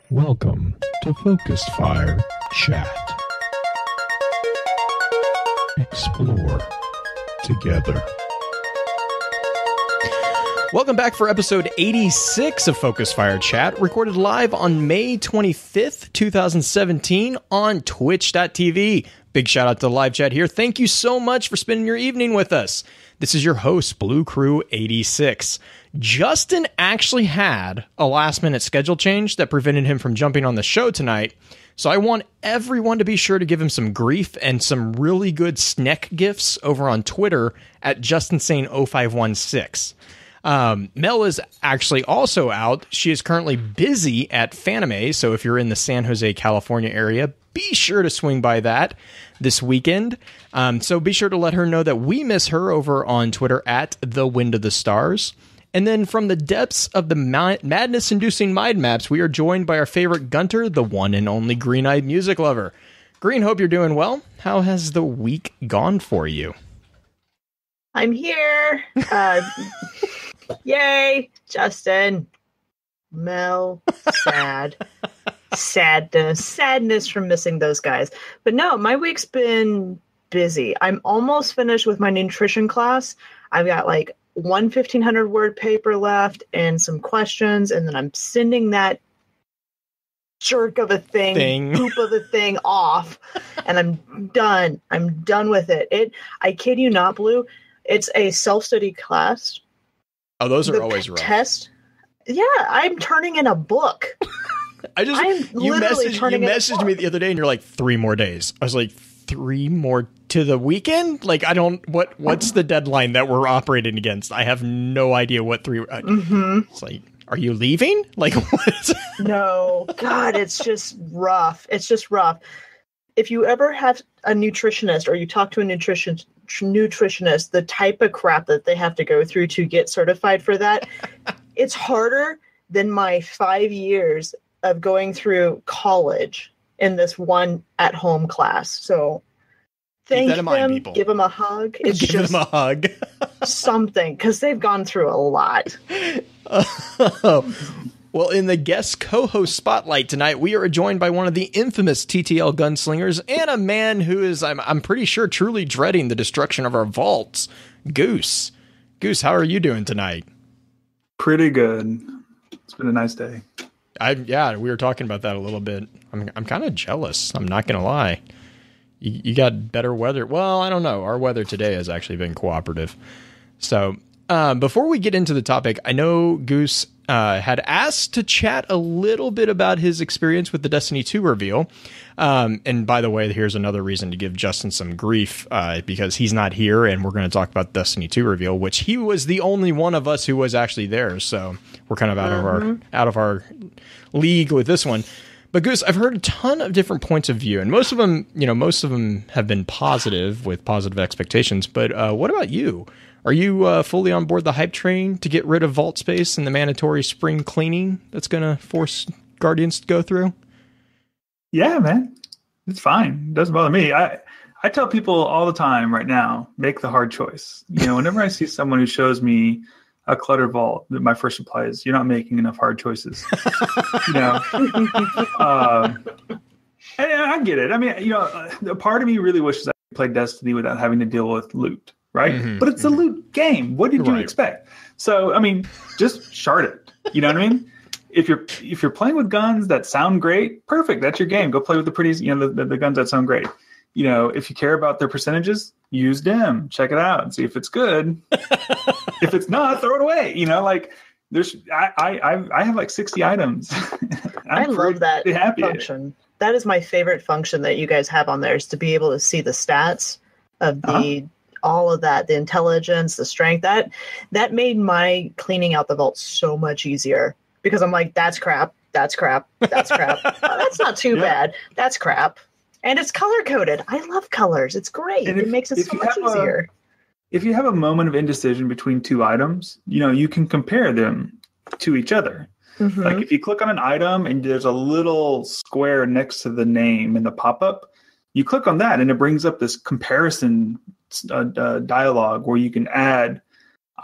Welcome to Focus Fire Chat. Explore together. Welcome back for episode 86 of Focus Fire Chat, recorded live on May 25th, 2017 on twitch.tv. Big shout out to the live chat here. Thank you so much for spending your evening with us. This is your host, Blue Crew 86. Justin actually had a last-minute schedule change that prevented him from jumping on the show tonight, so I want everyone to be sure to give him some grief and some really good snack gifts over on Twitter at JustinSane0516. Mel is actually also out. She is currently busy at Fanime, so if you're in the San Jose, California area, be sure to swing by that this weekend. So be sure to let her know that we miss her over on Twitter at The Wind of the Stars. And then from the depths of the madness-inducing mind maps, we are joined by our favorite Gunter, the one and only green-eyed music lover. Green, hope you're doing well. How has the week gone for you? I'm here. Yay, Justin. Mel, sad. Sadness from missing those guys. But no, my week's been busy. I'm almost finished with my nutrition class. I've got like one 1,500 word paper left and some questions, and then I'm sending that jerk of a poop of a thing off, and I'm done. I'm done with it. I kid you not, Blue. It's a self-study class. Oh, those are always rough. Test. Yeah, I'm turning in a book. You messaged me the other day and you're like, 3 more days. I was like, 3 more to the weekend? Like, what's the deadline that we're operating against? I have no idea what 3. It's like, are you leaving? Like, what? No, God, it's just rough. It's just rough. If you ever have a nutritionist or you talk to a nutritionist, the type of crap that they have to go through to get certified for that, it's harder than my 5 years of going through college in this one at-home class. So thank them, give them a hug. It's give them a hug. Something, because they've gone through a lot. Well, in the guest co-host spotlight tonight, we are joined by one of the infamous TTL gunslingers and a man who is, I'm pretty sure, truly dreading the destruction of our vaults, Goose. Goose, how are you doing tonight? Pretty good. It's been a nice day. We were talking about that a little bit. I'm kind of jealous. I'm not going to lie. You got better weather. Well, I don't know. Our weather today has actually been cooperative. So before we get into the topic, I know Goose had asked to chat a little bit about his experience with the Destiny 2 reveal. And by the way, here's another reason to give Justin some grief because he's not here, and we're going to talk about Destiny 2 reveal, which he was the only one of us who was actually there. So we're kind of out of our league with this one. But Goose, I've heard a ton of different points of view, and most of them have been positive with positive expectations. But what about you? Are you fully on board the hype train to get rid of vault space and the mandatory spring cleaning that's going to force Guardians to go through? Yeah, man. It's fine. It doesn't bother me. I tell people all the time right now, make the hard choice. Whenever I see someone who shows me a cluttered vault, my first reply is, you're not making enough hard choices. And I get it. I mean, a part of me really wishes I could play Destiny without having to deal with loot. Right? Mm-hmm. But it's a loot game. What did you expect? So, I mean, just shard it. You know what I mean? If you're playing with guns that sound great, perfect. That's your game. Go play with the pretty, the guns that sound great. If you care about their percentages, use them. Check it out and see if it's good. If it's not, throw it away. I have like 60 items. I love that function. That is my favorite function that you guys have on there, is to be able to see the stats of the all of that, the intelligence, the strength. That made my cleaning out the vault so much easier, because I'm like, that's crap. Oh, that's not too bad. That's crap. And it's color coded. I love colors. It's great. It makes it so much easier. If you have a moment of indecision between two items, you can compare them to each other. Mm-hmm. Like if you click on an item and there's a little square next to the name in the pop-up, you click on that and it brings up this comparison dialogue where you can add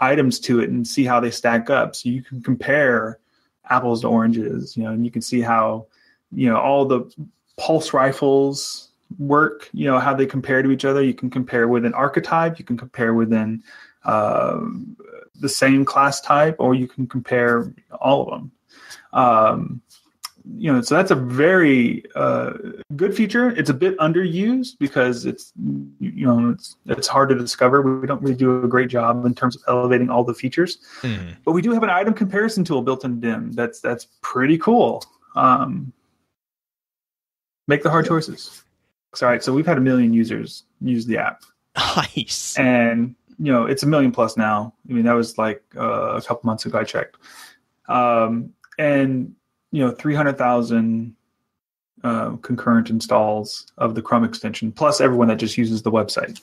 items to it and see how they stack up. So you can compare apples to oranges, and you can see how, all the pulse rifles work, how they compare to each other. You can compare with an archetype, you can compare within the same class type, or you can compare all of them. So that's a very good feature. It's a bit underused because it's hard to discover. We don't really do a great job in terms of elevating all the features, but we do have an item comparison tool built in DIM. That's pretty cool. Make the hard choices. All right, so we've had 1 million users use the app. Nice. And it's 1 million plus now. I mean, that was like a couple months ago I checked. And 300,000 concurrent installs of the Chrome extension, plus everyone that just uses the website.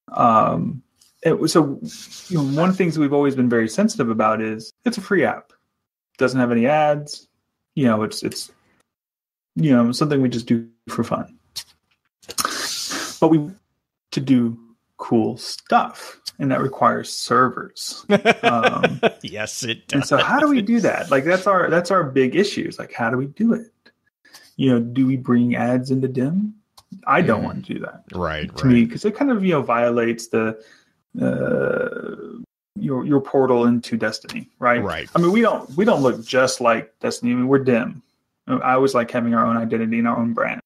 One of the things that we've always been very sensitive about is it's a free app. It doesn't have any ads. It's something we just do for fun. But we to do cool stuff, and that requires servers. Yes, it does. And so how do we do that? Like, that's our big issues. Like, how do we do it? Do we bring ads into DIM? I don't want to do that. Right. To me, because it kind of, violates the your portal into Destiny, right? Right. I mean, we don't look just like Destiny. I mean, we're DIM. I always like having our own identity and our own brand.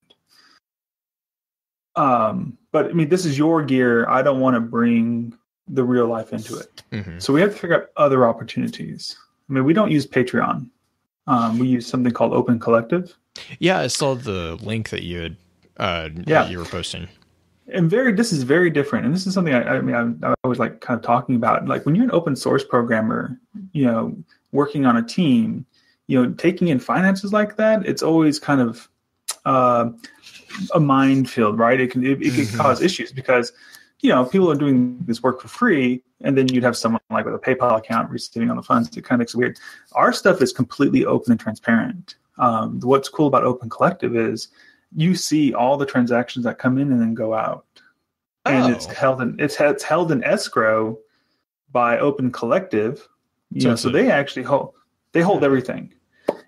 But I mean, this is your gear. I don't want to bring the real life into it. So we have to figure out other opportunities. I mean, we don't use Patreon. We use something called Open Collective. Yeah, I saw the link that you had, that you were posting. And this is very different. And this is something I was like kind of talking about. Like, when you're an open source programmer, working on a team, taking in finances like that, it's always kind of a minefield, right? It can cause issues because, people are doing this work for free, and then you'd have someone like with a PayPal account receiving on the funds. It kind of makes it weird. Our stuff is completely open and transparent. What's cool about Open Collective is you see all the transactions that come in and then go out, and it's held in escrow by Open Collective. So they actually hold everything.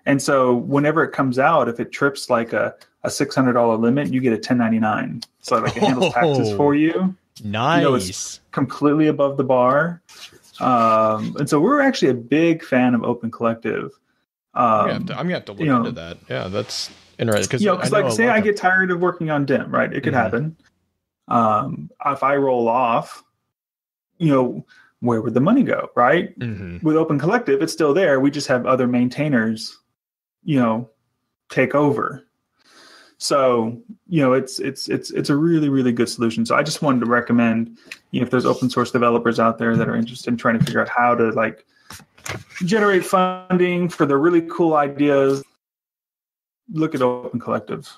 And so whenever it comes out, if it trips like a $600 limit, you get a 1099. So like it handles taxes for you. Nice. It's completely above the bar. And so we're actually a big fan of Open Collective. I'm gonna have to look into that. Yeah, that's interesting. Because like, say I get tired of working on DIM, right? It could happen. If I roll off, where would the money go, right? With Open Collective, it's still there. We just have other maintainers, take over. So, it's a really, really good solution. So I just wanted to recommend, if there's open source developers out there that are interested in trying to figure out how to like generate funding for the really cool ideas, look at Open Collective.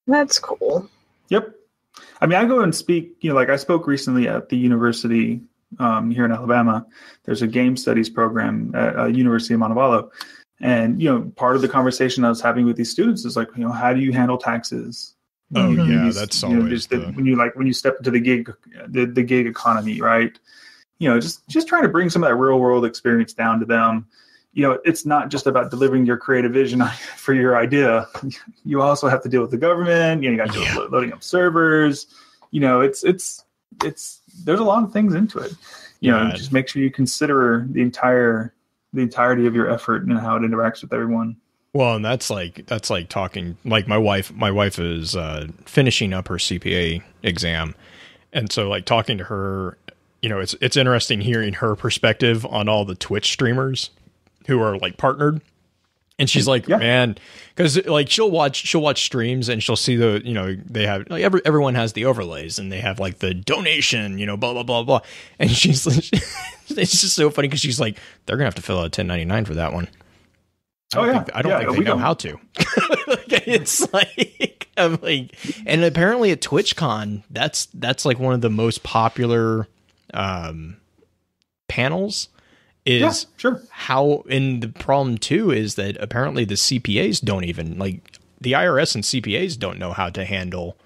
That's cool. Yep. I mean, I go and speak, like I spoke recently at the university here in Alabama. There's a game studies program at University of Montevallo. And, part of the conversation I was having with these students is like, how do you handle taxes? That's always when you step into the gig economy, right? Just trying to bring some of that real world experience down to them. It's not just about delivering your creative vision for your idea. You also have to deal with the government. You got to deal with loading up servers. It's there's a lot of things into it. Just make sure you consider the entirety of your effort and how it interacts with everyone. Well, and that's like talking, like my wife is finishing up her CPA exam. And so like talking to her, it's interesting hearing her perspective on all the Twitch streamers who are like partnered. And she's like, man, because like she'll watch streams and she'll see they have like everyone has the overlays and they have like the donation, blah, blah, blah, blah. And she's it's just so funny because she's like, they're gonna have to fill out a 1099 for that one. I don't think they know how to. It's like, I'm like, and apparently at TwitchCon, that's like one of the most popular panels. How, and the problem too is that apparently the CPAs don't even, like, the IRS and CPAs don't know how to handle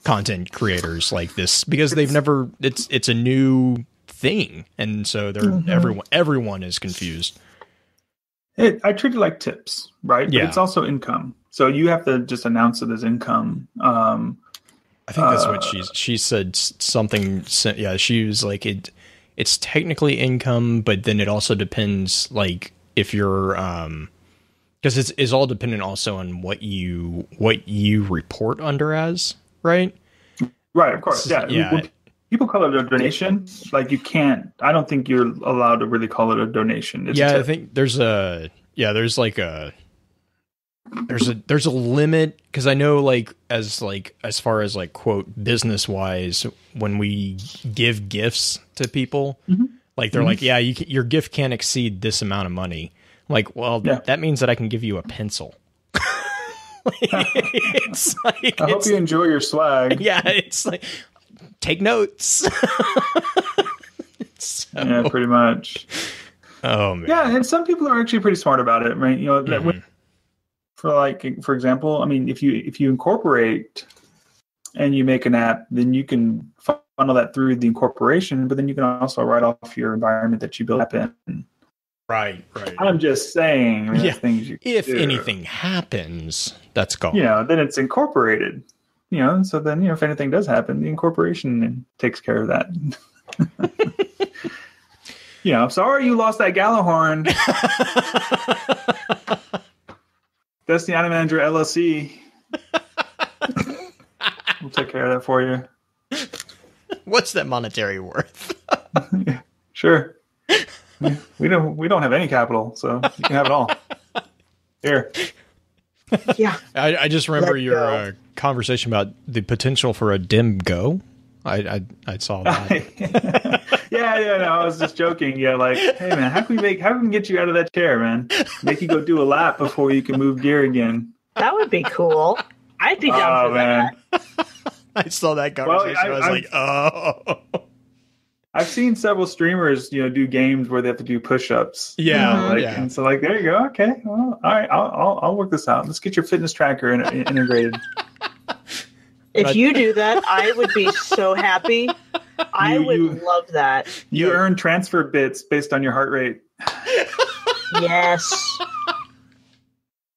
content creators like this because they've never, it's a new thing, and so they're everyone is confused. I treat it like tips, right? Yeah. But it's also income. So you have to just announce it as income. I think that's what she said something. Yeah, she was like, it's technically income, but then it also depends, like, if you're, because it's all dependent also on what you report under as, right? Right, of course. Yeah. Yeah. People call it a donation. Like, you can't, I don't think you're allowed to really call it a donation. It's I think there's a limit, because I know, like, as far as, like, quote, business wise, when we give gifts to people, like, they're like, yeah, your gift can't exceed this amount of money. Like, well, that means that I can give you a pencil. It's like, I hope you enjoy your swag. Yeah, it's like, take notes. Yeah, pretty much. Oh man. Yeah, and some people are actually pretty smart about it, right? You know, that for example, I mean, if you incorporate and you make an app, then you can funnel that through the incorporation, but then you can also write off your environment that you build app in. Right. I'm just saying, I mean, things you can if do. anything happens, that's gone. You know, then it's incorporated. You know, and so then, you know, if anything does happen, the incorporation takes care of that. You know, sorry you lost that Gallahorn. Destiny Item Manager LLC. We'll take care of that for you. What's that monetary worth? Yeah, sure. We don't have any capital, so you can have it all. Here. Yeah. I just remember your conversation about the potential for a dim go. I saw that. Yeah, no, I was just joking. Yeah, like, hey man, how can we get you out of that chair, man? Make you go do a lap before you can move gear again. That would be cool. I'd be down for that. I saw that conversation. I was like, oh. I've seen several streamers, you know, do games where they have to do push-ups. Yeah, And so, like, there you go. Okay, well, all right, I'll work this out. Let's get your fitness tracker integrated. If you do that, I would be so happy. I would love that. You earn transfer bits based on your heart rate. Yes.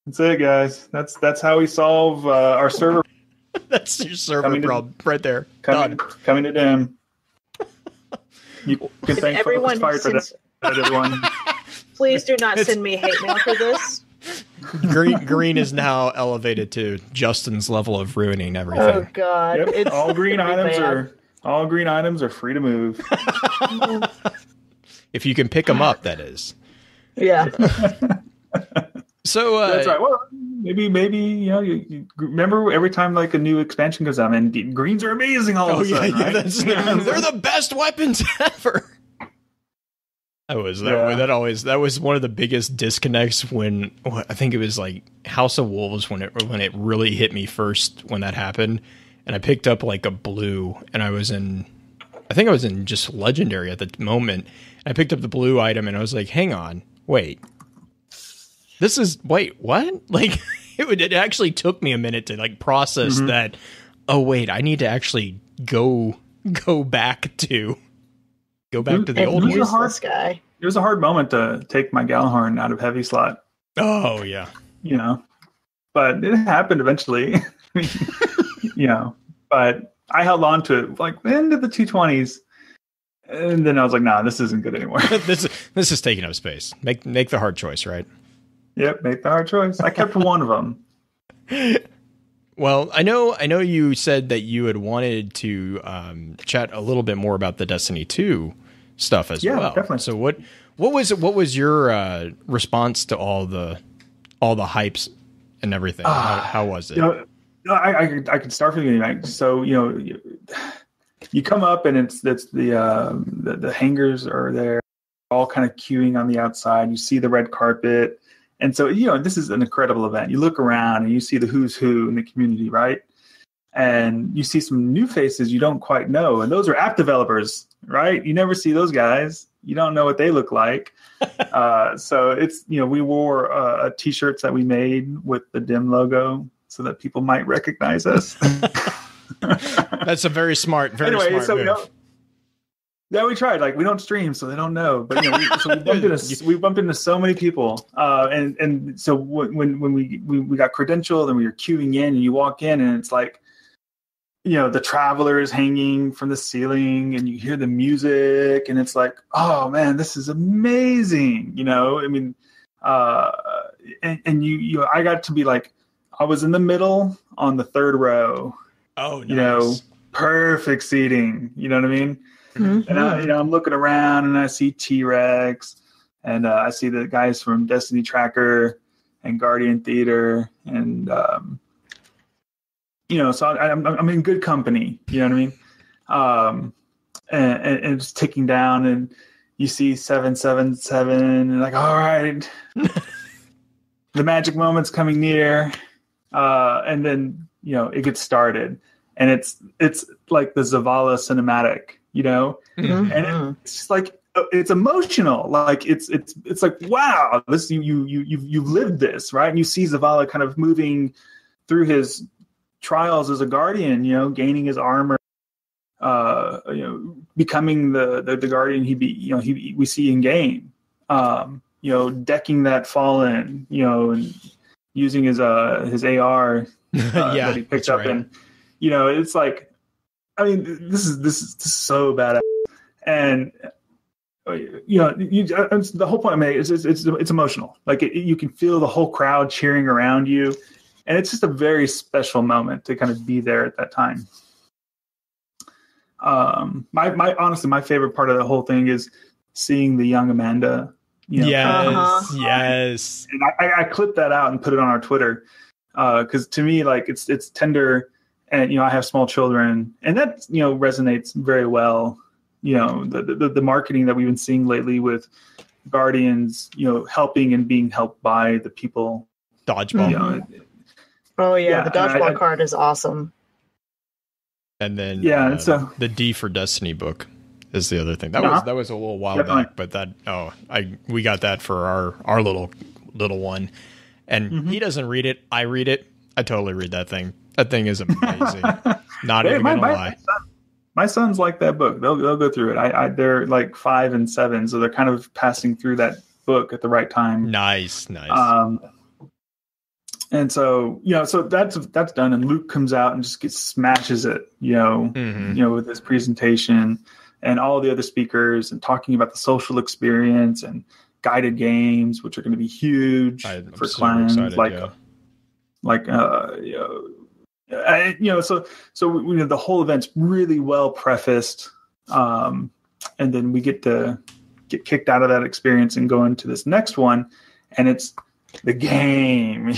That's it, guys. That's how we solve our server. That's your server problem right there. Coming to them. You can thank Focus Fire for that, everyone. Please do not send me hate mail for this. Green is now elevated to Justin's level of ruining everything. Oh God! Yep. It's all green items are free to move. If you can pick them up, that is. Yeah. So that's right. Well, maybe you know, you remember every time like a new expansion goes out, and greens are amazing all of a sudden. Right? They're the best weapons ever. That was one of the biggest disconnects when I think it was like House of Wolves when it really hit me first when that happened, and I picked up like a blue, and I think I was in just Legendary at the moment, and I picked up the blue item, and I was like, hang on, wait. Wait, what? Like, it actually took me a minute to like process that. Oh wait, I need to actually go back to the old one. Guy. It was a hard moment to take my Gallahorn out of heavy slot. Oh yeah, you know, but it happened eventually. You know, but I held on to it like into the 220s, and then I was like, nah, this isn't good anymore. this is taking up space. Make the hard choice, right? Yep, make the hard choice. I kept one of them. Well, I know you said that you had wanted to chat a little bit more about the Destiny 2 stuff as well. Yeah, definitely. So what was your response to all the hypes and everything? How was it? You know, I can start from the beginning. So, you know, you come up and it's the hangars are there, all kind of queuing on the outside. You see the red carpet. And so, you know, this is an incredible event. You look around and you see the who's who in the community, right? And you see some new faces you don't quite know. And those are app developers, right? You never see those guys. You don't know what they look like. So it's, you know, we wore T-shirts that we made with the DIM logo so that people might recognize us. That's a very smart move. You know, Yeah, we tried. Like, we don't stream, so they don't know. But we bumped into so many people, and so when we got credentialed and we were queuing in, and you walk in, and it's like, the Traveler is hanging from the ceiling, and you hear the music, and it's like, oh man, this is amazing. I mean, and I got to be like, I was in the middle on the third row. Oh, nice. Perfect seating. You know what I mean? Mm-hmm. And I'm looking around and I see T-Rex and I see the guys from Destiny Tracker and Guardian Theater and so I'm in good company. You know what I mean? And it's ticking down and you see 777 and like, all right, the magic moment's coming near, and then it gets started and it's like the Zavala cinematic. Mm-hmm. And it's just like, it's emotional. Like it's like, wow, this you've lived this, right? And you see Zavala kind of moving through his trials as a guardian, gaining his armor, becoming the guardian we see in game, decking that fallen, and using his AR that he picked up, right. And it's like, I mean, this is so badass, and the whole point I made is it's emotional. Like you can feel the whole crowd cheering around you, and it's just a very special moment to kind of be there at that time. Honestly, my favorite part of the whole thing is seeing the young Amanda. Yes. And I clipped that out and put it on our Twitter because to me, like it's tender. And, I have small children, and that, resonates very well. The marketing that we've been seeing lately with Guardians, helping and being helped by the people. Dodgeball. The dodgeball card is awesome. And then so the D for Destiny book is the other thing. That was a little while back, but we got that for our little one. And he doesn't read it. I read it. I totally read that thing. That thing is amazing. Not even gonna lie. My sons like that book. They'll go through it. They're like 5 and 7, so they're kind of passing through that book at the right time. Nice. And so so that's done, and Luke comes out and just smashes it. With his presentation and all the other speakers and talking about the social experience and guided games, which are going to be huge for clans. So the whole event's really well prefaced, and then we get to get kicked out of that experience and go into this next one, and it's the game,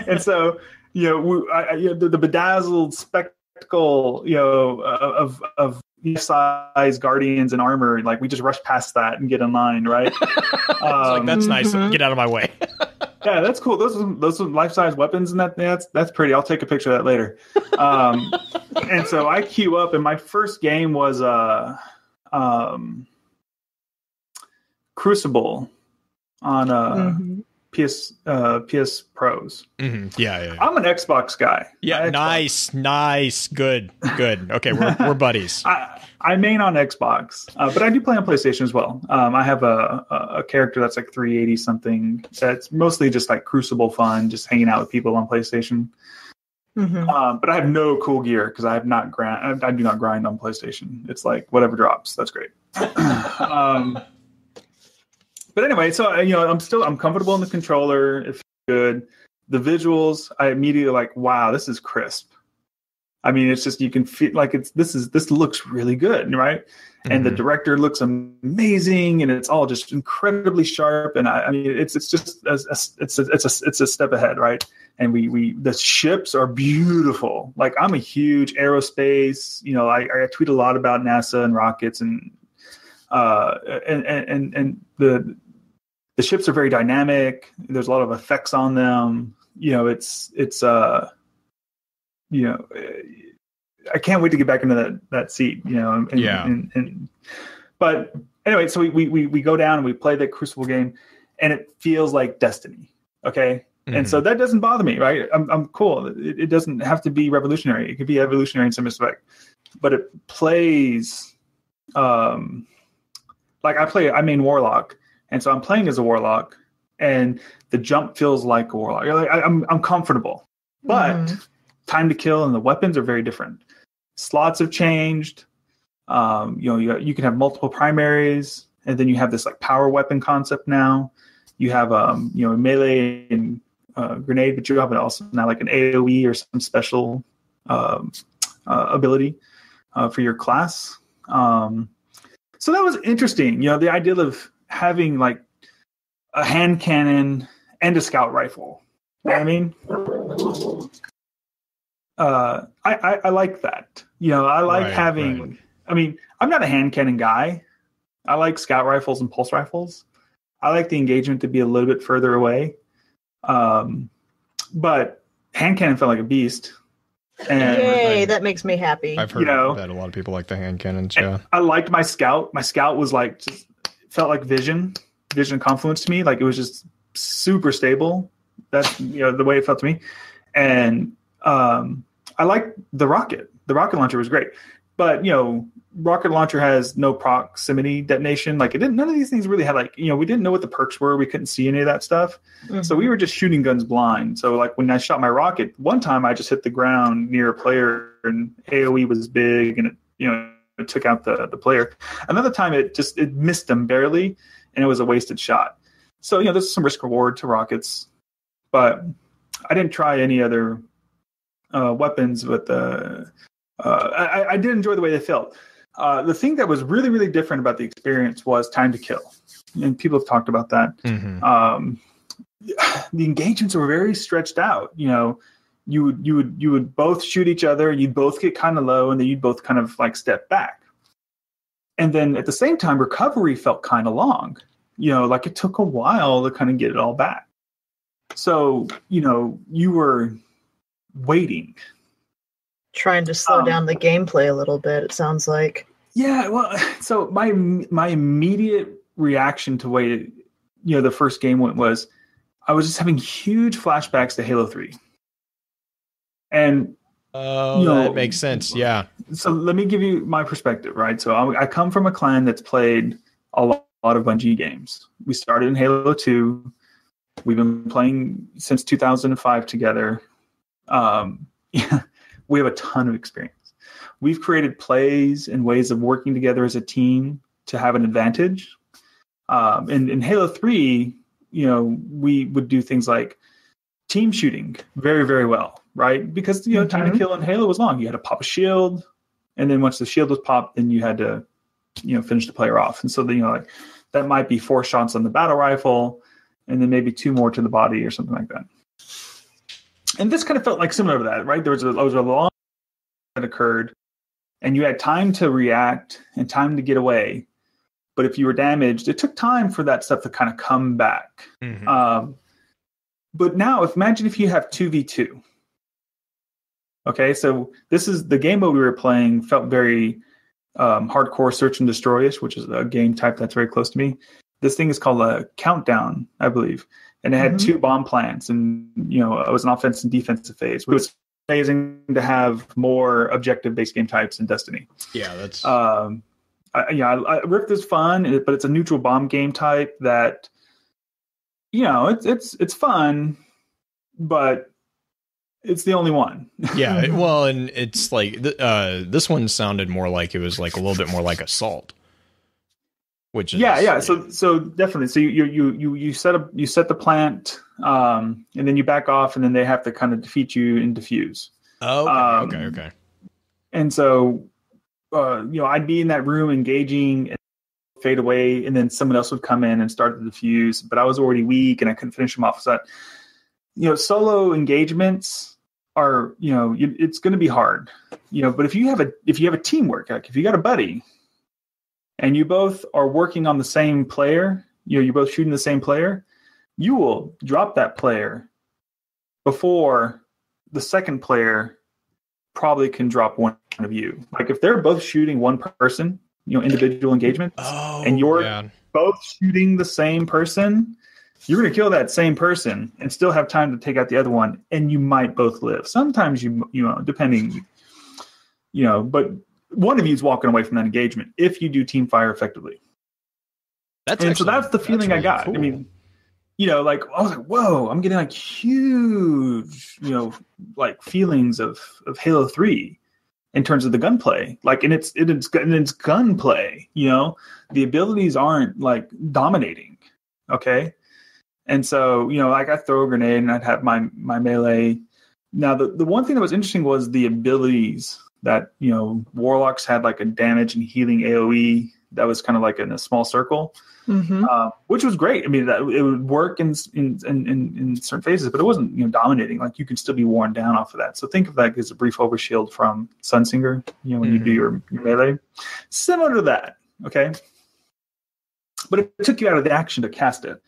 and so the bedazzled spectacle, of size guardians and armor, like we just rush past that and get in line, right? That's nice. Get out of my way. Yeah, that's cool. Those are life-size weapons, and that's pretty. I'll take a picture of that later. And so I queue up, and my first game was Crucible on PS Pros. Mm-hmm. Yeah. I'm an Xbox guy. Yeah, nice, good. Okay, we're buddies. I main on Xbox, but I do play on PlayStation as well. I have a character that's like 380 something. That's mostly just like Crucible fun, just hanging out with people on PlayStation. Mm-hmm. But I have no cool gear because I do not grind on PlayStation. It's like whatever drops. That's great. But anyway, so I'm comfortable in the controller. It's good. The visuals, I immediately like, wow, this is crisp. I mean, it's just, you can feel like this looks really good, right? Mm-hmm. And the director looks amazing, and it's all just incredibly sharp. And I mean, it's just it's a step ahead, right? And the ships are beautiful. Like, I'm a huge aerospace. I tweet a lot about NASA and rockets, and the ships are very dynamic. There's a lot of effects on them. I can't wait to get back into that seat, but anyway, so we go down and we play the Crucible game, and it feels like Destiny. Okay. Mm-hmm. And so that doesn't bother me, right? I'm cool. It doesn't have to be revolutionary. It could be evolutionary in some respect, but it plays like I main Warlock, and so I'm playing as a Warlock, and the jump feels like a Warlock. Like, I'm comfortable, but time to kill and the weapons are very different. Slots have changed. You can have multiple primaries, and then you have this like power weapon concept now. You have melee and grenade, but you have also now like an AoE or some special ability for your class. So that was interesting. The idea of having like a hand cannon and a scout rifle. You know what I mean? I like that. I like having. Right. I mean, I'm not a hand cannon guy. I like scout rifles and pulse rifles. I like the engagement to be a little bit further away. But hand cannon felt like a beast. And yay, that makes me happy. I've heard that a lot of people like the hand cannons. Yeah, I liked my scout. My scout was like felt like vision confluence to me. Like it was just super stable. That's the way it felt to me. And I liked the rocket. The rocket launcher was great, but rocket launcher has no proximity detonation. Like none of these things really had we didn't know what the perks were. We couldn't see any of that stuff. Mm-hmm. So we were just shooting guns blind. So like when I shot my rocket, one time I just hit the ground near a player and AoE was big and it took out the player. Another time it missed them barely and it was a wasted shot. So, there's some risk reward to rockets, but I didn't try any other weapons, but I did enjoy the way they felt. The thing that was really, really different about the experience was time to kill. And people have talked about that. Mm-hmm. The engagements were very stretched out. You would both shoot each other, you'd both get kind of low, and then you'd both kind of like step back. And then at the same time, recovery felt kind of long. Like it took a while to kind of get it all back. So, you were waiting. Trying to slow down the gameplay a little bit, it sounds like. Yeah, well, so my immediate reaction to way the first game went was I was just having huge flashbacks to Halo 3. And that makes sense, yeah. So let me give you my perspective, right? So I come from a clan that's played a lot of Bungie games. We started in Halo 2. We've been playing since 2005 together. We have a ton of experience. We've created plays and ways of working together as a team to have an advantage. In Halo 3, we would do things like team shooting very, very well, right? Because, time to kill in Halo was long. You had to pop a shield, and then once the shield was popped, then you had to, finish the player off. And so, that might be 4 shots on the battle rifle, and then maybe 2 more to the body or something like that. And this kind of felt like similar to that, right? There was a long that occurred, and you had time to react and time to get away. But if you were damaged, it took time for that stuff to kind of come back. Mm-hmm. But now, imagine if you have 2v2. Okay, so this is the game mode we were playing felt very hardcore search and destroy-ish, which is a game type that's very close to me. This thing is called a Countdown, I believe. And it had 2 bomb plants, and it was an offensive and defensive phase. It was amazing to have more objective-based game types in Destiny. Yeah, that's. Rift is fun, but it's a neutral bomb game type that, it's fun, but it's the only one. Yeah, well, and it's like this one sounded more like it was like a little bit more like Assault. Which is, yeah. So definitely. So you set the plant, and then you back off, and then they have to kind of defeat you and defuse. Oh, okay. And so, I'd be in that room engaging and fade away, and then someone else would come in and start to defuse. But I was already weak, and I couldn't finish them off. So, solo engagements are, it's going to be hard. But if you have a teamwork, like if you got a buddy, and you both are working on the same player, you're both shooting the same player, you will drop that player before the second player probably can drop one of you. Like if they're both shooting one person, individual engagement, and you're both shooting the same person, you're going to kill that same person and still have time to take out the other one, and you might both live. Sometimes you depending, but one of you is walking away from that engagement if you do team fire effectively. So that's the feeling really I got. Cool. I mean, like I was like, whoa, I'm getting like huge, like feelings of Halo 3 in terms of the gunplay. Like, and it's gunplay. The abilities aren't like dominating. Okay. And so, like I throw a grenade and I'd have my melee. Now, the one thing that was interesting was the abilities that, Warlocks had like a damage and healing AoE that was kind of like in a small circle, which was great. I mean, that it would work in certain phases, but it wasn't, dominating. Like you could still be worn down off of that. So think of that as a brief overshield from Sunsinger, when you do your melee. Similar to that, okay? But it took you out of the action to cast it.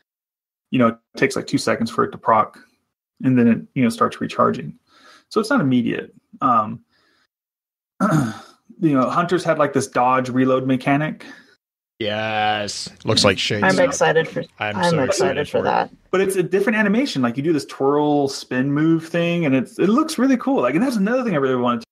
It takes like 2 seconds for it to proc, and then it, starts recharging. So it's not immediate. Hunters had like this dodge reload mechanic. Yes, looks like shades. I'm excited for. I'm excited for that. But it's a different animation. Like you do this twirl spin move thing, and it looks really cool. Like, and that's another thing I really wanted.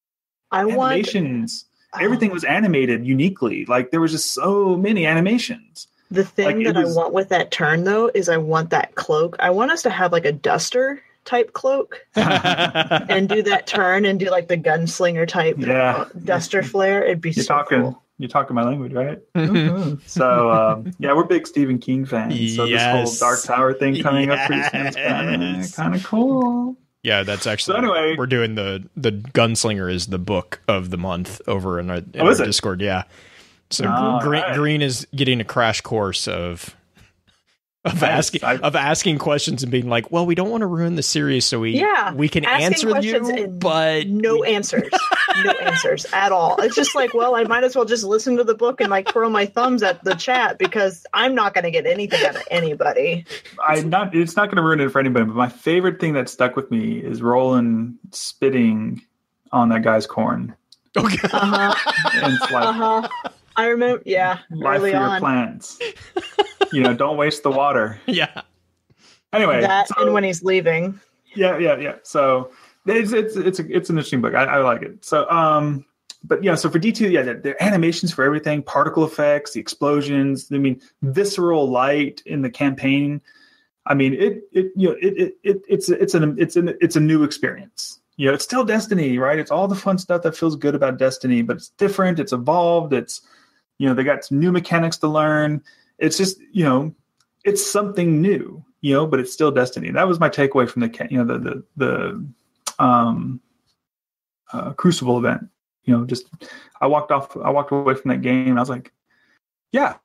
Animations. Everything was animated uniquely. Like there was just so many animations. The thing that I want with that turn, though, is I want that cloak. I want us to have like a duster type cloak and do that turn and do like the gunslinger type duster flare. It'd be cool. You're talking my language, right? Mm-hmm. So, we're big Stephen King fans. So this whole Dark Tower thing coming up pretty soon is kind of cool. Yeah, that's actually. So anyway, we're doing the Gunslinger is the book of the month over in our Discord. Yeah. So Green is getting a crash course of asking questions and being like, well, we don't want to ruin the series, so we can answer you, but no answers at all. It's just like, well, I might as well just listen to the book and like twirl my thumbs at the chat because I'm not going to get anything out of anybody. It's not going to ruin it for anybody. But my favorite thing that stuck with me is Roland spitting on that guy's corn. Okay. And it's like, I remember, life for your plants. Don't waste the water. Yeah. Anyway, and when he's leaving. Yeah. So it's an interesting book. I like it. So so for D2, there are animations for everything, particle effects, the explosions. I mean, visceral light in the campaign. I mean, it's a new experience. It's still Destiny, right? It's all the fun stuff that feels good about Destiny, but it's different. It's evolved. It's, they got some new mechanics to learn. It's just, it's something new, but it's still Destiny. That was my takeaway from the Crucible event. I walked away from that game and I was like, yeah,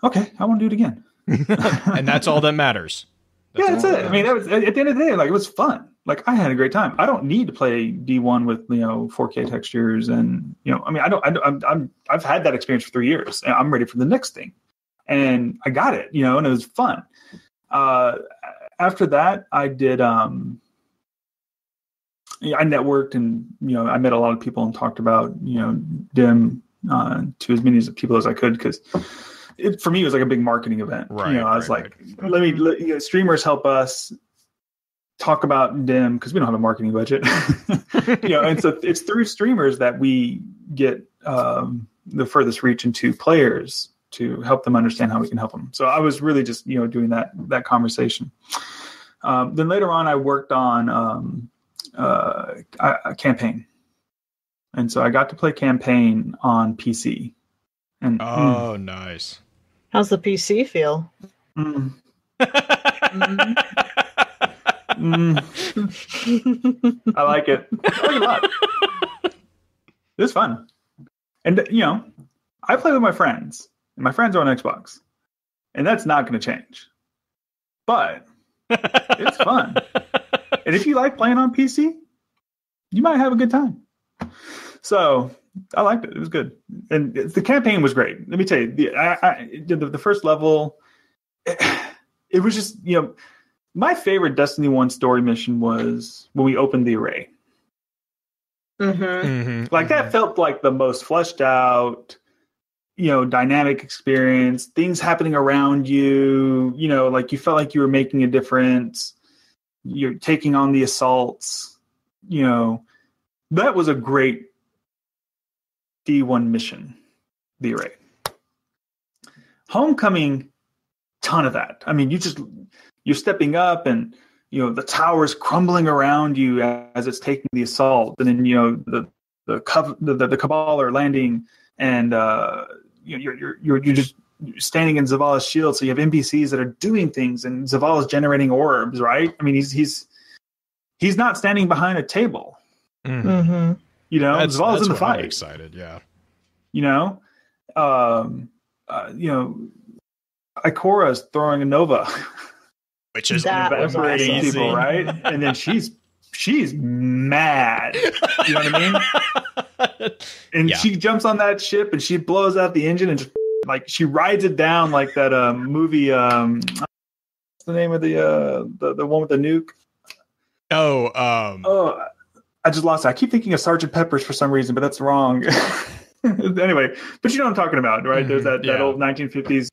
okay, I want to do it again. And that's all that matters. That's it. I mean, that was at the end of the day, like it was fun. Like I had a great time. I don't need to play D1 with 4K textures, and I mean, I've had that experience for 3 years, and I'm ready for the next thing, and I got it, and it was fun. After that, I did. I networked, and I met a lot of people and talked about DIM to as many people as I could because. For me, it was like a big marketing event. Right, I was like, let streamers help us talk about DIM because we don't have a marketing budget. And so it's through streamers that we get the furthest reach into players to help them understand how we can help them. So I was really just doing that conversation. Then later on, I worked on a campaign, and so I got to play campaign on PC. And nice. How's the PC feel? I like it. I like it a lot. It's fun. And, I play with my friends. And my friends are on Xbox. And that's not going to change. But it's fun. And if you like playing on PC, you might have a good time. So I liked it. It was good. And the campaign was great. Let me tell you, the first level, it was just, my favorite Destiny 1 story mission was when we opened the array. That felt like the most fleshed out, dynamic experience, things happening around you, like you felt like you were making a difference. You're taking on the assaults, that was a great D1 mission, the array. Homecoming, ton of that. I mean, you're stepping up and, the tower's crumbling around you as it's taking the assault. And then, the Cabal are landing and, you're just standing in Zavala's shield. So you have NPCs that are doing things and Zavala's generating orbs, right? I mean, he's not standing behind a table. Mm-hmm. Zavala's in the fight. I'm excited. Yeah. Ikora's throwing a Nova. Which is evaporating people, right? And then she's mad. You know what I mean? And she jumps on that ship and she blows out the engine and just she rides it down like that movie. What's the name of the one with the nuke? I just lost it. I keep thinking of Sergeant Pepper's for some reason, but that's wrong. Anyway, but you know what I'm talking about, right? There's that old 1950s,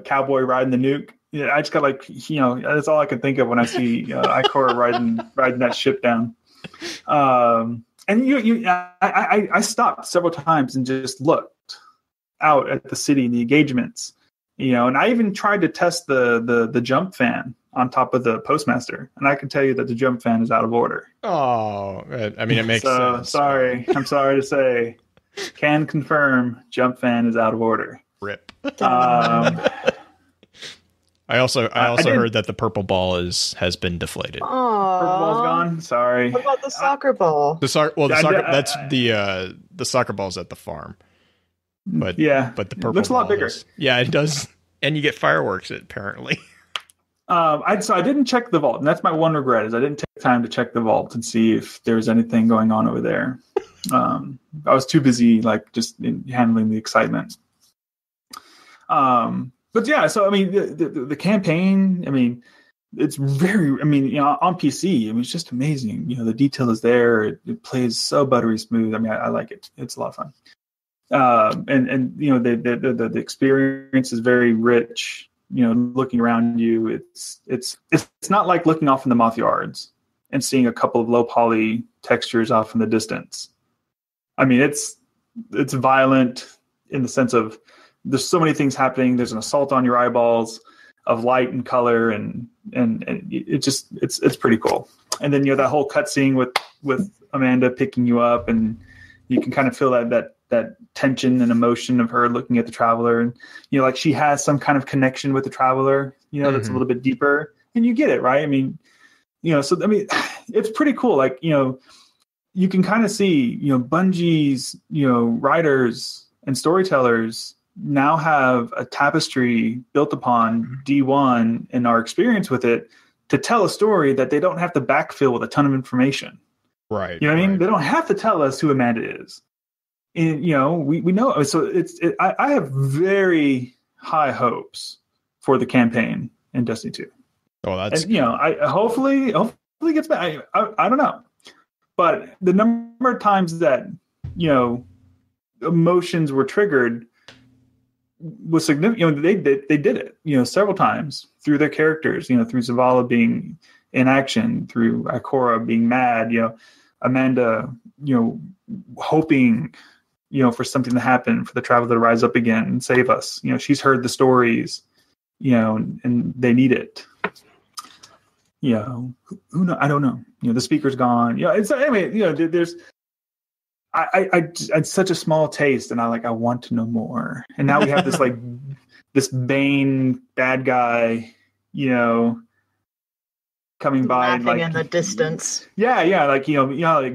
cowboy riding the nuke. Yeah, I just got that's all I can think of when I see Ikora riding that ship down. And I stopped several times and just looked out at the city and the engagements, and I even tried to test the jump fan on top of the postmaster, and I can tell you that the jump fan is out of order. Oh, I mean, it makes sense. Sorry. I'm sorry to say, can confirm jump fan is out of order. Rip. I also heard that the purple ball has been deflated. Aww. Purple ball's gone. Sorry. What about the soccer ball? The soccer ball's at the farm. But the purple looks a lot bigger. Yeah, it does, and you get fireworks apparently. I didn't check the vault, and that's my one regret is I didn't take time to check the vault and see if there was anything going on over there. I was too busy just handling the excitement. But yeah, so I mean the campaign, I mean it's very, on PC, it's just amazing. The detail is there. It plays so buttery smooth. I mean, I like it. It's a lot of fun. And the experience is very rich. Looking around you, it's not like looking off in the moth yards and seeing a couple of low poly textures off in the distance. I mean, it's violent in the sense of there's so many things happening. There's an assault on your eyeballs of light and color, and it's pretty cool. And then that whole cutscene with Amanda picking you up, and you can kind of feel that tension and emotion of her looking at the traveler, and she has some kind of connection with the traveler, that's a little bit deeper, and you get it, right? I mean, so I mean, it's pretty cool. You can kind of see, Bungie's, writers and storytellers now have a tapestry built upon D1 and our experience with it to tell a story that they don't have to backfill with a ton of information. Right. You know what I mean? They don't have to tell us who Amanda is. And, we know. So I have very high hopes for the campaign in Destiny 2. Oh, that's, and, I hopefully gets back. I don't know. But the number of times that, emotions were triggered was significant. They did it, several times through their characters, through Zavala being in action, through Ikora being mad, Amanda, hoping, for something to happen, for the traveler to rise up again and save us. She's heard the stories, and they need it. Who know? I don't know. The speaker's gone. It's anyway. There's. I such a small taste, and I want to know more. And now we have this this Bane bad guy, coming by, laughing in the distance. Yeah, like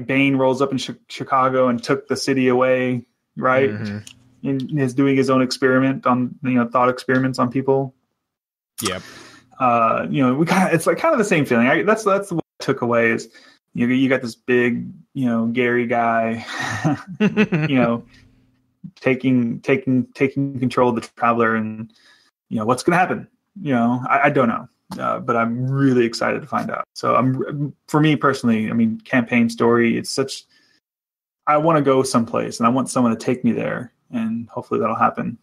Bane rolls up in Chicago and took the city away, right? Mm-hmm. And is doing his own experiment on thought experiments on people. Yep. We it's kind of the same feeling. That's what I took away is. You got this big, Gary guy, taking control of the traveler, and what's going to happen? I don't know, but I'm really excited to find out. So for me personally, campaign story. It's such. I want to go someplace, and I want someone to take me there, and hopefully that'll happen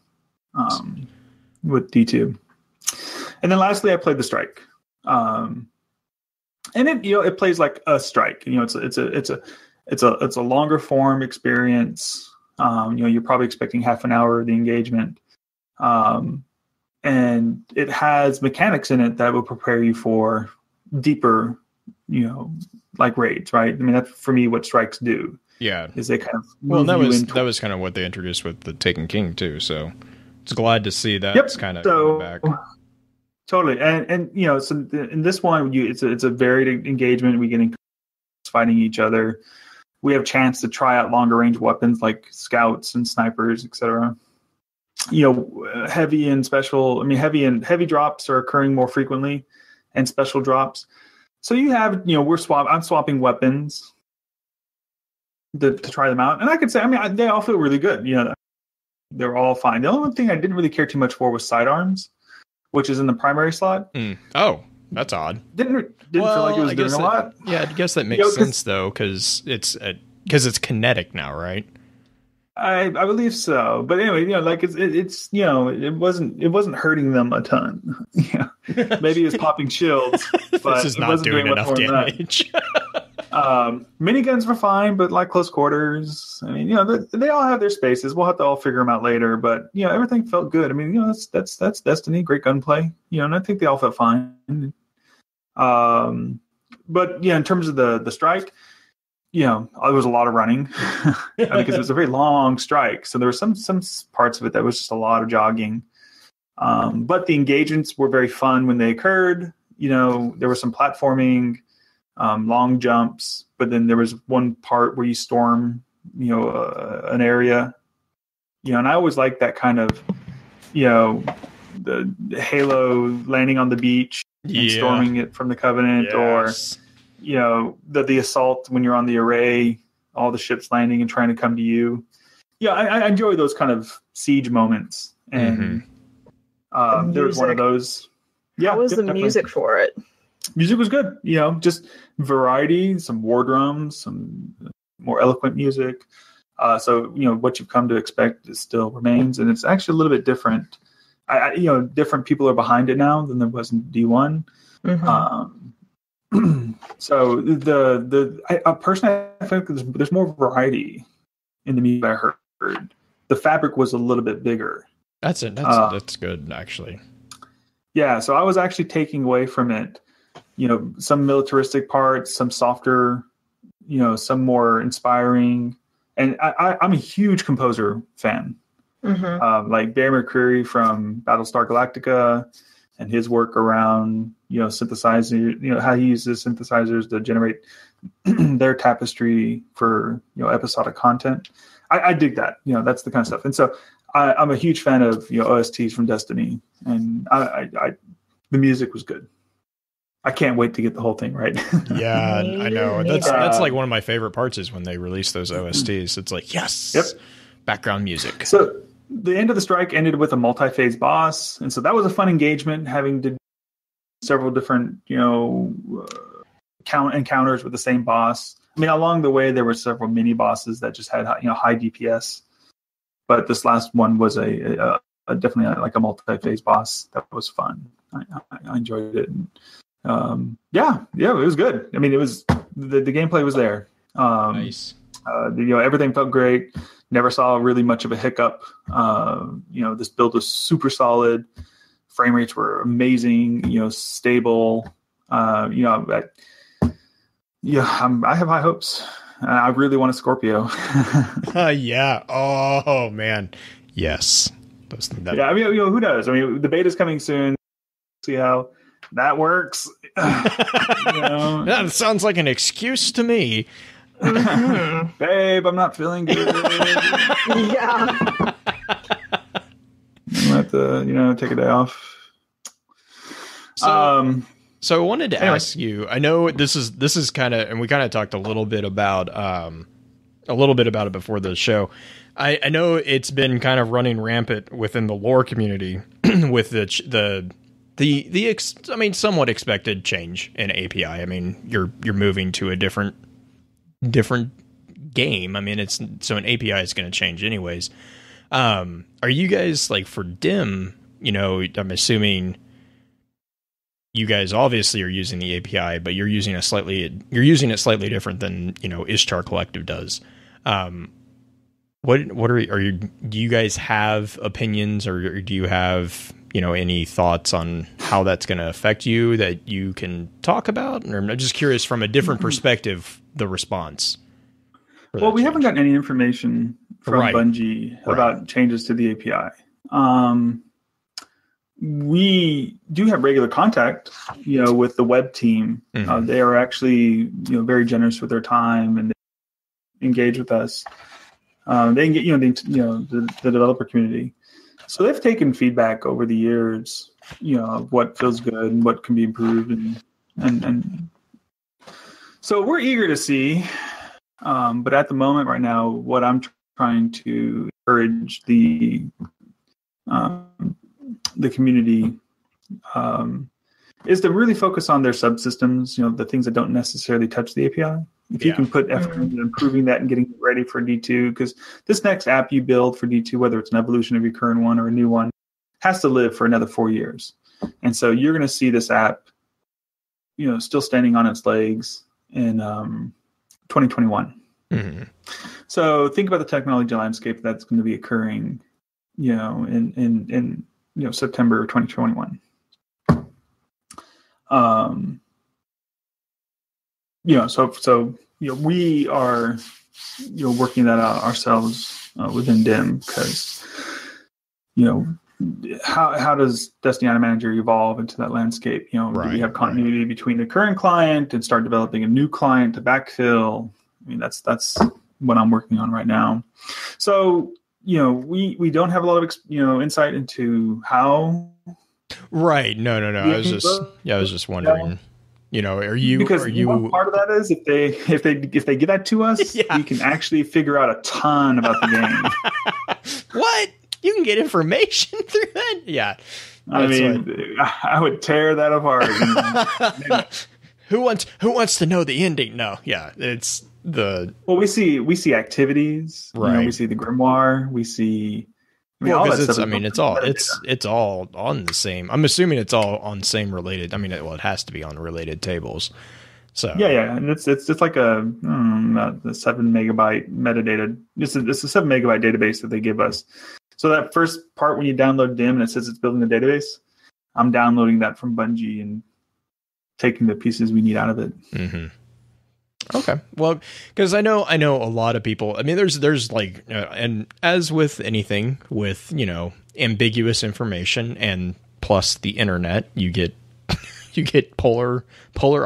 with D2. And then lastly, I played the Strike. And it it plays like a strike. It's it's a longer form experience. You're probably expecting half an hour of the engagement. And it has mechanics in it that will prepare you for deeper, like raids, right? I mean, that's for me what strikes do. Yeah. Is they kind of that was kind of what they introduced with the Taken King too. So it's glad to see that's kind of coming back. Totally. And so in this one, it's a varied engagement. We get fighting each other. We have a chance to try out longer range weapons like scouts and snipers, etc. Heavy and special. I mean, heavy drops are occurring more frequently, and special drops. So you have, I'm swapping weapons to try them out, and I could say, I mean, they all feel really good. They're all fine. The only thing I didn't really care too much for was sidearms, which is in the primary slot. Oh, that's odd. Didn't feel like it was doing a lot. Yeah, I guess that makes sense though, because it's kinetic now, right? I believe so. But anyway, it wasn't hurting them a ton. Yeah, maybe it was popping shields, but this is not doing enough damage. Miniguns were fine, but like close quarters, I mean, they all have their spaces. We'll have to all figure them out later, but everything felt good. I mean, that's Destiny, great gunplay, and I think they all felt fine. But in terms of the strike, there was a lot of running because it was a very long strike. So there were some parts of it that was just a lot of jogging. But the engagements were very fun when they occurred. There was some platforming, long jumps, but then there was one part where you storm, an area, and I always like that kind of, the Halo landing on the beach and storming it from the Covenant, or the assault when you're on the array, all the ships landing and trying to come to you. I enjoy those kind of siege moments, and there was one of those. How was the music for it? Music was good, just variety, some war drums, some more eloquent music. So what you've come to expect still remains, and it's actually a little bit different. Different people are behind it now than there was in D1. So personally, I think there's more variety in the music I heard. The fabric was a little bit bigger. That's good, actually. Yeah, so I was actually taking away from it, some militaristic parts, some softer, some more inspiring. And I'm a huge composer fan. Like Bear McCreary from Battlestar Galactica and his work around, synthesizer, how he uses synthesizers to generate their tapestry for, episodic content. I dig that, that's the kind of stuff. And so I'm a huge fan of, OSTs from Destiny, and the music was good. I can't wait to get the whole thing right. Yeah, I know. That's like one of my favorite parts is when they release those OSTs. It's like, yes, background music. So the end of the strike ended with a multi-phase boss, and so that was a fun engagement, having to do several different, encounters with the same boss. I mean, along the way there were several mini bosses that just had high DPS, but this last one was a definitely like a multi-phase boss that was fun. I enjoyed it. And, it was good. I mean, it was the gameplay was there. Nice. Everything felt great. Never saw really much of a hiccup. This build was super solid. Frame rates were amazing. Stable. I have high hopes. I really want a Scorpio. Yeah. Oh man. Yes. Yeah. I mean, who knows? I mean, the beta's coming soon. See how that works. That sounds like an excuse to me. Babe, I'm not feeling good. Yeah. I'm gonna have to, take a day off. So I wanted to ask you. I know this is kind of, and we kind of talked a little bit about it before the show. I know it's been kind of running rampant within the lore community with the somewhat expected change in API. I mean, you're moving to a different game. I mean, an API is going to change anyways. Are you guys like for DIM? I'm assuming you guys obviously are using the API, but you're using it slightly different than, Ishtar Collective does. What are you, do you guys have opinions, or do you have, any thoughts on how that's going to affect you that you can talk about? Or I'm just curious from a different perspective, the response. Well, we haven't gotten any information from Bungie about changes to the API. We do have regular contact, with the web team. Mm-hmm. They are actually, very generous with their time, and they engage with us. They get, the developer community. So they've taken feedback over the years, of what feels good and what can be improved, and so we're eager to see. But at the moment, right now, what I'm trying to encourage the community is to really focus on their subsystems, the things that don't necessarily touch the API. If you can put effort into improving that and getting it ready for D2, because this next app you build for D2, whether it's an evolution of your current one or a new one, has to live for another 4 years. And so you're going to see this app, still standing on its legs in 2021. Mm-hmm. So think about the technology landscape that's going to be occurring, in September 2021. So we are, working that out ourselves within DIM, because, how does Destiny Item Manager evolve into that landscape? Do we have continuity between the current client and start developing a new client to backfill? I mean, that's what I'm working on right now. So, we don't have a lot of, insight into how. Right. No. I was just wondering. Are you one part of that is if they give that to us, we can actually figure out a ton about the game. What? You can get information through that? Yeah. I would tear that apart. Who wants to know the ending? No. Yeah. It's we see activities. Right. We see the grimoire. We see. It's all on the same. I'm assuming it's all on same related. It has to be on related tables. So and it's like a 7 megabyte metadata. It's a 7 megabyte database that they give us. So that first part when you download DIM and it says it's building a database, I'm downloading that from Bungie and taking the pieces we need out of it. Mm-hmm. Okay. Well, because I know a lot of people. There's like, and as with anything with ambiguous information and plus the internet, you get polar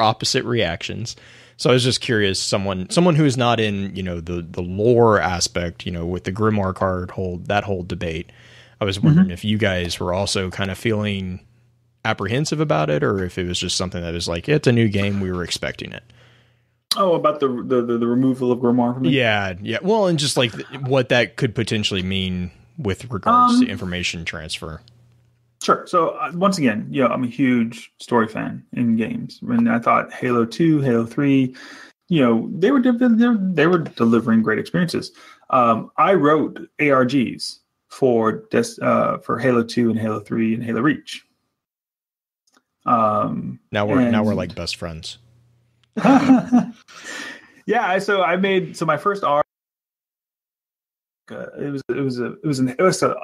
opposite reactions. So I was just curious, someone who's not in the lore aspect, with the Grimoire card whole debate. I was wondering if you guys were also kind of feeling apprehensive about it, or if it was just something that was like, it's a new game, we were expecting it. Oh, about the removal of Grimoire from it? Yeah. Well, and just like what that could potentially mean with regards to information transfer. Sure. So once again, I'm a huge story fan in games, and I thought Halo 2, Halo 3, they were delivering great experiences. I wrote ARGs for Halo 2 and Halo 3 and Halo Reach. Now we're like best friends. So my first ARG.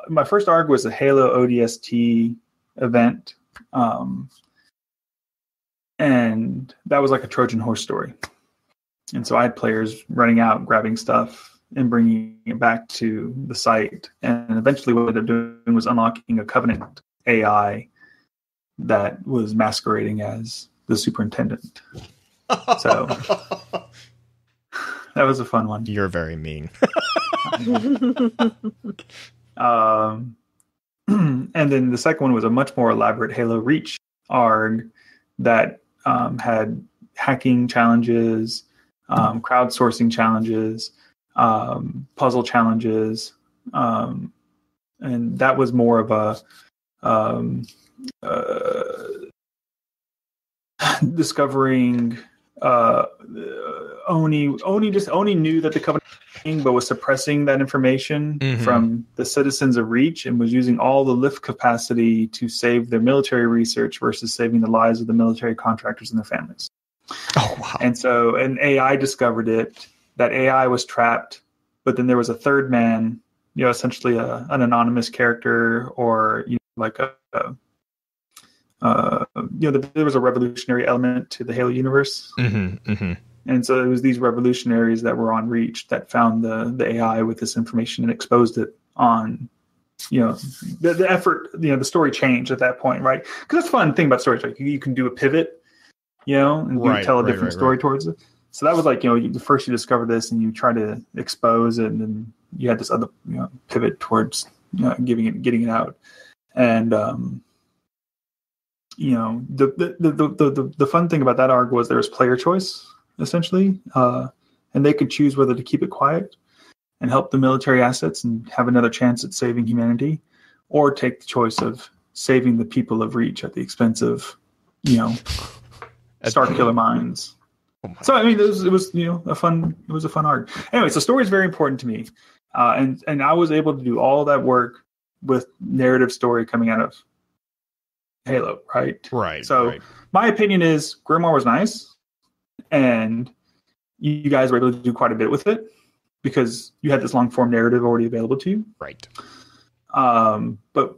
My first ARG was a Halo ODST event, and that was like a Trojan horse story. And so I had players running out, grabbing stuff, and bringing it back to the site. And eventually, what they're doing was unlocking a Covenant AI that was masquerading as the superintendent. So that was a fun one. You're very mean. And then the second one was a much more elaborate Halo Reach ARG that had hacking challenges, crowdsourcing challenges, puzzle challenges, and that was more of a discovering Oni knew that the Covenant but was suppressing that information from the citizens of Reach and was using all the lift capacity to save their military research versus saving the lives of the military contractors and their families. Oh, wow. And so an AI discovered it. That AI was trapped, but then there was a third man, essentially an anonymous character, or like there was a revolutionary element to the Halo universe. And so it was these revolutionaries that were on Reach that found the AI with this information and exposed it on, the effort, the story changed at that point, right? Because that's the fun thing about stories, like you can do a pivot, and tell a different story towards it. So that was like, first you discover this and you try to expose it, and then you had this other, pivot towards getting it out. And the fun thing about that arc was there was player choice, essentially, and they could choose whether to keep it quiet and help the military assets and have another chance at saving humanity, or take the choice of saving the people of Reach at the expense of, Star Killer Minds. So I mean, it was a fun arc. Anyway, so story is very important to me, and I was able to do all that work with narrative story coming out of Halo, right? Right. So my opinion is Grimoire was nice, and you guys were able to do quite a bit with it because you had this long form narrative already available to you. Right. But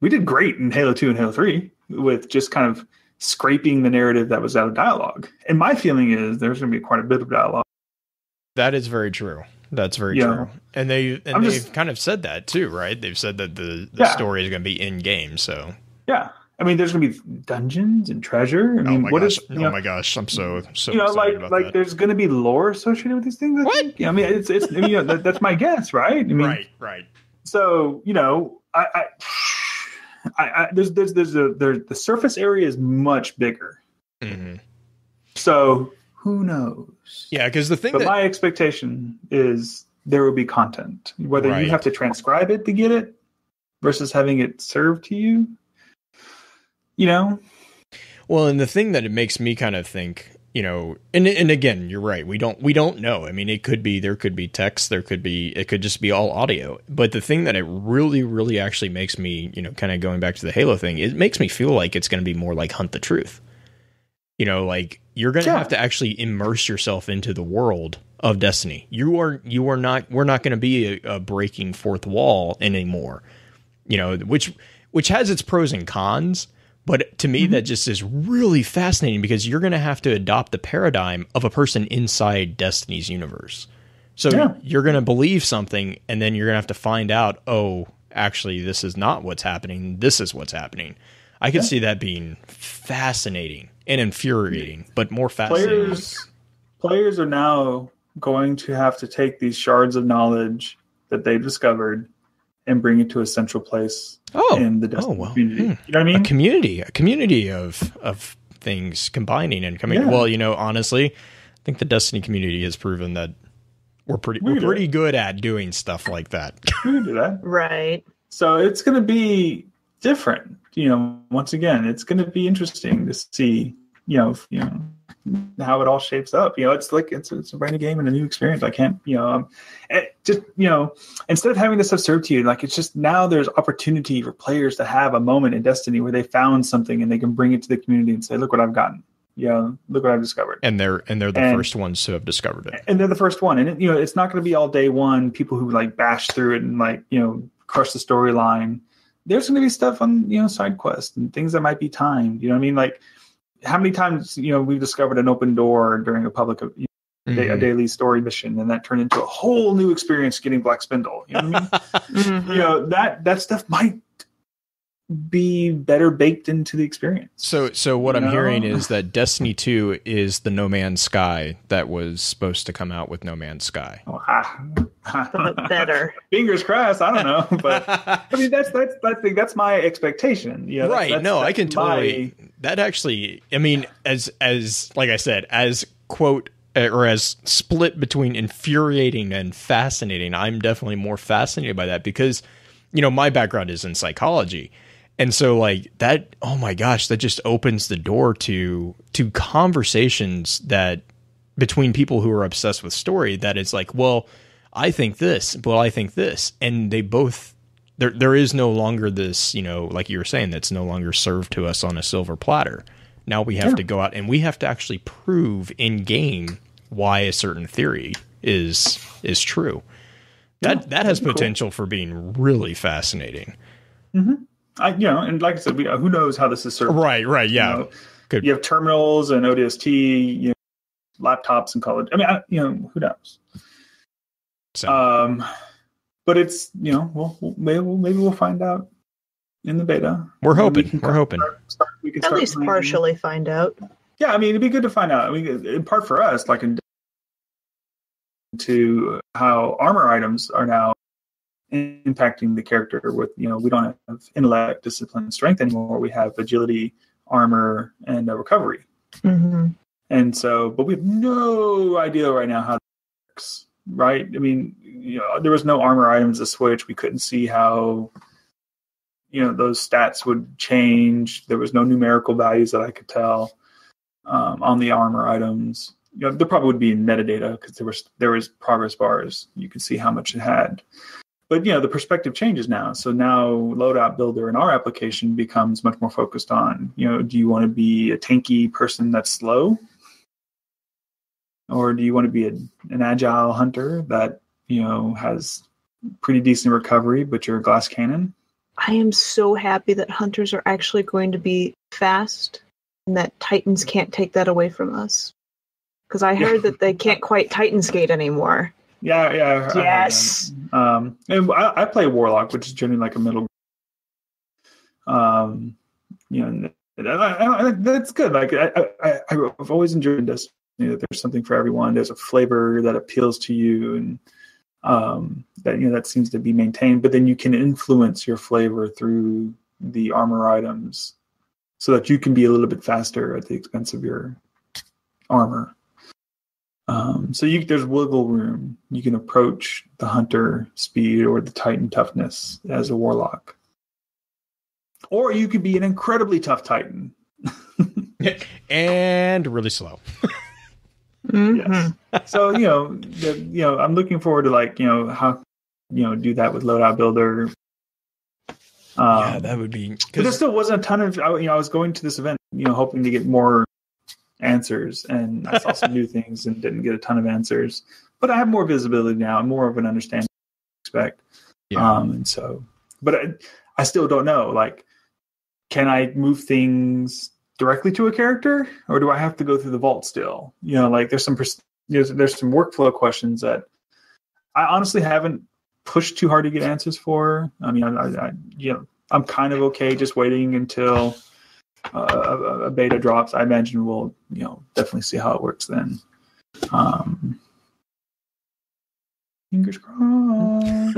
we did great in Halo 2 and Halo 3 with just kind of scraping the narrative that was out of dialogue. And my feeling is there's going to be quite a bit of dialogue. That is very true. That's very true. And they've kind of said that too, right? They've said that the story is going to be in game. So yeah, I mean, there's going to be dungeons and treasure. I mean, oh my gosh, I'm so excited about that. There's going to be lore associated with these things. I mean, it's that's my guess, right? I mean, right. So the surface area is much bigger. So who knows? Yeah, because my expectation is there will be content, whether you have to transcribe it to get it versus having it served to you. Well, and the thing that it makes me kind of think, and again, you're right. We don't know. I mean, there could be text, it could just be all audio. But the thing that it really, really actually makes me, kind of going back to the Halo thing, it makes me feel like it's going to be more like Hunt the Truth. Like you're going to have to actually immerse yourself into the world of Destiny. We're not going to be a breaking fourth wall anymore, which has its pros and cons. But to me, that just is really fascinating because you're going to have to adopt the paradigm of a person inside Destiny's universe. So you're going to believe something, and then you're going to have to find out, oh, actually, this is not what's happening. This is what's happening. I could see that being fascinating and infuriating, but more fascinating. Players are now going to have to take these shards of knowledge that they've discovered and bring it to a central place in the Destiny community. You know what I mean? A community of things combining and coming. Yeah. Well, honestly, I think the Destiny community has proven that we're pretty good at doing stuff like that. We can do that. Right. So it's going to be different. Once again, it's going to be interesting to see, how it all shapes up. It's like it's a brand new game and a new experience. I can't, instead of having this stuff served to you, like it's just now there's opportunity for players to have a moment in Destiny where they found something and they can bring it to the community and say, look what I've gotten. Look what I've discovered. And they're the first ones to have discovered it. And they're the first one. And it's not going to be all day one people who like bash through it and like, crush the storyline. There's going to be stuff on, side quests and things that might be timed. You know what I mean? Like how many times, we've discovered an open door during a public, a daily story mission, and that turned into a whole new experience getting Black Spindle. You know what I mean? That stuff might be better baked into the experience. So what I'm hearing is that Destiny 2 is the No Man's Sky that was supposed to come out with No Man's Sky. Better. Fingers crossed. I don't know, but I mean that's my expectation. Right. I can totally. That actually, I mean, as like I said, as quote or as split between infuriating and fascinating, I'm definitely more fascinated by that because, my background is in psychology. And so like that, oh my gosh, that just opens the door to conversations that between people who are obsessed with story that is like, well, I think this, well, I think this. And they both, there is no longer this, like you were saying, that's no longer served to us on a silver platter. Now we have to go out and we have to actually prove in game why a certain theory is true. That has potential for being really fascinating. Mm-hmm. And like I said, who knows how this is served? Right, yeah. You have terminals and ODST, laptops and college. I mean, who knows? So. But it's maybe we'll find out in the beta. We're hoping. We can at least partially find out. Yeah, I mean, it'd be good to find out. I mean, in part for us, like into how armor items are now impacting the character. With we don't have intellect, discipline, strength anymore. We have agility, armor, and recovery. Mm-hmm. And so, but we have no idea right now how that works. Right? I mean, there was no armor items to switch. We couldn't see how, those stats would change. There was no numerical values that I could tell on the armor items. There probably would be metadata because there was progress bars. You could see how much it had. But, the perspective changes now. So now Loadout Builder in our application becomes much more focused on, do you want to be a tanky person that's slow? Or do you want to be an agile hunter that, has pretty decent recovery, but you're a glass cannon? I am so happy that hunters are actually going to be fast and that Titans can't take that away from us. Because I heard that they can't quite Titan skate anymore. Yeah. Yes. And I play Warlock, which is generally like a middle. That's good. Like I've always enjoyed this. That there's something for everyone. There's a flavor that appeals to you, and that seems to be maintained. But then you can influence your flavor through the armor items, so that you can be a little bit faster at the expense of your armor. So there's wiggle room. You can approach the hunter speed or the Titan toughness as a warlock, or you could be an incredibly tough Titan and really slow. Mm-hmm. Yes. So I'm looking forward to how do that with Loadout Builder. That would be. But there still wasn't a ton of. I was going to this event, hoping to get more answers, and I saw some new things and didn't get a ton of answers. But I have more visibility now and more of an understanding of what to expect. Yeah. And so, but I still don't know. Like, can I move things directly to a character, or do I have to go through the vault still? There's some workflow questions that I honestly haven't pushed too hard to get answers for. I mean, I'm kind of okay just waiting until a beta drops. I imagine we'll definitely see how it works then. Fingers crossed.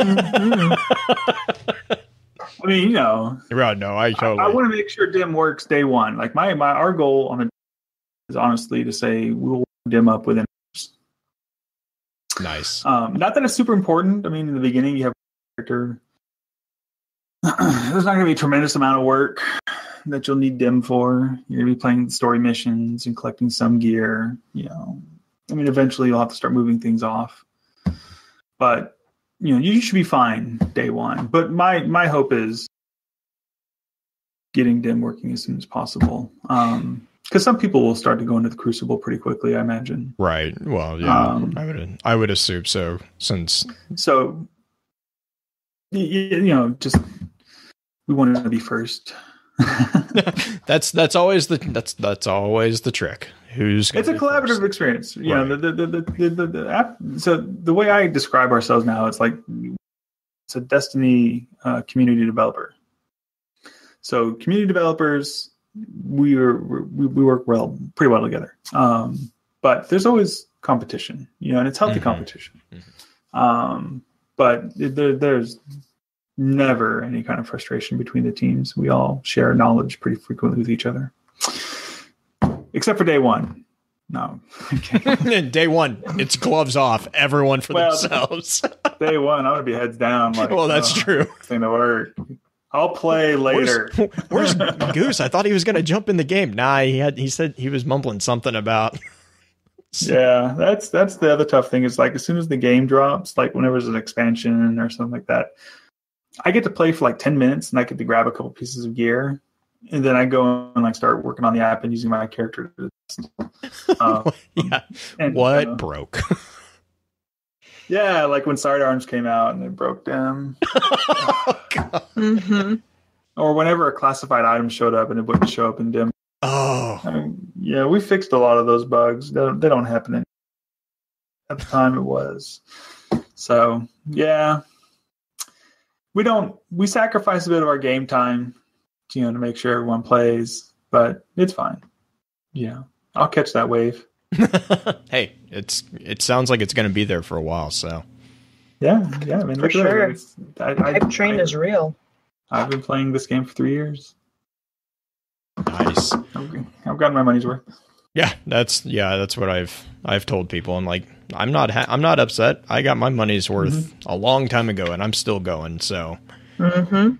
I mean, Right, no, I totally. I want to make sure DIM works day one. Like our goal on is honestly to say we'll DIM up within. Nice. Not that it's super important. I mean, in the beginning, you have a character. There's not going to be a tremendous amount of work that you'll need DIM for. You're going to be playing story missions and collecting some gear. I mean, eventually you'll have to start moving things off. But you should be fine day one. But my hope is getting DIM working as soon as possible. Because some people will start to go into the Crucible pretty quickly, I imagine. Right. Well, yeah, I would assume so. So, just we want to be first. that's always the trick. It's a collaborative first experience. Yeah. Right. The app. So the way I describe ourselves now, it's like it's a Destiny community developer. So community developers, we work pretty well together. But there's always competition, and it's healthy competition. Mm-hmm. But there's never any kind of frustration between the teams. We all share knowledge pretty frequently with each other. Except for day one. No. Okay. Day one, it's gloves off. Everyone for themselves. Day one, I'm going to be heads down. Well, that's true. It's going to work. I'll play later. Where's Goose? I thought he was going to jump in the game. Nah, he said he was mumbling something about Yeah, that's the other tough thing is like as soon as the game drops, like whenever there's an expansion or something like that, I get to play for like 10 minutes and I get to grab a couple pieces of gear, and then I go and like start working on the app and using my character. Yeah. And, what broke? Yeah, like when Sidearms came out and it broke them. Oh, God. Mm-hmm. Or whenever a classified item showed up and it wouldn't show up in dim. Oh. I mean, yeah, we fixed a lot of those bugs. They don't happen at the time it was. So, yeah. We sacrifice a bit of our game time, to make sure everyone plays, but it's fine. Yeah. I'll catch that wave. Hey, it sounds like it's going to be there for a while, so. Yeah. I mean, For sure. Hype train is real. I've been playing this game for 3 years. Nice. I've gotten my money's worth. Yeah, that's what I've told people. I'm like, I'm not upset. I got my money's worth a long time ago, and I'm still going. So, Mm-hmm.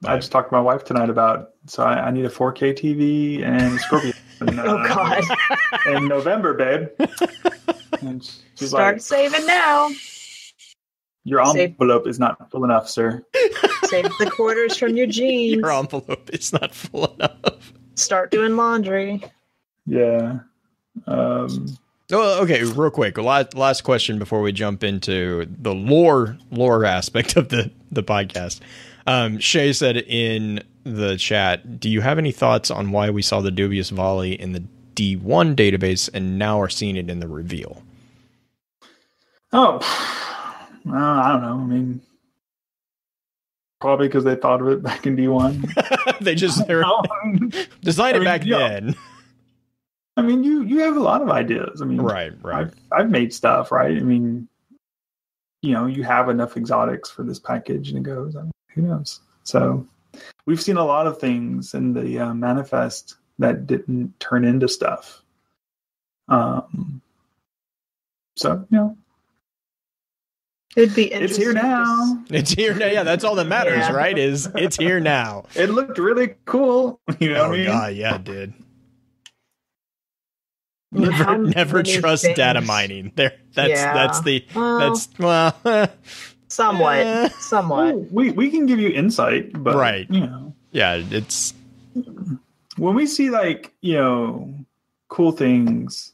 I just talked to my wife tonight about. So I need a 4K TV and Scorpion. Oh God! In November, babe. And she's Start like, saving now. Your envelope is not full enough, sir. Save the quarters from your jeans. Your envelope is not full enough. Start doing laundry. Yeah. Oh, okay, real quick. Last question before we jump into the lore aspect of the podcast. Shay said in the chat, do you have any thoughts on why we saw the dubious volley in the D1 database and now are seeing it in the reveal? Oh, I don't know. I mean, probably because they thought of it back in D1. They designed it back then. I mean, you have a lot of ideas. I mean, right. I've made stuff, right? I mean, you have enough exotics for this package, and it goes. I mean, who knows? So, we've seen a lot of things in the manifest that didn't turn into stuff. So, It'd be interesting. It's here now. It's here now. Yeah, that's all that matters, right? Is it's here now. It looked really cool. You know what I mean? God, yeah, it did. How Never many trust things? data mining. Somewhat. We can give you insight, but right. Yeah, it's when we see cool things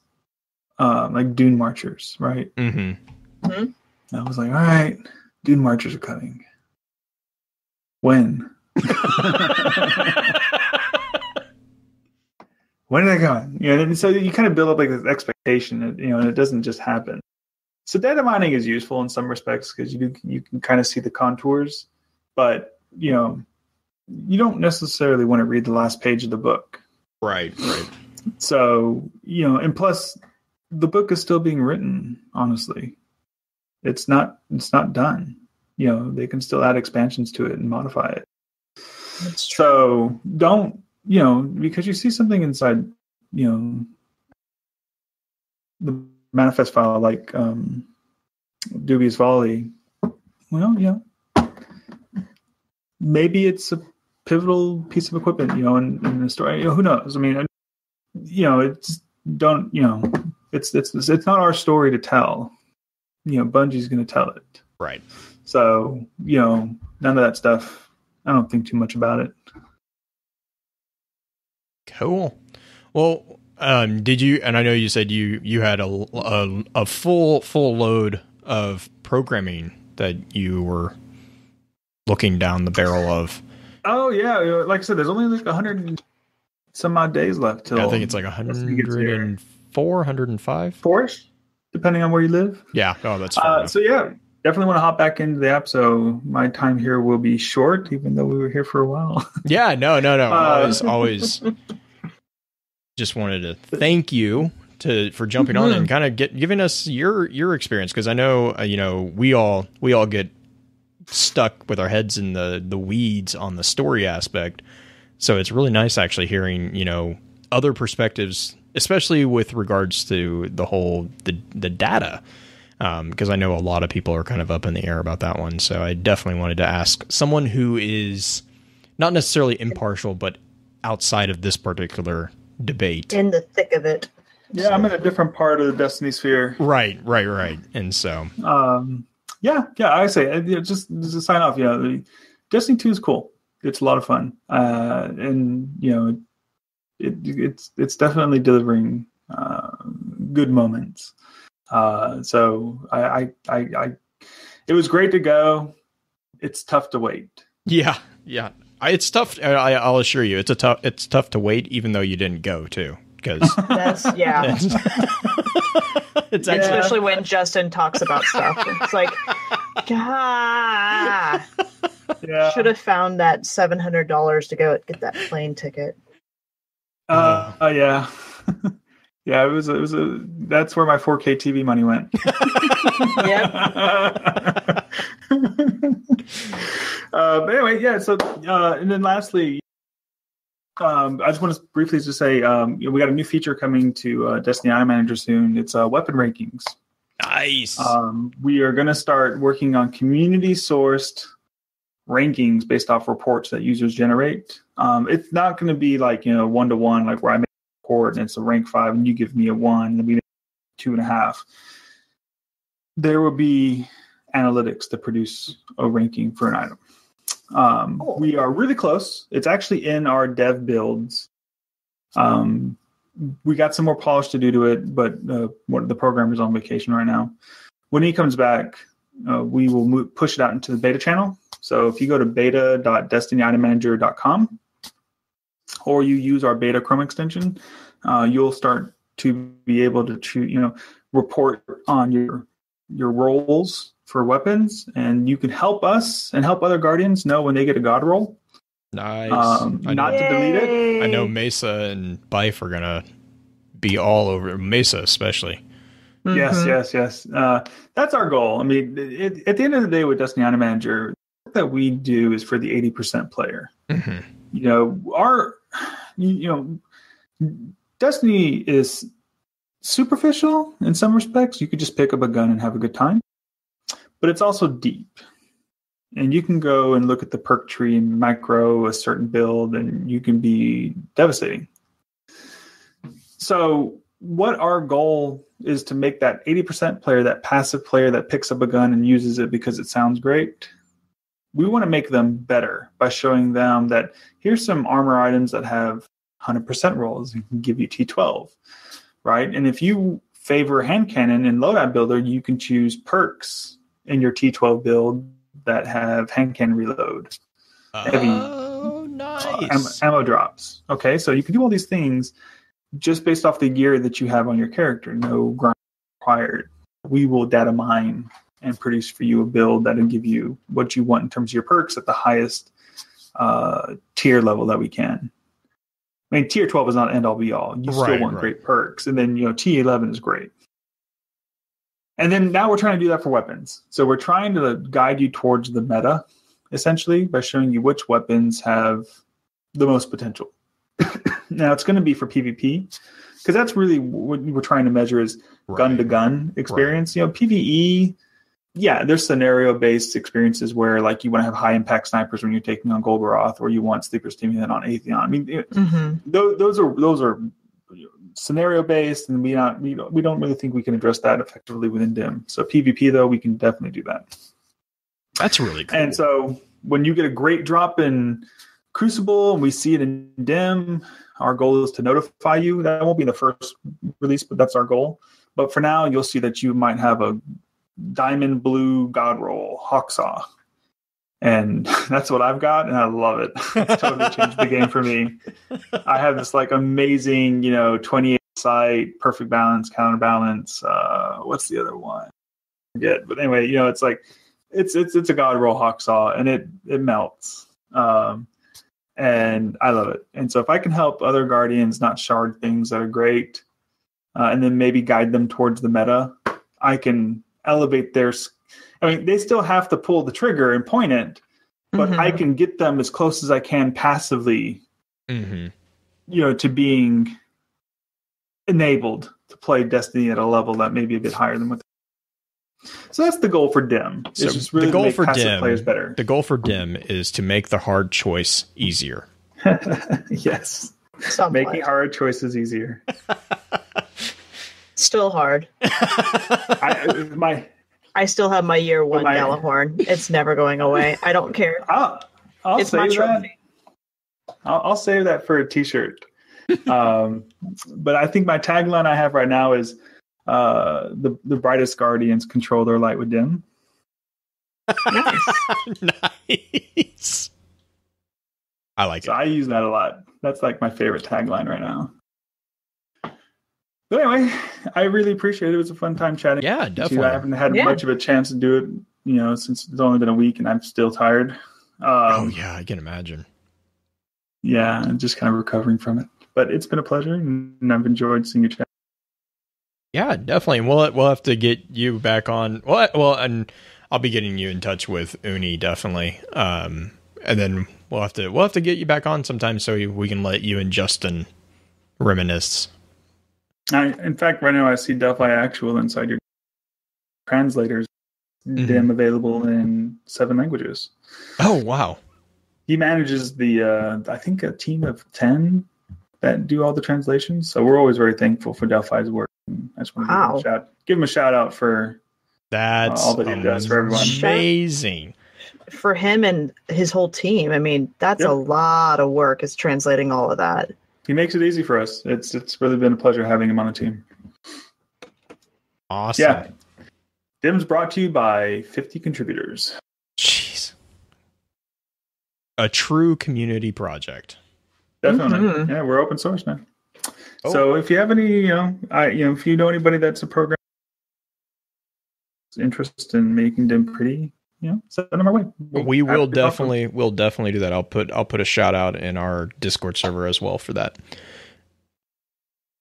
like Dune Marchers, right? Mm-hmm. I was like, all right, Dune Marchers are coming. When? When are they coming? And so you kind of build up like this expectation, and it doesn't just happen. So data mining is useful in some respects because you can kind of see the contours, but you don't necessarily want to read the last page of the book. Right. So and plus, the book is still being written. Honestly, it's not done. They can still add expansions to it and modify it. That's true. So don't. Because you see something inside, the manifest file like Dubious Volley. Well, maybe it's a pivotal piece of equipment, in the story. Who knows? I mean, it's it's not our story to tell. Bungie's going to tell it. Right. So none of that stuff. I don't think too much about it. Cool. Well, did you? And I know you said you had a full load of programming that you were looking down the barrel of. Oh yeah, like I said, there's only like 100 and some odd days left till. I think it's like 104, 105, 4ish, depending on where you live. Yeah. Oh, that's fair so yeah. Definitely want to hop back into the app, so my time here will be short, even though we were here for a while. Yeah, no. Always. Just wanted to thank you for jumping on and kind of giving us your experience, because I know we all get stuck with our heads in the weeds on the story aspect. So it's really nice actually hearing other perspectives, especially with regards to the whole the data. Because I know a lot of people are kind of up in the air about that one. So I definitely wanted to ask someone who is not necessarily impartial, but outside of this particular debate. In the thick of it. Yeah, I'm in a different part of the Destiny sphere. Right. And so, yeah. I say just to sign off. The Destiny 2 is cool. It's a lot of fun, and it's definitely delivering good moments. So I it was great to go. It's tough to wait. Yeah. It's tough. I'll assure you, it's tough to wait, even though you didn't go too. Because it's actually, especially when Justin talks about stuff. It's like, God, should have found that $700 to go get that plane ticket. Yeah. Yeah, it was that's where my 4K TV money went. Yep. But anyway, yeah. So, and then lastly, I just want to briefly just say, we got a new feature coming to Destiny Item Manager soon. It's weapon rankings. Nice. We are going to start working on community-sourced rankings based off reports that users generate. It's not going to be like 1-to-1, like where I make a report and it's a rank 5 and you give me a 1 and we 2.5. There will be analytics to produce a ranking for an item. Cool. We are really close. It's actually in our dev builds. We got some more polish to do to it, but the programmer's on vacation right now. When he comes back, we will push it out into the beta channel. So if you go to beta.destinyitemmanager.com or you use our beta Chrome extension, you'll start to be able to report on your roles for weapons, and you can help us and help other Guardians know when they get a God roll. Nice. Not to delete it. I know Mesa and Bife are going to be all over, Mesa especially. Mm-hmm. Yes. That's our goal. I mean, at the end of the day with Destiny Item Manager, what that we do is for the 80% player. Mm-hmm. Destiny is superficial in some respects. You could just pick up a gun and have a good time. But it's also deep. And you can go and look at the perk tree and micro a certain build, and you can be devastating. So what our goal is to make that 80% player, that passive player that picks up a gun and uses it because it sounds great, we want to make them better by showing them that here's some armor items that have 100% rolls and can give you T12, right? And if you favor hand cannon in loadout builder, you can choose perks in your T12 build that have hand cannon reload, heavy nice. ammo drops. Okay, so you can do all these things just based off the gear that you have on your character. No grind required. We will data mine and produce for you a build that'll give you what you want in terms of your perks at the highest tier level that we can. I mean, tier 12 is not end all be all. You still want great perks, and then T11 is great. And then now we're trying to do that for weapons. So we're trying to guide you towards the meta, essentially, by showing you which weapons have the most potential. Now, it's going to be for PvP, because that's really what we're trying to measure is gun-to-gun experience. Right. PvE, there's scenario-based experiences where, like, you want to have high-impact snipers when you're taking on Golgoroth, or you want sleeper stimulant on Atheon. I mean, those are scenario-based, and we don't really think we can address that effectively within DIM. So PvP, though, we can definitely do that. That's really cool. And so when you get a great drop in Crucible and we see it in DIM, our goal is to notify you. That won't be the first release, but that's our goal. But for now, you'll see that you might have a diamond blue God roll Hawksaw. And that's what I've got, and I love it. It's totally changed the game for me. I have this amazing, 28 sight, perfect balance, counterbalance. What's the other one? I forget. But anyway, it's like it's a God roll Hawksaw, and it melts. And I love it. And so if I can help other Guardians not shard things that are great, and then maybe guide them towards the meta, I can elevate their. I mean, they still have to pull the trigger and point it, but I can get them as close as I can passively, to being enabled to play Destiny at a level that may be a bit higher than what. So that's the goal for DIM. It's just really to make passive players better. The goal for DIM is to make the hard choice easier. Yes. Making hard choices easier. Still hard. I still have my year one Galahorn. It's never going away. I don't care. I'll save that. I'll save that for a T-shirt. But I think my tagline I have right now is the brightest guardians control their light with dim. Nice. I like it. I use that a lot. That's like my favorite tagline right now. But anyway, I really appreciate it. It was a fun time chatting. Yeah, definitely. I haven't had much of a chance to do it, since it's only been a week and I'm still tired. I can imagine. Yeah, I'm just kind of recovering from it. But it's been a pleasure, and I've enjoyed seeing your chat. Yeah, definitely. And we'll have to get you back on. Well, and I'll be getting you in touch with Uni, definitely. And then we'll have to get you back on sometime so we can let you and Justin reminisce. In fact, right now I see Delphi Actual inside your translators, dim available in 7 languages. Oh, wow. He manages I think a team of 10 that do all the translations. So we're always very thankful for Delphi's work. I just want to give him a shout out for all that he does for everyone. Amazing. For him and his whole team. I mean, that's a lot of work is translating all of that. He makes it easy for us. It's really been a pleasure having him on the team. Awesome. Yeah. Dim's brought to you by 50 contributors. Jeez. A true community project. Definitely. Mm-hmm. Yeah, we're open source, man. Oh. So if you have any, if you know anybody that's a program interest in making Dim pretty, send them our way. We'll definitely do that. I'll put a shout out in our Discord server as well for that.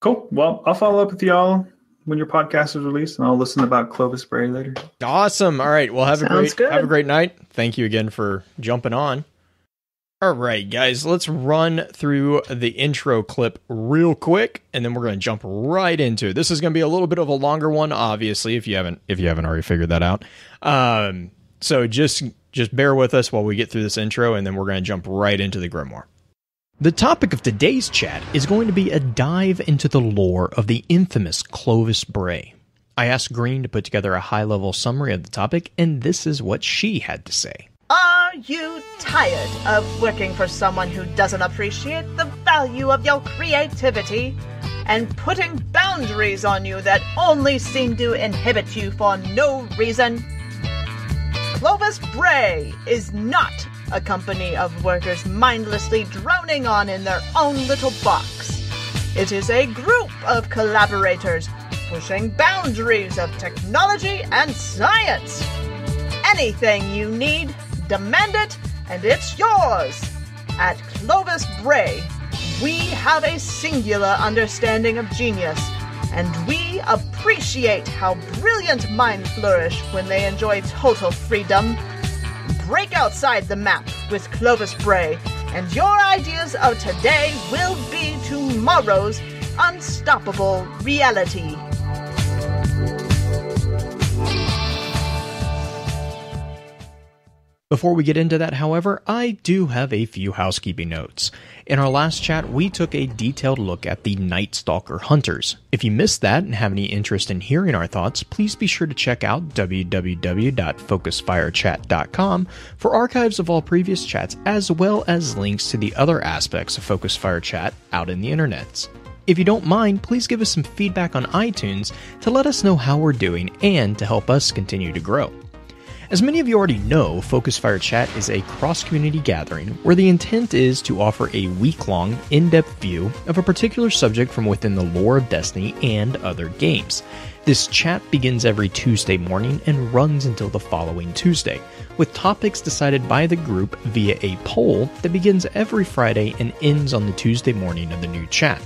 Cool. Well, I'll follow up with y'all when your podcast is released, and I'll listen about Clovis Bray later. Awesome. All right. Well, have a great night. Thank you again for jumping on. All right, guys, let's run through the intro clip real quick, and then we're going to jump right into it. This is going to be a little bit of a longer one, obviously, if you haven't already figured that out. So just bear with us while we get through this intro, and then we're going to jump right into the Grimoire. The topic of today's chat is going to be a dive into the lore of the infamous Clovis Bray. I asked Green to put together a high-level summary of the topic, and this is what she had to say. Are you tired of working for someone who doesn't appreciate the value of your creativity and putting boundaries on you that only seem to inhibit you for no reason? Clovis Bray is not a company of workers mindlessly droning on in their own little box. It is a group of collaborators pushing boundaries of technology and science. Anything you need, demand it, and it's yours. At Clovis Bray, we have a singular understanding of genius, and we appreciate how brilliant minds flourish when they enjoy total freedom. Break outside the map with Clovis Bray, and your ideas of today will be tomorrow's unstoppable reality. Before we get into that, however, I do have a few housekeeping notes. In our last chat, we took a detailed look at the Night Stalker Hunters. If you missed that and have any interest in hearing our thoughts, please be sure to check out www.focusfirechat.com for archives of all previous chats, as well as links to the other aspects of Focus Fire Chat out in the internets. If you don't mind, please give us some feedback on iTunes to let us know how we're doing and to help us continue to grow. As many of you already know, Focus Fire Chat is a cross-community gathering where the intent is to offer a week-long, in-depth view of a particular subject from within the lore of Destiny and other games. This chat begins every Tuesday morning and runs until the following Tuesday, with topics decided by the group via a poll that begins every Friday and ends on the Tuesday morning of the new chat.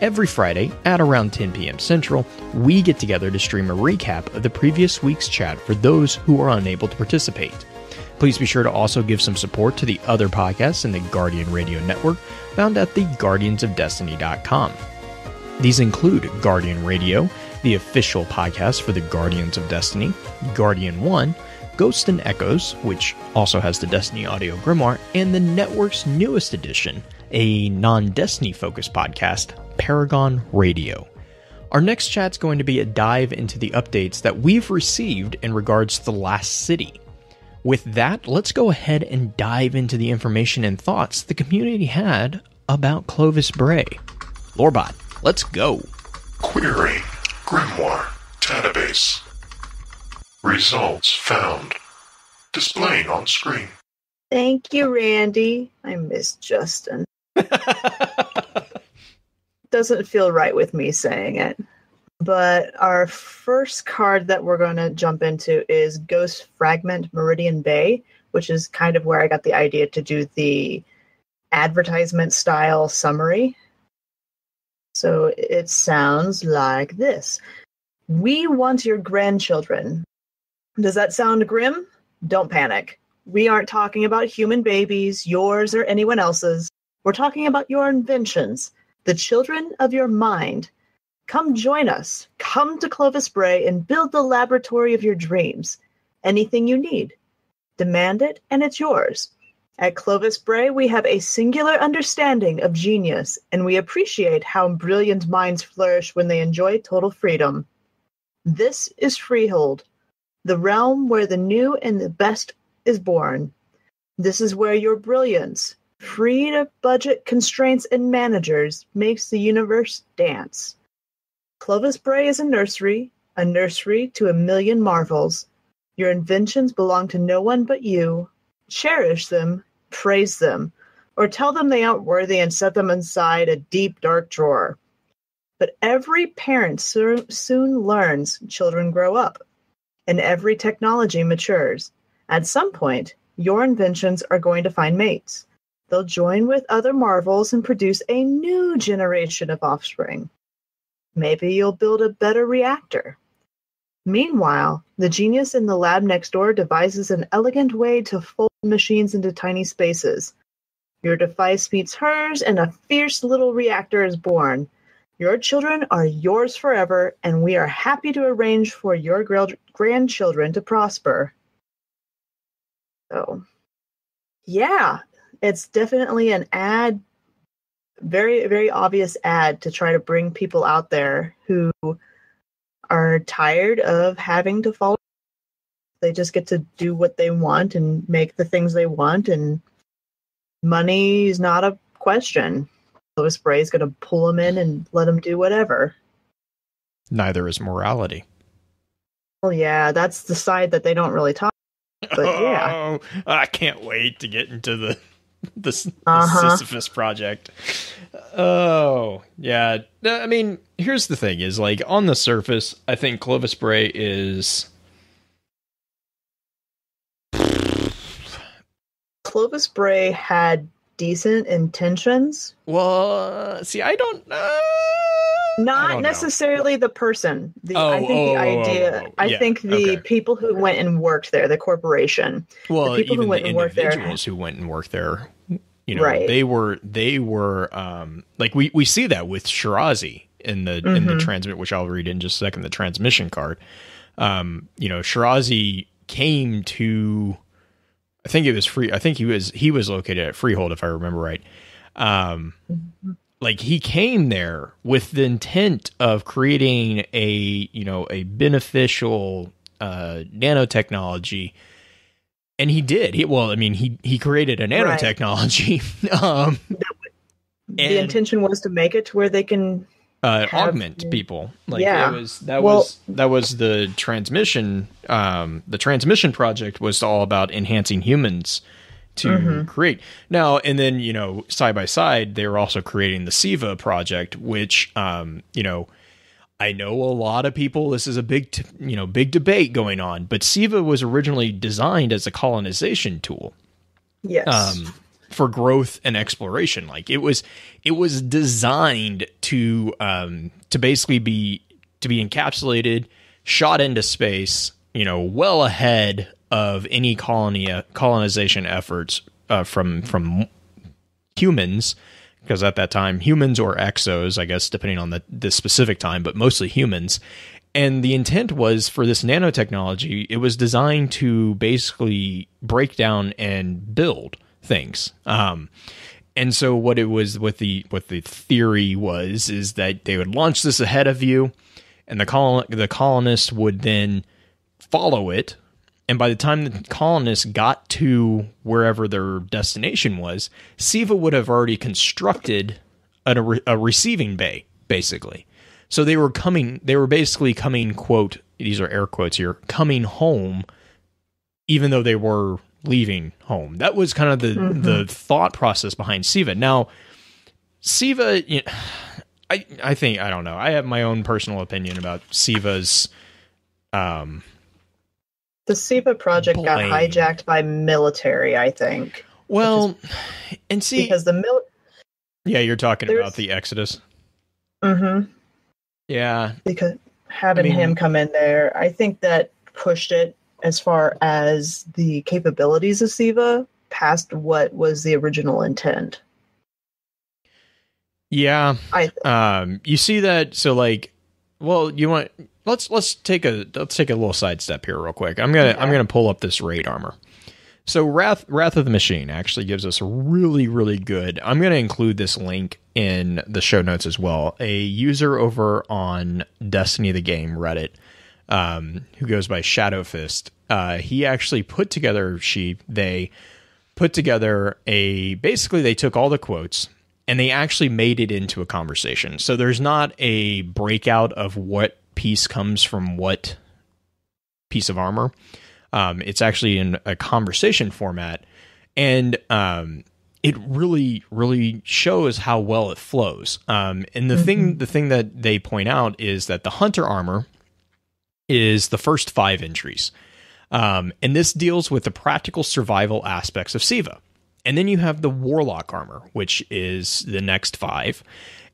Every Friday, at around 10 p.m. Central, we get together to stream a recap of the previous week's chat for those who are unable to participate. Please be sure to also give some support to the other podcasts in the Guardian Radio Network, found at theguardiansofdestiny.com. These include Guardian Radio, the official podcast for the Guardians of Destiny, Guardian 1, Ghosts and Echoes, which also has the Destiny Audio Grimoire, and the network's newest edition, a non-Destiny focused podcast, Paragon Radio. Our next chat's going to be a dive into the updates that we've received in regards to the last city. With that, let's go ahead and dive into the information and thoughts the community had about Clovis Bray. Lorebot, let's go. Query Grimoire Database. Results found. Displaying on screen. Thank you, Randy. I miss Justin. Doesn't feel right with me saying it. But our first card that we're going to jump into is Ghost Fragment Meridian Bay, which is kind of where I got the idea to do the advertisement style summary. So it sounds like this. We want your grandchildren. Does that sound grim? Don't panic. We aren't talking about human babies, yours or anyone else's. We're talking about your inventions, the children of your mind. Come join us. Come to Clovis Bray and build the laboratory of your dreams. Anything you need. Demand it, and it's yours. At Clovis Bray, we have a singular understanding of genius, and we appreciate how brilliant minds flourish when they enjoy total freedom. This is Freehold, the realm where the new and the best is born. This is where your brilliance, free of budget constraints and managers, makes the universe dance. Clovis Bray is a nursery to a million marvels. Your inventions belong to no one but you. Cherish them, praise them, or tell them they aren't worthy and set them inside a deep, dark drawer. But every parent soon learns children grow up, and every technology matures. At some point, your inventions are going to find mates. They'll join with other marvels and produce a new generation of offspring. Maybe you'll build a better reactor. Meanwhile, the genius in the lab next door devises an elegant way to fold machines into tiny spaces. Your device meets hers, and a fierce little reactor is born. Your children are yours forever, and we are happy to arrange for your grandchildren to prosper. So, yeah, it's definitely an ad, very, very obvious ad to try to bring people out there who are tired of having to follow. They just get to do what they want and make the things they want, and money is not a question. Clovis Bray is going to pull them in and let them do whatever. Neither is morality. Well, yeah, that's the side that they don't really talk about. But yeah. I can't wait to get into the Sisyphus project. Oh, yeah. I mean, here's the thing is, like, on the surface, I think Clovis Bray is... Clovis Bray had decent intentions. Well, see, I don't... Not necessarily the person. I think the people who went and worked there, the corporation. Well, the people even who went the and worked there, individuals who went and worked there, you know, right. they were like we see that with Shirazi in the transmit, which I'll read in just a second, the transmission card. You know, Shirazi came to, I think it was he was located at Freehold, if I remember right. Like, he came there with the intent of creating a beneficial nanotechnology, and he did. He created a nanotechnology. The intention was to make it to where they can augment people. Like, yeah. That was the transmission. The transmission project was all about enhancing humans to create. Now, and then, you know, side by side, they were also creating the SIVA project, which, you know, I know a lot of people, this is a big debate going on, but SIVA was originally designed as a colonization tool. Yes. For growth and exploration. Like, it was designed to basically be encapsulated, shot into space, you know, well ahead of any colonization efforts from humans, because at that time, humans or exos, I guess, depending on the specific time, but mostly humans. And the intent was for this nanotechnology, it was designed to basically break down and build things. And so what the theory was is that they would launch this ahead of you, and the colonists would then follow it. And by the time the colonists got to wherever their destination was, SIVA would have already constructed a receiving bay, basically. So they were basically coming, quote, these are air quotes here, coming home, even though they were leaving home. That was kind of the thought process behind SIVA. Now, SIVA, I think, I don't know. I have my own personal opinion about SIVA's, the SIVA project got hijacked by military, I think. Well, and see, because yeah, you're talking about the Exodus. Mm-hmm. Yeah, because having him come in there, I think that pushed it as far as the capabilities of SIVA past what was the original intent. Yeah, you see that. So, like, well, you want. Let's take a little sidestep here real quick. I'm gonna pull up this raid armor. So Wrath of the Machine actually gives us a really, really good. I'm gonna include this link in the show notes as well. A user over on Destiny the Game Reddit, who goes by Shadowfist, he actually put together basically they took all the quotes and they actually made it into a conversation. So there's not a breakout of what piece comes from what piece of armor. It's actually in a conversation format, and it really, really shows how well it flows. And the thing that they point out is that the hunter armor is the first 5 entries, and this deals with the practical survival aspects of SIVA. And then you have the warlock armor, which is the next 5.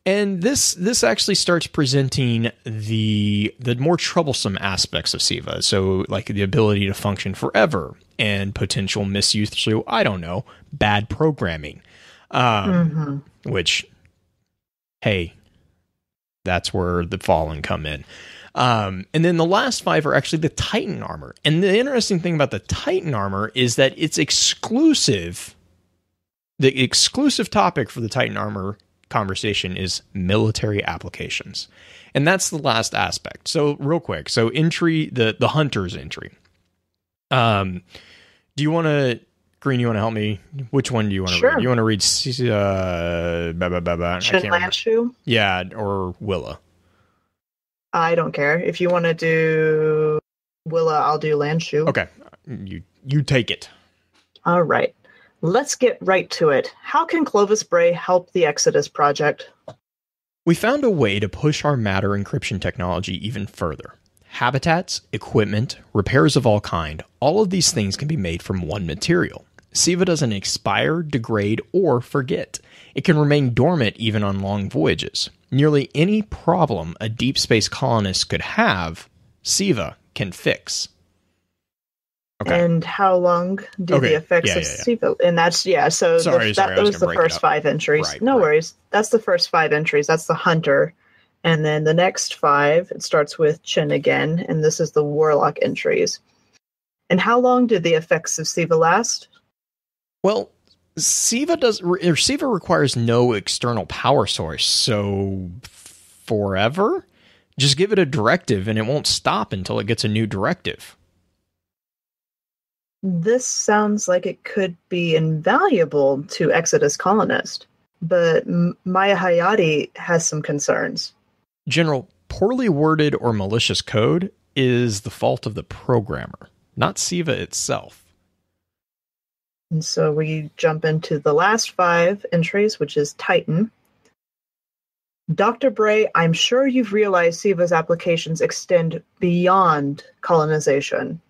And this actually starts presenting the more troublesome aspects of SIVA. So, like the ability to function forever and potential misuse through, I don't know, bad programming. Which, hey, that's where the Fallen come in. And then the last 5 are actually the Titan armor. And the interesting thing about the Titan armor is that it's exclusive. The exclusive topic for the Titan armor conversation is military applications, and that's the last aspect. So real quick, so entry, the hunter's entry. Do you want to, Green, you want to help me? Which one do you want to read? You want to read Lanshu? Yeah, or Willa? I don't care. If you want to do Willa, I'll do Lanshu. Okay, you take it. All right. Let's get right to it. How can Clovis Bray help the Exodus project? We found a way to push our matter encryption technology even further. Habitats, equipment, repairs of all kind, all of these things can be made from one material. SIVA doesn't expire, degrade, or forget. It can remain dormant even on long voyages. Nearly any problem a deep space colonist could have, SIVA can fix. Okay. And how long do the effects of SIVA? And that's, so that was the first 5 entries. Right, no worries. That's the first 5 entries. That's the hunter. And then the next 5, it starts with Chin again, and this is the warlock entries. And how long did the effects of SIVA last? Well, SIVA requires no external power source, so forever? Just give it a directive and it won't stop until it gets a new directive. This sounds like it could be invaluable to Exodus colonists, but Maya Hayati has some concerns. General, poorly worded or malicious code is the fault of the programmer, not SIVA itself. And so we jump into the last 5 entries, which is Titan. Dr. Bray, I'm sure you've realized SIVA's applications extend beyond colonization.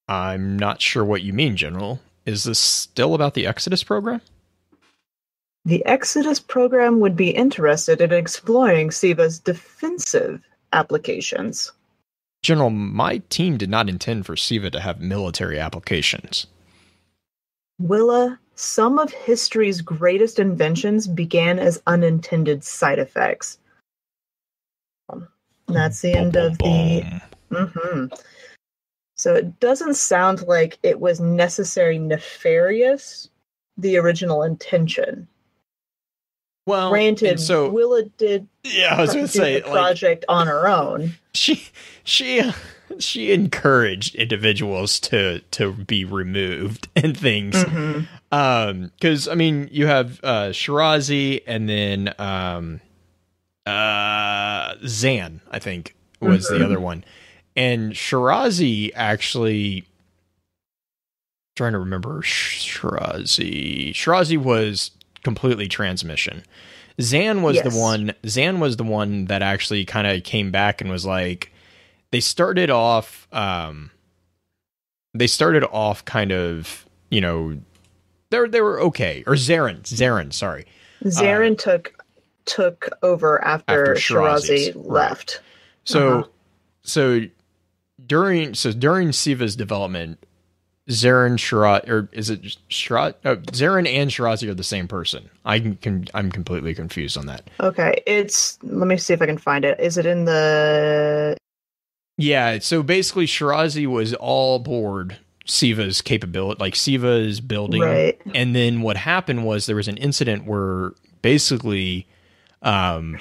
I'm not sure what you mean, General. Is this still about the Exodus program? The Exodus program would be interested in exploring SIVA's defensive applications. General, my team did not intend for SIVA to have military applications. Willa, some of history's greatest inventions began as unintended side effects. That's the end of the... So it doesn't sound like it was necessarily nefarious, the original intention. Well, granted, so Willa did I was going to say the project on her own. She encouraged individuals to be removed and things. Because I mean, you have Shirazi and then Zan, I think, was the other one. And Shirazi actually, trying to remember, Shirazi was completely transmission. Zan was the one that actually kind of came back and was like, they started off kind of, you know, they were okay. Or Zarin, sorry. Zarin took over after Shirazi left. Right. So during Siva's development, Zarin and Shirazi are the same person. I'm completely confused on that. Okay, let me see if I can find it. Is it in the? Yeah, so basically Shirazi was all aboard Siva's capability, like Siva's building. Right. And then what happened was there was an incident where basically one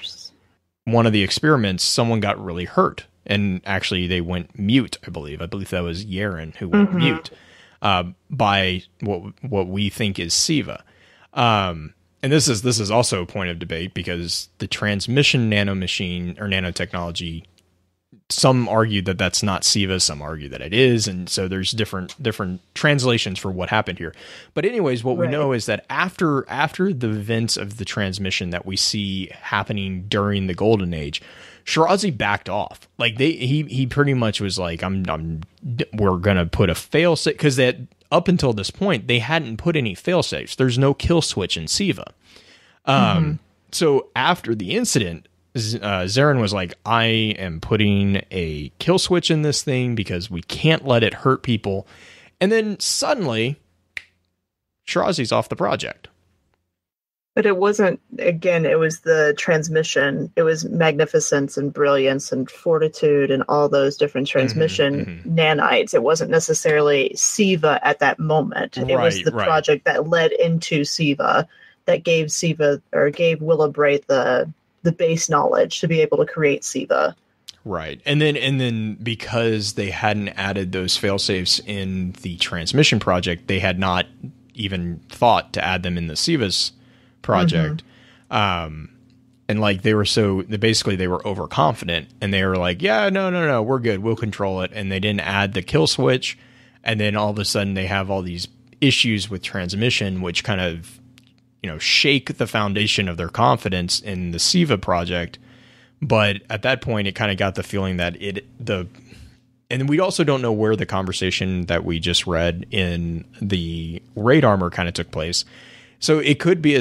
of the experiments, someone got really hurt. And actually they went mute, I believe. I believe that was Yaren who went mute by what we think is Siva. And this is also a point of debate because the transmission nanomachine or nanotechnology, some argue that that's not Siva, some argue that it is, and so there's different translations for what happened here. But anyways, what we know is that after the events of the transmission that we see happening during the Golden Age, Shirazi backed off. Like he pretty much was like, we're gonna put a failsafe, because that up until this point they hadn't put any failsafes. There's no kill switch in Siva. So after the incident, Zarin was like, I am putting a kill switch in this thing because we can't let it hurt people. And then suddenly, Shirazi's off the project. But it wasn't, again, it was the transmission. It was magnificence and brilliance and fortitude and all those different transmission nanites. It wasn't necessarily Siva at that moment. It was the project that led into Siva that gave Willa Bray the base knowledge to be able to create Siva. Right. And then because they hadn't added those failsafes in the transmission project, they had not even thought to add them in the Siva's project. And like they were overconfident and they were like, yeah, no, we're good. We'll control it. And they didn't add the kill switch. And then all of a sudden they have all these issues with transmission, which kind of, you know, shake the foundation of their confidence in the Siva project. But at that point, it kind of got the feeling that and we also don't know where the conversation that we just read in the raid armor kind of took place. So it could be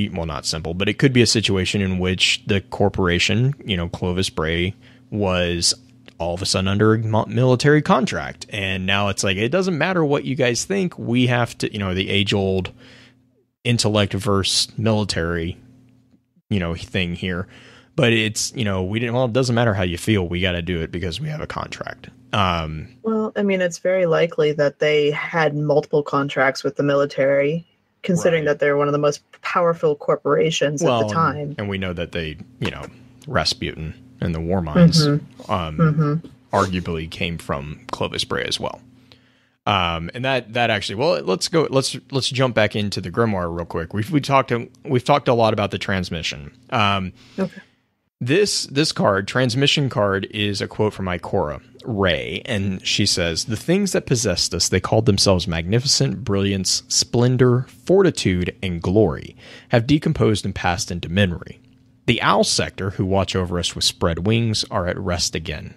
not simple, but it could be a situation in which the corporation, you know, Clovis Bray, was all of a sudden under a military contract. And now it's like, it doesn't matter what you guys think. We have to, you know, the age old intellect versus military, you know, thing here. But it's, you know, it doesn't matter how you feel. We got to do it because we have a contract. Well, I mean, it's very likely that they had multiple contracts with the military, considering that they're one of the most powerful corporations at the time. And we know that they, you know, Rasputin and the war mines arguably came from Clovis Bray as well. And that actually, well, let's jump back into the grimoire real quick. We've talked a lot about the transmission. Okay. This card, transmission card, is a quote from Ikora Ray, and she says, "The things that possessed us, they called themselves magnificent, brilliance, splendor, fortitude, and glory, have decomposed and passed into memory. The owl sector, who watch over us with spread wings, are at rest again.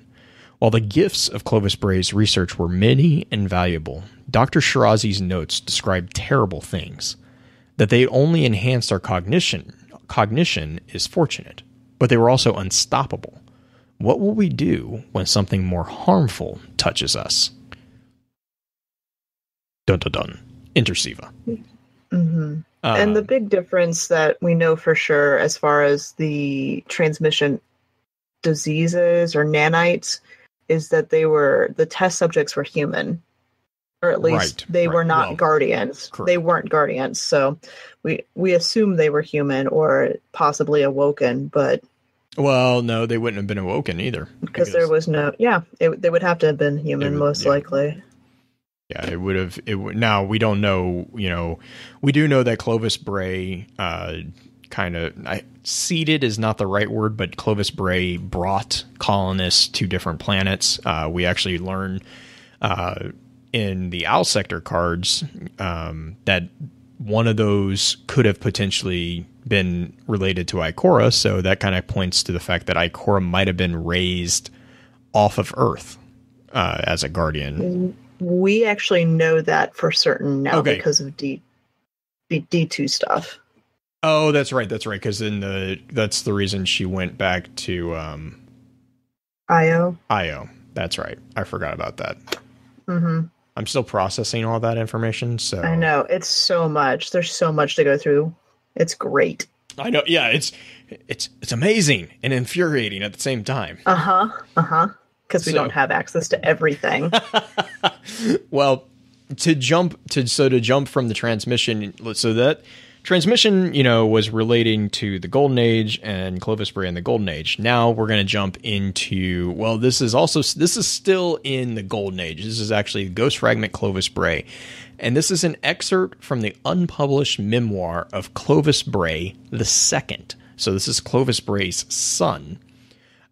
While the gifts of Clovis Bray's research were many and valuable, Dr. Shirazi's notes describe terrible things. That they only enhanced our cognition is fortunate, but they were also unstoppable. What will we do when something more harmful touches us?" Dun dun dun. Enter Siva. And the big difference that we know for sure as far as the transmission diseases or nanites is that the test subjects were human. or at least they were not guardians. Correct. They weren't guardians, so we assume they were human or possibly awoken, but well, no, they wouldn't have been awoken either because there was no. Yeah, they would have to have been human, most likely. Yeah, it would have. Now we don't know. You know, we do know that Clovis Bray kind of seeded is not the right word, but Clovis Bray brought colonists to different planets. We actually learn in the Owl Sector cards that one of those could have potentially been related to Ikora, so that kind of points to the fact that Ikora might have been raised off of Earth as a guardian. We actually know that for certain now because of D2 stuff. Oh, that's right. That's right. Because that's the reason she went back to Io. That's right. I forgot about that. Mm-hmm. I'm still processing all that information. So I know it's so much. There's so much to go through. It's great. I know. Yeah, it's amazing and infuriating at the same time. Because we don't have access to everything. Well, to jump from the transmission, so that transmission, was relating to the Golden Age and Clovis Bray and the Golden Age. Now we're going to jump into, well, this is still in the Golden Age. This is actually Ghost Fragment Clovis Bray. And this is an excerpt from the unpublished memoir of Clovis Bray II. So this is Clovis Bray's son.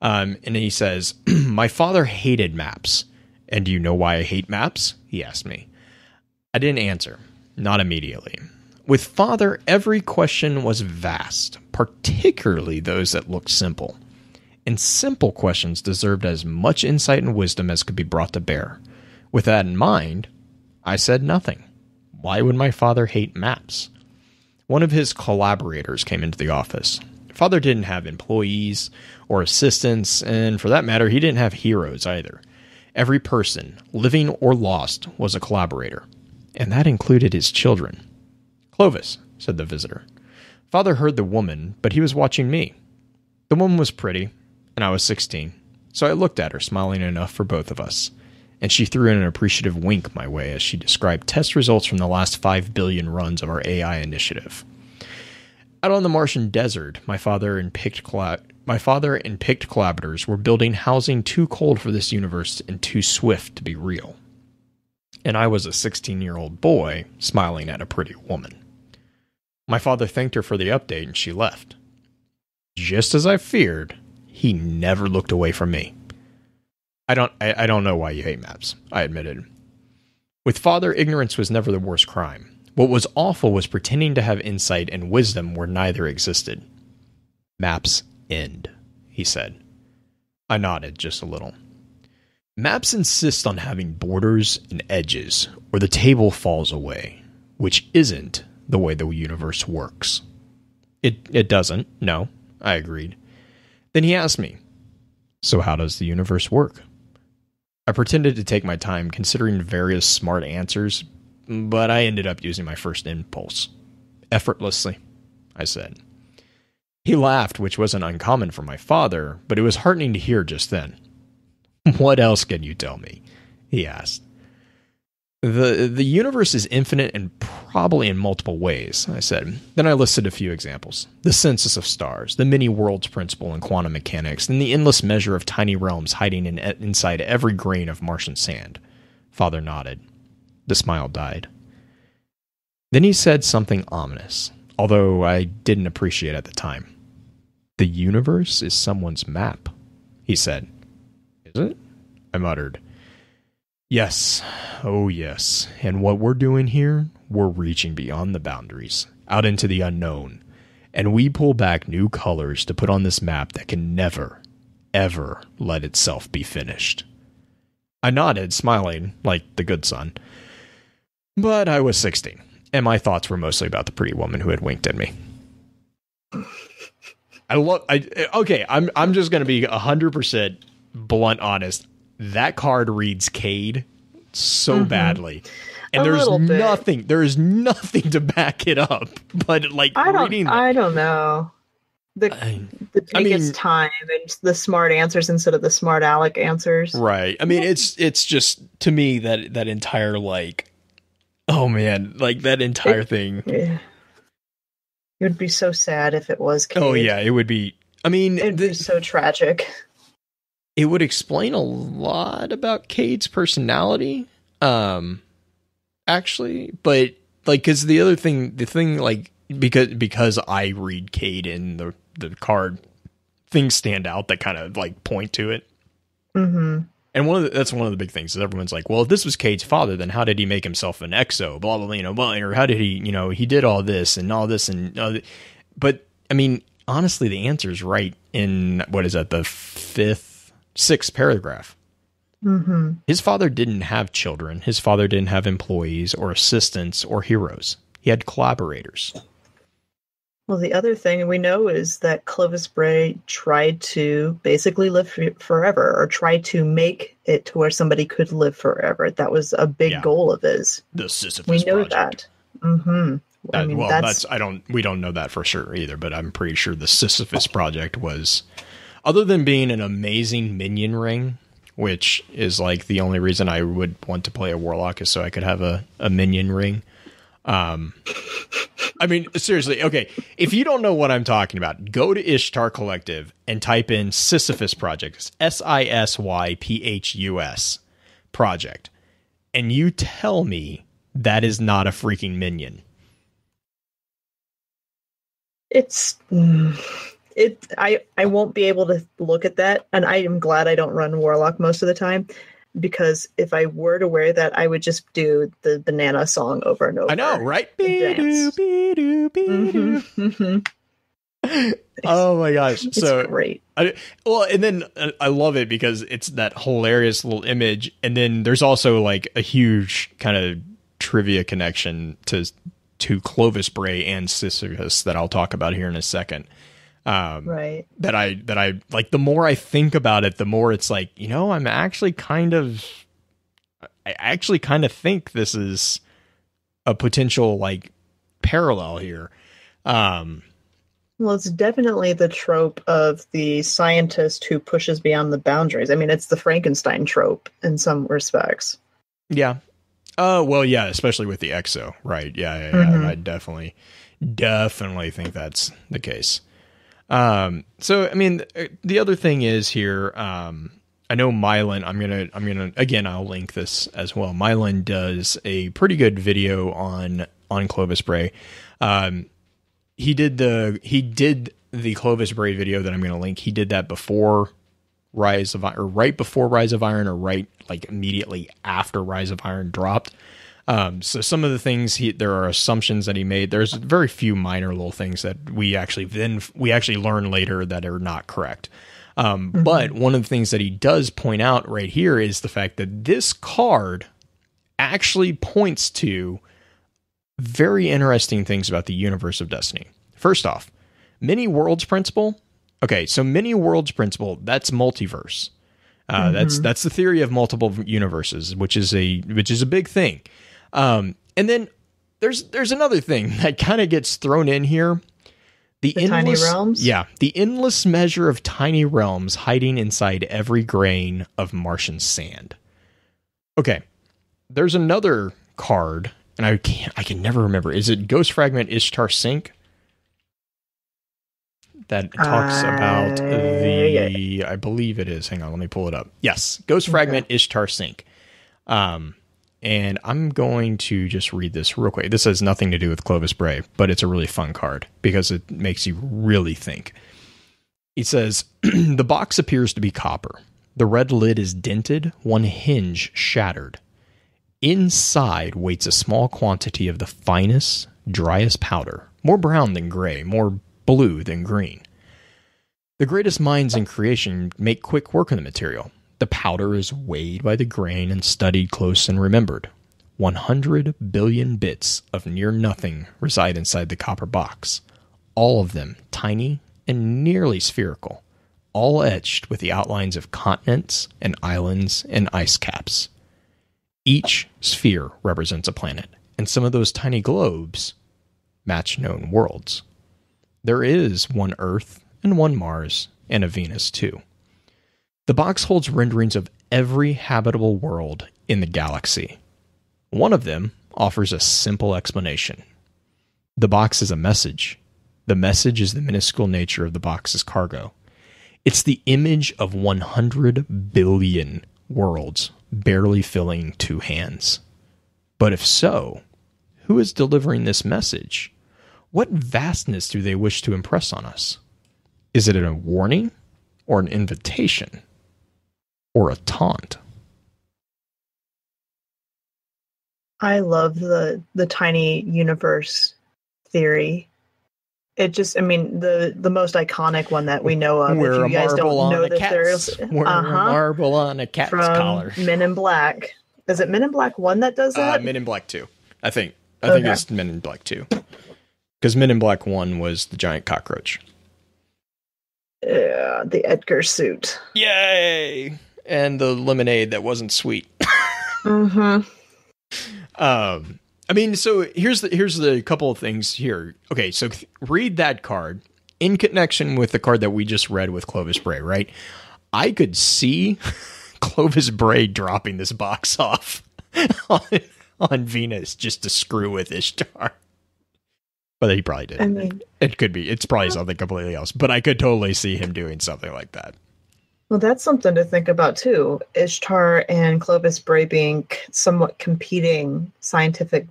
And he says, "My father hated maps. And do you know why I hate maps?" he asked me. I didn't answer. Not immediately. With father, every question was vast, particularly those that looked simple. And simple questions deserved as much insight and wisdom as could be brought to bear. With that in mind, I said nothing. Why would my father hate maps? One of his collaborators came into the office. Father didn't have employees or assistants, and for that matter, he didn't have heroes either. Every person, living or lost, was a collaborator, and that included his children. "Clovis," said the visitor. Father heard the woman, but he was watching me. The woman was pretty, and I was 16, so I looked at her, smiling enough for both of us, and she threw in an appreciative wink my way as she described test results from the last 5 billion runs of our AI initiative. Out on the Martian desert, my father and picked collaborators were building housing too cold for this universe and too swift to be real. And I was a 16-year-old boy smiling at a pretty woman. My father thanked her for the update and she left. Just as I feared, he never looked away from me. I don't know why you hate maps, I admitted. With father, ignorance was never the worst crime. What was awful was pretending to have insight and wisdom where neither existed. Maps end, he said. I nodded just a little. Maps insist on having borders and edges, or the table falls away, which isn't the way the universe works. It doesn't, no, I agreed. Then he asked me, "So how does the universe work?" I pretended to take my time considering various smart answers, but I ended up using my first impulse. "Effortlessly," I said. He laughed, which wasn't uncommon for my father, but it was heartening to hear just then. "What else can you tell me?" he asked. The universe is infinite and probably in multiple ways," I said. Then I listed a few examples. The census of stars, the many worlds principle in quantum mechanics, and the endless measure of tiny realms hiding inside every grain of Martian sand. Father nodded. The smile died. Then he said something ominous, although I didn't appreciate at the time. "The universe is someone's map," he said. "Is it?" I muttered. "Yes. Oh, yes. And what we're doing here, we're reaching beyond the boundaries, out into the unknown. And we pull back new colors to put on this map that can never, ever let itself be finished." I nodded, smiling, like the good son. But I was 16, and my thoughts were mostly about the pretty woman who had winked at me. I'm just going to be 100% blunt honest. That card reads Cade so badly. And there is nothing to back it up. But like I don't know. The take time and the smart answers instead of the smart aleck answers. Right. I mean, it's just, to me, that entire, like, oh man, like that entire thing. Yeah. It would be so sad if it was Cade. Oh yeah, it would be. I mean, it'd be so tragic. It would explain a lot about Cade's personality, actually. But like, because the thing, like, because I read Cade in the card, things stand out that kind of like point to it. Mm-hmm. And that's one of the big things is everyone's like, well, if this was Cade's father, then how did he make himself an exo? Blah blah blah. Or how did he? He did all this and all this and. But I mean, honestly, the answer is right in what is that? The sixth paragraph. Mm-hmm. His father didn't have children. His father didn't have employees or assistants or heroes. He had collaborators. Well, the other thing we know is that Clovis Bray tried to basically live forever, or tried to make it to where somebody could live forever. That was a big goal of his. The Sisyphus We know project. that. Mm-hmm. We don't know that for sure either, but I'm pretty sure the Sisyphus project was, other than being an amazing minion ring, which is like the only reason I would want to play a warlock is so I could have a minion ring. I mean, seriously, okay, if you don't know what I'm talking about, go to Ishtar Collective and type in Sisyphus Project, Sisyphus project, and you tell me that is not a freaking minion. I won't be able to look at that, and I am glad I don't run Warlock most of the time, because if I were to wear that, I would just do the banana song over and over. I know, right? Mm-hmm. Oh my gosh. It's so great. And then I love it because it's that hilarious little image. And then there's also like a huge kind of trivia connection to Clovis Bray and Sisyphus that I'll talk about here in a second. Right. That I like, the more I think about it, the more it's like, I actually kind of think this is a potential like parallel here. Well, it's definitely the trope of the scientist who pushes beyond the boundaries. I mean, it's the Frankenstein trope in some respects. Yeah. Well, yeah, especially with the exo, right? Yeah. Mm-hmm. I definitely think that's the case. So, I mean, the other thing is here, I know Mylan, I'm gonna, again, I'll link this as well. Mylan does a pretty good video on Clovis Bray. He did the Clovis Bray video that I'm going to link. He did that before Rise of Iron, or right before Rise of Iron, or right like immediately after Rise of Iron dropped. So some of the things there are assumptions that he made. There's very few minor little things that we actually learn later that are not correct. Mm-hmm. But one of the things that he does point out right here is the fact that this card actually points to very interesting things about the universe of Destiny. First off, many worlds principle. Okay, so many worlds principle, that's multiverse. Mm-hmm. That's the theory of multiple universes, which is a big thing. And then there's another thing that kind of gets thrown in here. The tiny realms? Yeah, the endless measure of tiny realms hiding inside every grain of Martian sand. Okay, there's another card, and I can never remember. Is it Ghost Fragment Ishtar Sink? That talks about I believe it is. Hang on, let me pull it up. Yes, Ghost Fragment Ishtar Sink. And I'm going to just read this real quick. This has nothing to do with Clovis Bray, but it's a really fun card because it makes you really think. He says, the box appears to be copper. The red lid is dented, one hinge shattered. Inside waits a small quantity of the finest, driest powder, more brown than gray, more blue than green. The greatest minds in creation make quick work of the material. The powder is weighed by the grain and studied close and remembered. 100 billion bits of near nothing reside inside the copper box, all of them tiny and nearly spherical, all etched with the outlines of continents and islands and ice caps. Each sphere represents a planet, and some of those tiny globes match known worlds. There is one Earth and one Mars, and a Venus too. The box holds renderings of every habitable world in the galaxy. One of them offers a simple explanation. The box is a message. The message is the minuscule nature of the box's cargo. It's the image of 100 billion worlds barely filling 2 hands. But if so, who is delivering this message? What vastness do they wish to impress on us? Is it a warning or an invitation or a taunt? I love the tiny universe theory. It just, I mean, the most iconic one that we know of. We're if you guys don't know that We're a marble on a cat's from collar. Men in Black. Is it Men in Black 1 that does that? Men in Black 2. I think it's Men in Black 2. Because Men in Black 1 was the giant cockroach. Yeah, the Edgar suit. Yay! And the lemonade that wasn't sweet. Mm-hmm. I mean, so here's the couple of things here. Okay, so read that card in connection with the card that we just read with Clovis Bray, right? I could see Clovis Bray dropping this box off on Venus just to screw with Ishtar. But he probably didn't. I mean, it could be. It's probably something completely else. But I could totally see him doing something like that. Well, that's something to think about, too. Ishtar and Clovis Bray being somewhat competing scientific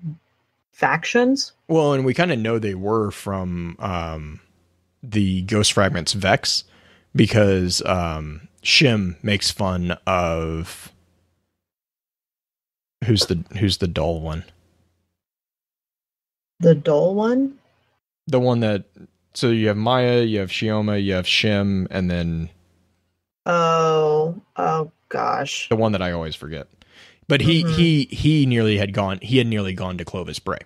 factions. Well, and we kind of know they were from the Ghost Fragments Vex, because Shim makes fun of... Who's the dull one? The dull one? The one that... So you have Maya, you have Shioma, you have Shim, and then... Oh gosh. The one that I always forget. But he had nearly gone to Clovis Bray.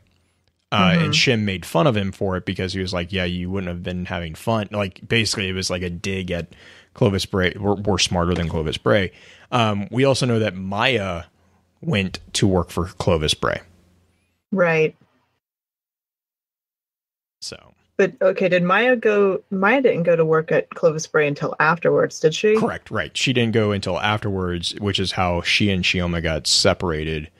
And Shim made fun of him for it because he was like, yeah, you wouldn't have been having fun. Like, basically it was like a dig at Clovis Bray. We're smarter than Clovis Bray. We also know that Maya went to work for Clovis Bray. Right. So. But okay, did Maya go? Maya didn't go to work at Clovis Bray until afterwards, did she? Correct, right. She didn't go until afterwards, which is how she and Shioma got separated.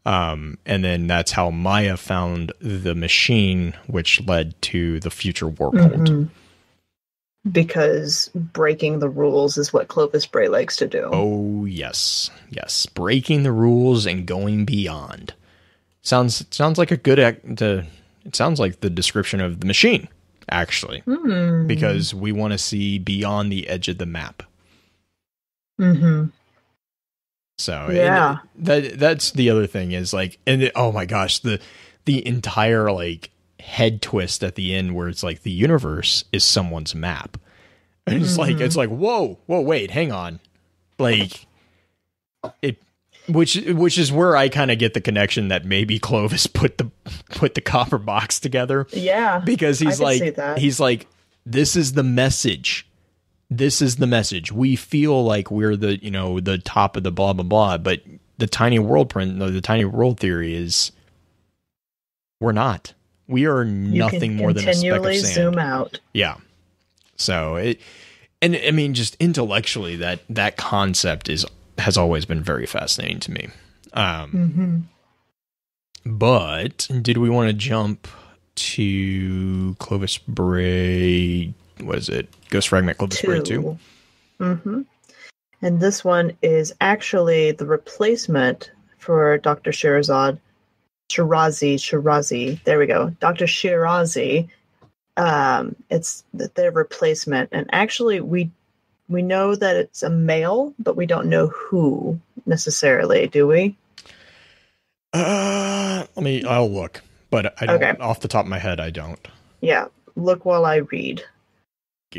And then that's how Maya found the machine, which led to the future warp hold. Because breaking the rules is what Clovis Bray likes to do. Oh, yes. Yes. Breaking the rules and going beyond. Sounds like a good it sounds like the description of the machine, actually. Because we want to see beyond the edge of the map. So yeah, that's the other thing is like, and oh my gosh, the entire like head twist at the end where it's like the universe is someone's map. And it's like whoa, wait, hang on, like it, which is where I kind of get the connection that maybe Clovis put the copper box together. Yeah, because he's like, this is the message. This is the message. We feel like we're the top of the blah, blah, blah, but the tiny world the tiny world theory is we're not. We are nothing more than a speck of sand. Zoom out. Yeah. So and I mean, just intellectually that concept has always been very fascinating to me. But did we want to jump to Clovis Bray? What is it? Ghost Fragment Clovis Bray 2? And this one is actually the replacement for Dr. Shirazi. There we go. Dr. Shirazi. It's their replacement. And actually, we know that it's a male, but we don't know who necessarily, do we? I'll look. But I don't, off the top of my head, I don't. Yeah. Look while I read.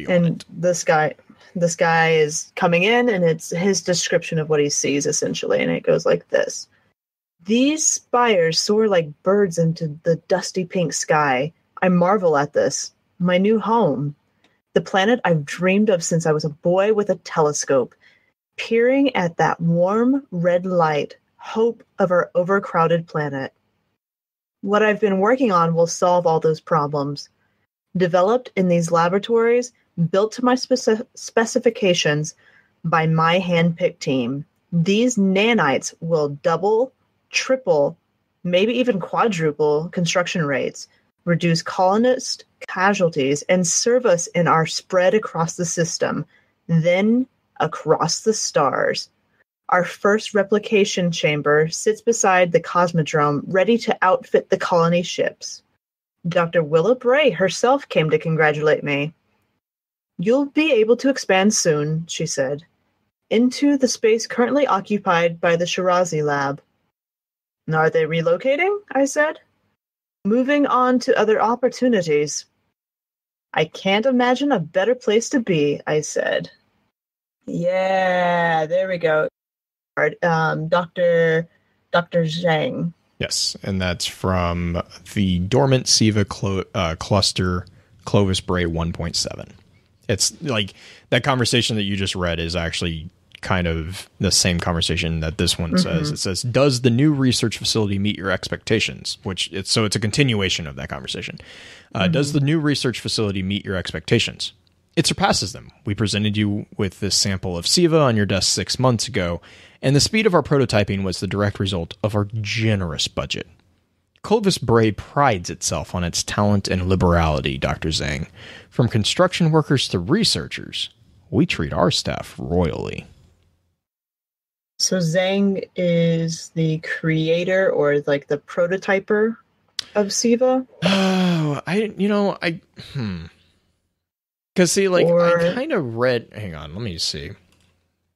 And this guy is coming in, and it's his description of what he sees, essentially. And it goes like this. These spires soar like birds into the dusty pink sky. I marvel at this. My new home. The planet I've dreamed of since I was a boy with a telescope. Peering at that warm red light. Hope of our overcrowded planet. What I've been working on will solve all those problems. Developed in these laboratories, Built to my specifications by my hand-picked team, these nanites will double, triple, maybe even quadruple construction rates, reduce colonist casualties, and serve us in our spread across the system, then across the stars. Our first replication chamber sits beside the Cosmodrome, ready to outfit the colony ships. Dr. Willa Bray herself came to congratulate me. You'll be able to expand soon, she said, into the space currently occupied by the Shirazi lab. Are they relocating? I said. Moving on to other opportunities. I can't imagine a better place to be, I said. Yeah, there we go. Dr. Zhang. Yes, and that's from the Dormant Siva Cluster Clovis Bray 1.7. It's like that conversation that you just read is actually kind of the same conversation that this one says. It says, does the new research facility meet your expectations? So it's a continuation of that conversation. Does the new research facility meet your expectations? It surpasses them. We presented you with this sample of SIVA on your desk 6 months ago, and the speed of our prototyping was the direct result of our generous budget. Clovis Bray prides itself on its talent and liberality, Dr. Zhang. From construction workers to researchers, we treat our staff royally. So Zhang is the creator or like the prototyper of SIVA? Oh, because see, like, I kind of read, hang on, let me see.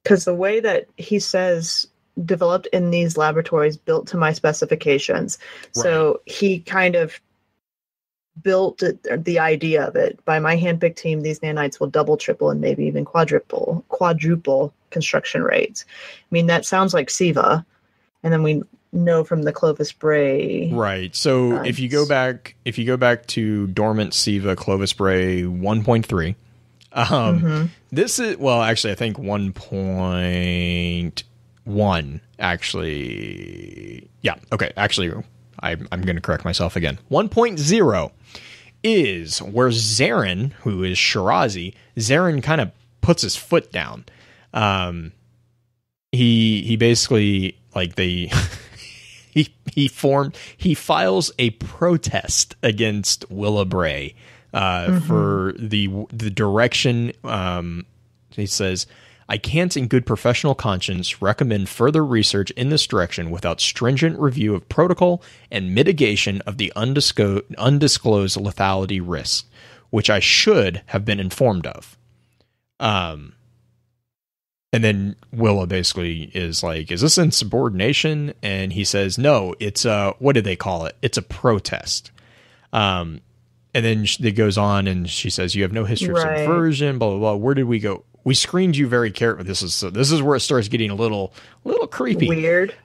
Because the way that he says developed in these laboratories built to my specifications. Right. So he kind of built the idea of it. By my handpicked team, these nanites will double, triple, and maybe even quadruple construction rates. I mean, that sounds like SIVA. And then we know from the Clovis Bray. Right. So if you go back to Dormant Siva Clovis Bray 1.3, this is, well, actually, I think 1.1 actually. Yeah. Okay. Actually, I'm going to correct myself again. 1.0 is where Zarin, who is Shirazi, Zarin kind of puts his foot down. He basically, like, he files a protest against Willa Bray for the direction. He says, I can't in good professional conscience recommend further research in this direction without stringent review of protocol and mitigation of the undisclosed lethality risk, which I should have been informed of. And then Willa basically is like, is this insubordination? And he says, no, it's what do they call it? It's a protest. And then it goes on and she says, you have no history of subversion, blah, blah, blah. Where did we go? We screened you very carefully. This is where it starts getting a little creepy. Weird.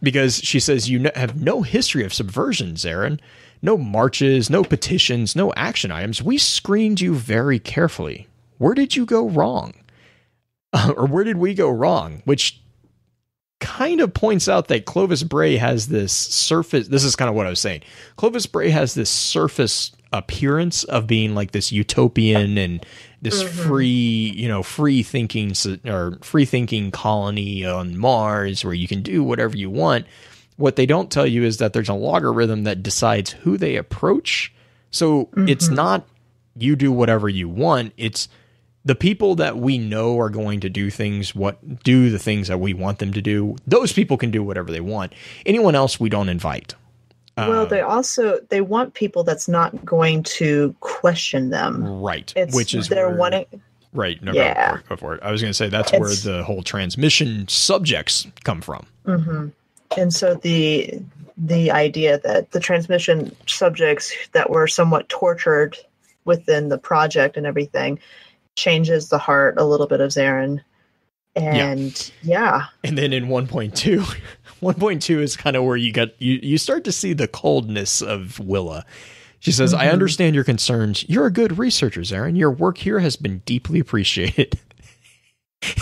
Because she says, you have no history of subversion, Zarin. No marches, no petitions, no action items. We screened you very carefully. Where did you go wrong? Or where did we go wrong? Which kind of points out that Clovis Bray has this surface. This is kind of what I was saying. Clovis Bray has this surface appearance of being like this utopian and this free thinking colony on Mars where you can do whatever you want. What they don't tell you is that there's a logarithm that decides who they approach. So it's not you do whatever you want. It's the people that we know are going to do the things that we want them to do. Those people can do whatever they want. Anyone else we don't invite. Well, they want people that's not going to question them. Right. Which is they're wanting. Right. No, go for it. I was going to say that's where the whole transmission subjects come from. And so the idea that the transmission subjects that were somewhat tortured within the project and everything changes the heart a little bit of Zarin. And and then in 1.2 is kind of where you start to see the coldness of Willa. She says, I understand your concerns. You're a good researcher, Zarin. Your work here has been deeply appreciated.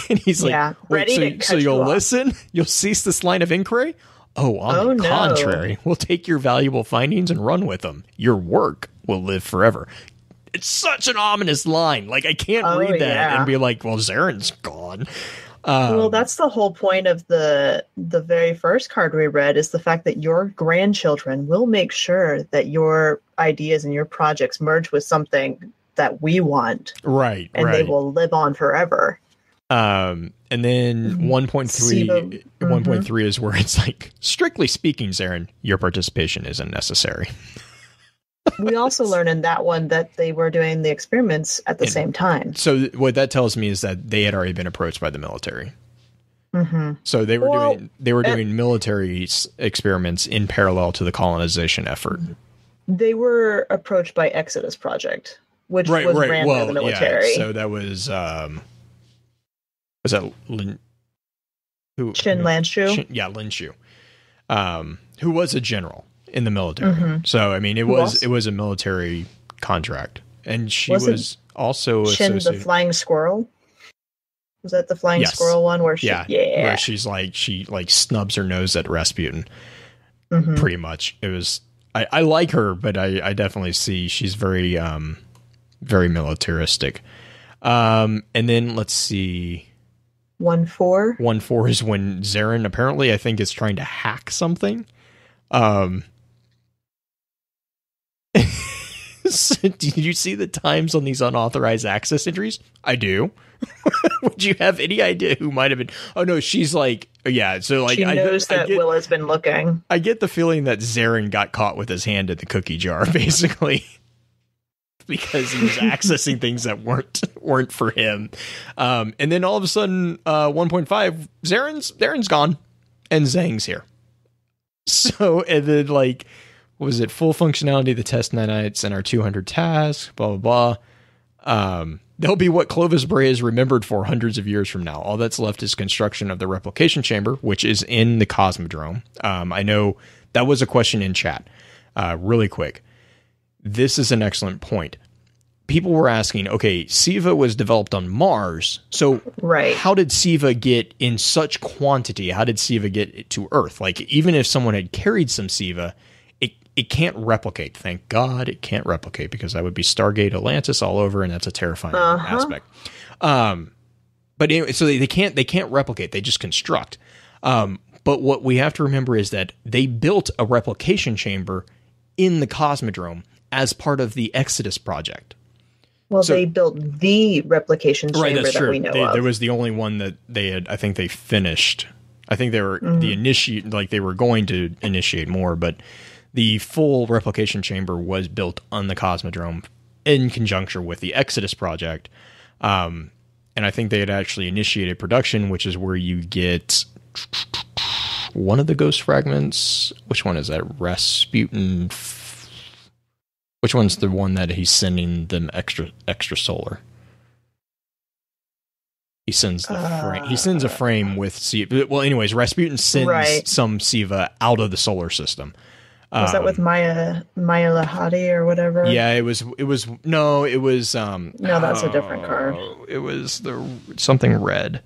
And he's like, wait, so you'll listen? You'll cease this line of inquiry? Oh, on the contrary, we'll take your valuable findings and run with them. Your work will live forever. It's such an ominous line. Like, I can't read that and be like, well, Zaren's gone. Well, that's the whole point of the very first card we read, is the fact that your grandchildren will make sure that your ideas and your projects merge with something that we want. Right. And they will live on forever. And then 1.3 is where it's like, strictly speaking, Zaren, your participation isn't necessary. We also learn in that one that they were doing the experiments at the same time. So what that tells me is that they had already been approached by the military. Mm-hmm. So they were doing military experiments in parallel to the colonization effort. They were approached by Exodus Project, which was ran by the military. Yeah, so that was that Lin Lanshu? Lin Shu, who was a general in the military. Mm-hmm. So I mean, it was a military contract, and she was also Shin the Flying Squirrel. Was that the Flying Squirrel one where where she's like she snubs her nose at Rasputin? Mm-hmm. Pretty much, it was. I like her, but I definitely see she's very very militaristic. And then let's see. 1-4. 1-4 is when Zaren apparently, I think, is trying to hack something. So did you see the times on these unauthorized access entries? I do. Would you have any idea who might have been? Oh no, she's like, yeah. So like, she knows that Will has been looking. I get the feeling that Zaren got caught with his hand in the cookie jar, basically, because he was accessing things that weren't for him. And then all of a sudden, 1.5, Zaren's gone, and Zhang's here. So, and then like, what was it? Full functionality of the test nanites and our 200 tasks, blah, blah, blah. They'll be what Clovis Bray is remembered for hundreds of years from now. All that's left is construction of the replication chamber, which is in the Cosmodrome. I know that was a question in chat. Really quick. This is an excellent point. People were asking, okay, SIVA was developed on Mars, so how did SIVA get in such quantity? How did SIVA get it to Earth? Like, even if someone had carried some SIVA, it can't replicate. Thank God it can't replicate, because that would be Stargate Atlantis all over, and that's a terrifying aspect. But anyway, so they can't replicate. They just construct. But what we have to remember is that they built a replication chamber in the Cosmodrome as part of the Exodus project. Well, they built the replication chamber that we know of. There was the only one that they had. I think they finished. I think they were they were going to initiate more, but the full replication chamber was built on the Cosmodrome in conjunction with the Exodus project. And I think they had actually initiated production, which is where you get one of the ghost fragments. Which one is that? Rasputin. Which one's the one that he's sending them extra solar? He sends the frame. He sends a frame with SIVA. Well, anyways, Rasputin sends some SIVA out of the solar system. Was that with Maya Lahadi or whatever? Yeah, it was. No, that's a different card. It was something red.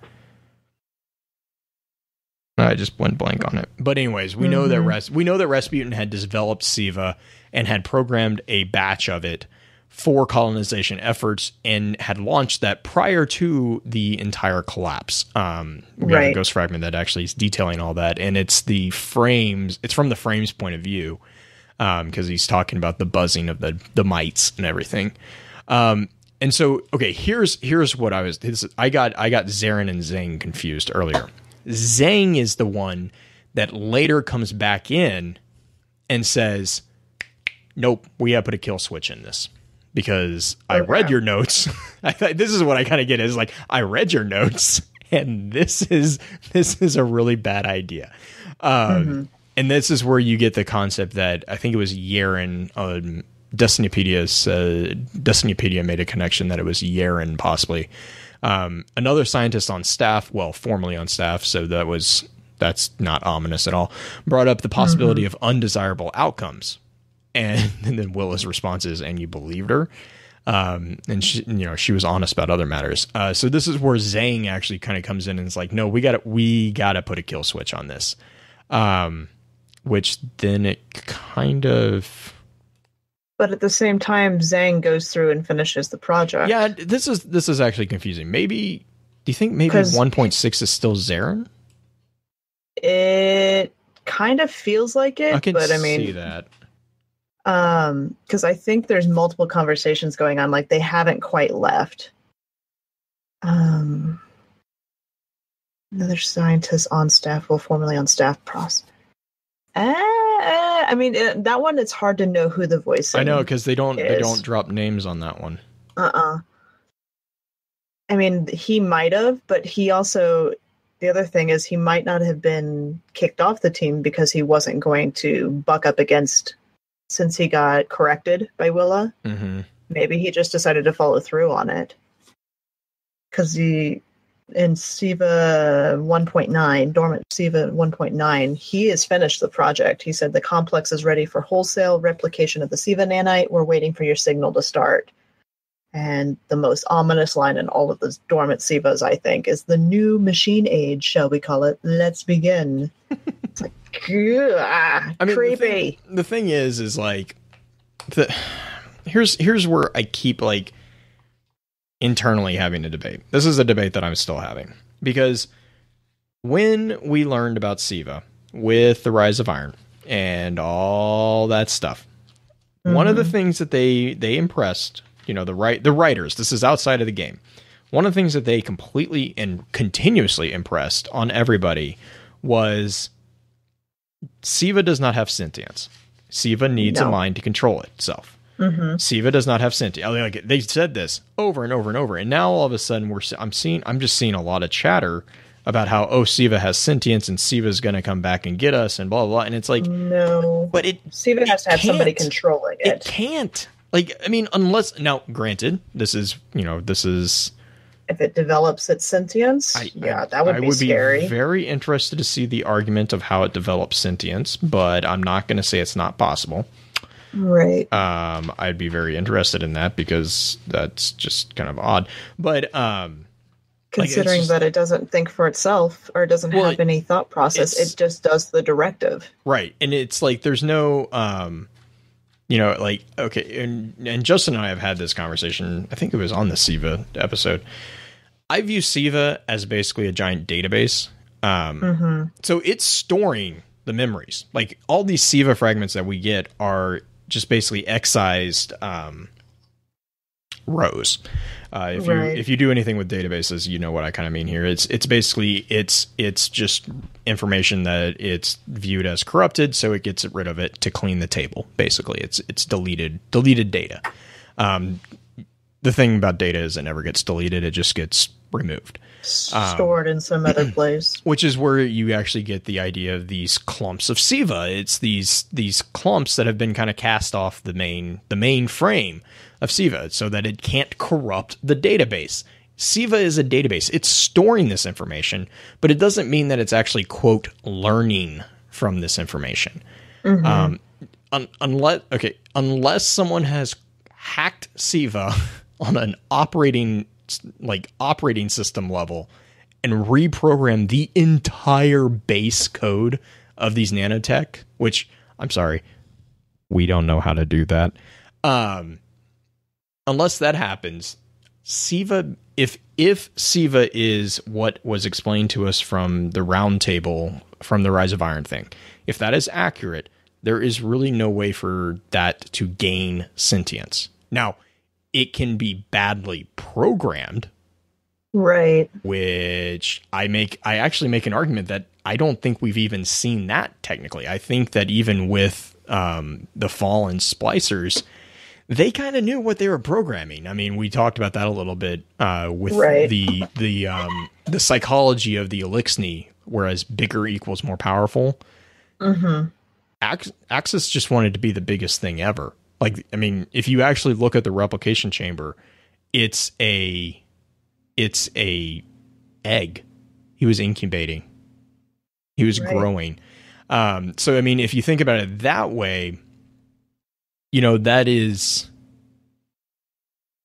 I just went blank on it. But anyways, we know that Rasputin had developed SIVA and had programmed a batch of it for colonization efforts and had launched that prior to the entire collapse. We have a ghost fragment that actually is detailing all that, and it's the frames. It's from the frames point of view, because he's talking about the buzzing of the mites and everything. And so, okay, here's what I got Zaren and Zhang confused earlier. Zhang is the one that later comes back in and says, nope, we have to put a kill switch in this, because I read your notes. This is what I kind of get is like, I read your notes, and this is a really bad idea. And this is where you get the concept that I think it was Yaren, Destinypedia made a connection that it was Yaren possibly. Another scientist on staff, well, formerly on staff, so that's not ominous at all, brought up the possibility of undesirable outcomes. And then Willa's response is, and you believed her? And she was honest about other matters. So this is where Zhang actually kind of comes in and is like, no, we gotta put a kill switch on this. Which then it kind of, But at the same time, Zhang goes through and finishes the project. Yeah, this is actually confusing. Maybe, do you think maybe 1.6 is still Zarin? It kind of feels like it, but I mean, see that. Because I think there's multiple conversations going on, like they haven't quite left. Another scientist on staff will formally on staff process. I mean, that one, it's hard to know who the voice is. I know, because they don't drop names on that one. I mean, he might have, but he also, the other thing is he might not have been kicked off the team because he wasn't going to buck up against, since he got corrected by Willa. Mm-hmm. Maybe he just decided to follow through on it. Because in SIVA 1.9, Dormant SIVA 1.9, he has finished the project. He said the complex is ready for wholesale replication of the SIVA nanite. We're waiting for your signal to start. And the most ominous line in all of the Dormant SIVAs, I think, is the new machine age, shall we call it? Let's begin. It's like, I mean, creepy. The thing is like, here's where I keep like internally having a debate. This is a debate that I'm still having, because when we learned about SIVA with the Rise of Iron and all that stuff, one of the things that they impressed, you know, the writers, this is outside of the game, one of the things that they completely and continuously impressed on everybody was SIVA does not have sentience. SIVA needs a mind to control itself. SIVA does not have sentience. Like, they said this over and over and over, and now all of a sudden I'm just seeing a lot of chatter about how SIVA has sentience and SIVA is going to come back and get us and blah blah blah. And it's like, no, but SIVA has to have somebody controlling it. It can't. Like, I mean, unless, now granted, this is if it develops its sentience, that would be scary. I would be very interested to see the argument of how it develops sentience, but I'm not going to say it's not possible. Right. I'd be very interested in that because that's just kind of odd. But considering that it doesn't think for itself or doesn't have any thought process, it just does the directive. Right. And it's like there's no like, okay, and Justin and I have had this conversation. I think it was on the SIVA episode. I view SIVA as basically a giant database. So it's storing the memories. Like, all these SIVA fragments that we get are just basically excised rows. If you do anything with databases, you know what I kind of mean here. It's basically it's just information that it's viewed as corrupted, so it gets rid of it to clean the table. Basically, it's deleted data. The thing about data is it never gets deleted; it just gets removed, stored in some other place. Which is where you actually get the idea of these clumps of SIVA. It's these clumps that have been kind of cast off the main frame of SIVA so that it can't corrupt the database. SIVA is a database. It's storing this information, but it doesn't mean that it's actually, quote, learning from this information. Unless someone has hacked SIVA on an operating system level and reprogrammed the entire base code of these nanotech, which, I'm sorry, we don't know how to do that. Unless that happens, SIVA, if SIVA is what was explained to us from the round table from the Rise of Iron thing, if that is accurate, there is really no way for that to gain sentience. Now, it can be badly programmed, right? Which I actually make an argument that I don't think we've even seen that technically. I think that even with the fallen splicers, they kind of knew what they were programming. I mean, we talked about that a little bit with the psychology of the Elixni, whereas bigger equals more powerful. Axis just wanted to be the biggest thing ever. Like, I mean, if you actually look at the replication chamber, it's a egg. He was incubating. He was growing. So, I mean, if you think about it that way, you know, that is,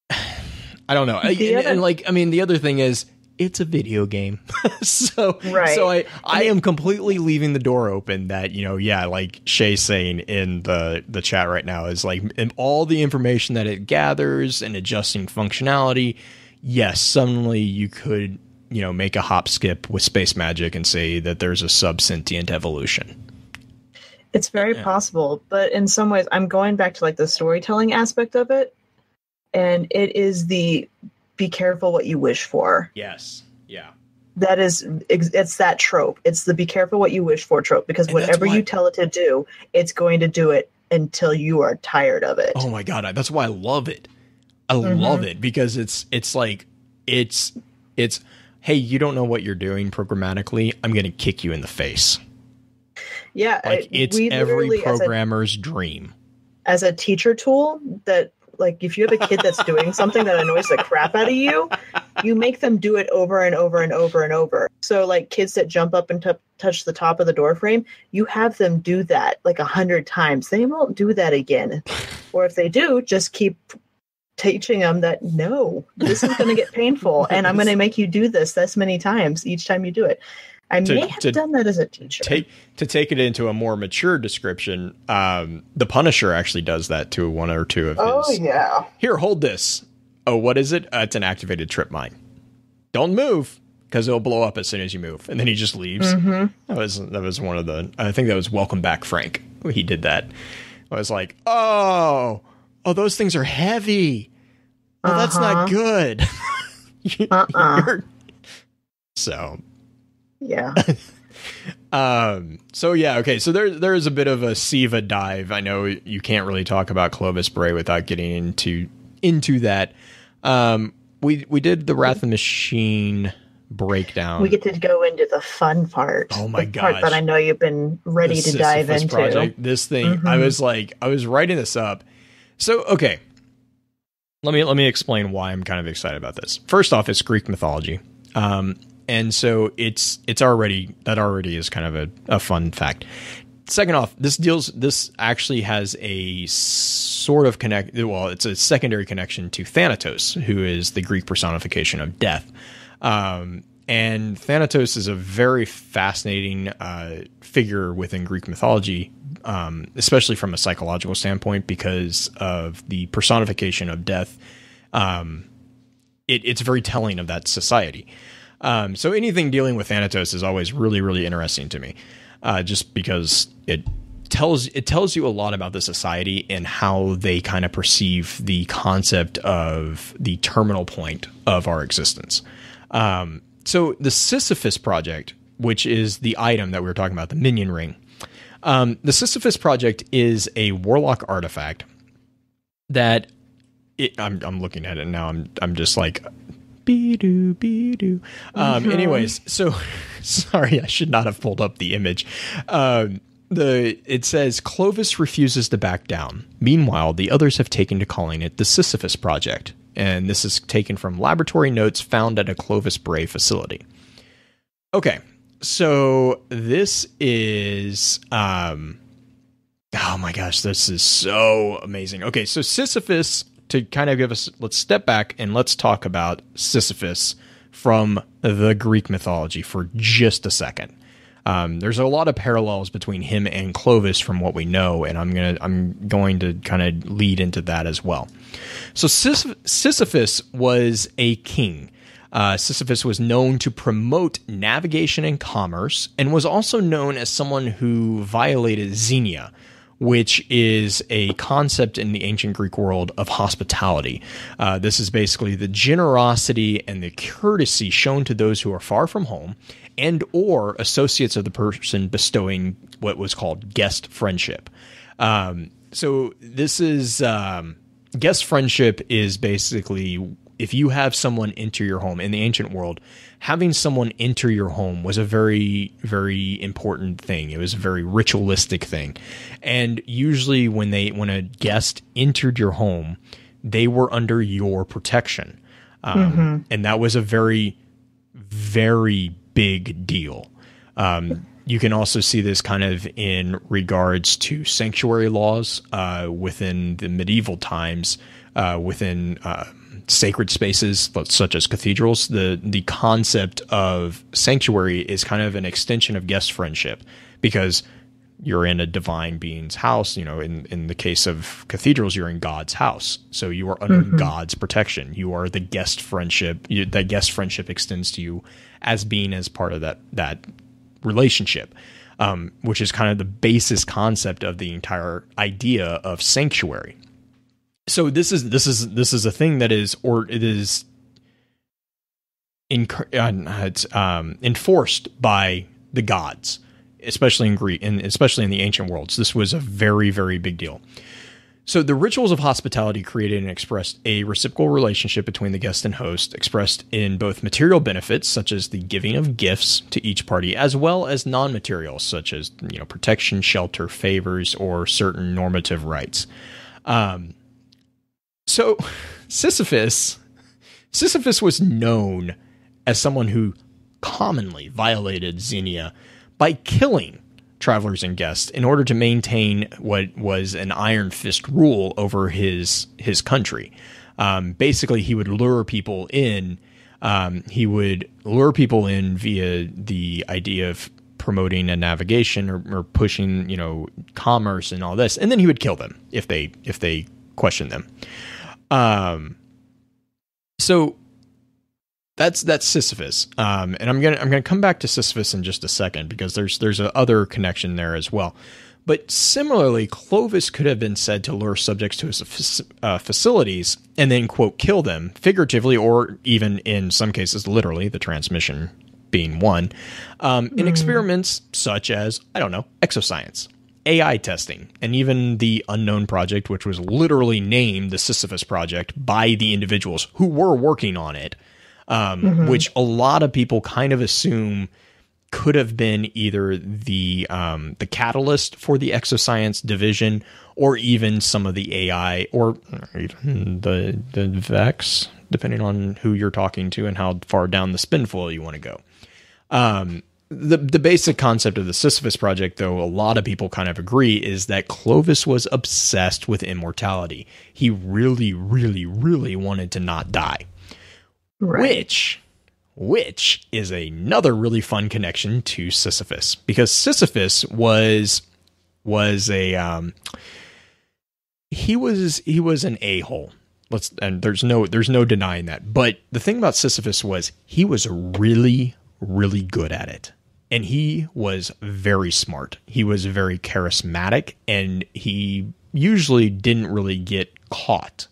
I don't know. The other thing is, it's a video game. So I am completely leaving the door open that, like Shay's saying in the chat right now, is like all the information that it gathers and adjusting functionality. Yes, suddenly you could, make a hop skip with space magic and say that there's a sub-sentient evolution. It's very possible, but in some ways I'm going back to like the storytelling aspect of it, and it is the be careful what you wish for. Yes. Yeah. That is, it's that trope. It's the be careful what you wish for trope, because whatever you tell it to do, it's going to do it until you are tired of it. Oh my God. That's why I love it. I love it because it's like, it's, hey, you don't know what you're doing programmatically. I'm going to kick you in the face. Yeah. Like it's every programmer's dream. As a teacher tool that, like, if you have a kid that's doing something that annoys the crap out of you, you make them do it over and over and over and over. So, like, kids that jump up and touch the top of the door frame, you have them do that like 100 times. They won't do that again. Or if they do, just keep teaching them that, no, this is going to get painful, and I'm going to make you do this many times each time you do it. I may have done that as a teacher. To take it into a more mature description, the Punisher actually does that to one or two of his. Oh, yeah. Here, hold this. Oh, what is it? It's an activated trip mine. Don't move, because it'll blow up as soon as you move. And then he just leaves. Mm-hmm. That was one of the... I think that was Welcome Back, Frank. He did that. I was like, oh, those things are heavy. Oh, that's not good. So... Yeah. So yeah, okay. So there is a bit of a Siva dive. I know you can't really talk about Clovis Bray without getting into that. We did the Wrath of the Machine breakdown. We get to go into the fun part. Oh my gosh. Part that I know you've been ready to dive into. Project. This thing, I was writing this up. So okay. Let me explain why I'm kind of excited about this. First off, it's Greek mythology. And so it's already is kind of a fun fact. Second off, this actually has a sort of it's a secondary connection to Thanatos, who is the Greek personification of death. And Thanatos is a very fascinating figure within Greek mythology, especially from a psychological standpoint, because of the personification of death. It's very telling of that society. So anything dealing with Thanatos is always really, really interesting to me, just because it tells you a lot about the society and how they kind of perceive the concept of the terminal point of our existence. So the Sisyphus project, which is the item that we were talking about, the minion ring, the Sisyphus project is a warlock artifact that I'm looking at it now. I'm just like, be-doo, be-doo. Anyways, so sorry, I should not have pulled up the image. It says Clovis refuses to back down. Meanwhile, the others have taken to calling it the Sisyphus Project, and this is taken from laboratory notes found at a Clovis Bray facility. Okay, so this is oh my gosh, this is so amazing. Okay, so Sisyphus, to kind of let's step back and let's talk about Sisyphus from the Greek mythology for just a second. There's a lot of parallels between him and Clovis from what we know, and I'm going to kind of lead into that as well. So Sisyphus was a king. Sisyphus was known to promote navigation and commerce, and was also known as someone who violated xenia, which is a concept in the ancient Greek world of hospitality. This is basically the generosity and the courtesy shown to those who are far from home and or associates of the person, bestowing what was called guest friendship. So this is guest friendship is basically if you have someone enter your home in the ancient world. Having someone enter your home was a very, very important thing. It was a very ritualistic thing. And usually when a guest entered your home, they were under your protection. And that was a very, very big deal. You can also see this kind of in regards to sanctuary laws within the medieval times, within sacred spaces such as cathedrals, the concept of sanctuary is kind of an extension of guest friendship, because you're in a divine being's house. You know, in the case of cathedrals, you're in God's house. So you are under God's protection. You are the guest friendship. That guest friendship extends to you as being as part of that relationship, which is kind of the basis concept of the entire idea of sanctuary. So this is a thing that is, or it is enforced by the gods, especially in Greek, and especially in the ancient worlds. This was a very, very big deal. So the rituals of hospitality created and expressed a reciprocal relationship between the guest and host, expressed in both material benefits, such as the giving of gifts to each party, as well as non-material, such as, you know, protection, shelter, favors, or certain normative rights. So Sisyphus was known as someone who commonly violated Xenia by killing travelers and guests in order to maintain what was an iron fist rule over his country. Basically, he would lure people in. He would lure people in via the idea of promoting a navigation or pushing, you know, commerce and all this, and then he would kill them if they questioned them. So that's Sisyphus. And I'm gonna come back to Sisyphus in just a second, because there's a other connection there as well. But similarly, Clovis could have been said to lure subjects to his facilities and then, quote, kill them, figuratively, or even in some cases literally, the transmission being one, in experiments such as, I don't know, exoscience, AI testing, and even the Unknown Project, which was literally named the Sisyphus Project by the individuals who were working on it, which a lot of people kind of assume could have been either the catalyst for the exoscience division, or even some of the AI, or even the Vex, depending on who you're talking to and how far down the spinfoil you want to go. The basic concept of the Sisyphus Project, though, a lot of people kind of agree, is that Clovis was obsessed with immortality. He really, really, really wanted to not die. Right. Which is another really fun connection to Sisyphus, because Sisyphus was an a-hole. And there's no denying that. But the thing about Sisyphus was he was really, really good at it. And he was very smart. He was very charismatic, and he usually didn't really get caught.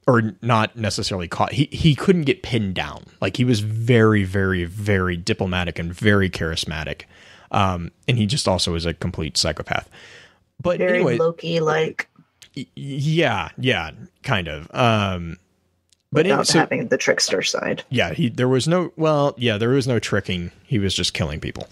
Or not necessarily caught. He couldn't get pinned down. Like, he was very, very, very diplomatic and very charismatic. And he just also is a complete psychopath. But very anyway, Loki-like. Yeah, kind of. But without having the trickster side. Yeah, there was no tricking. He was just killing people.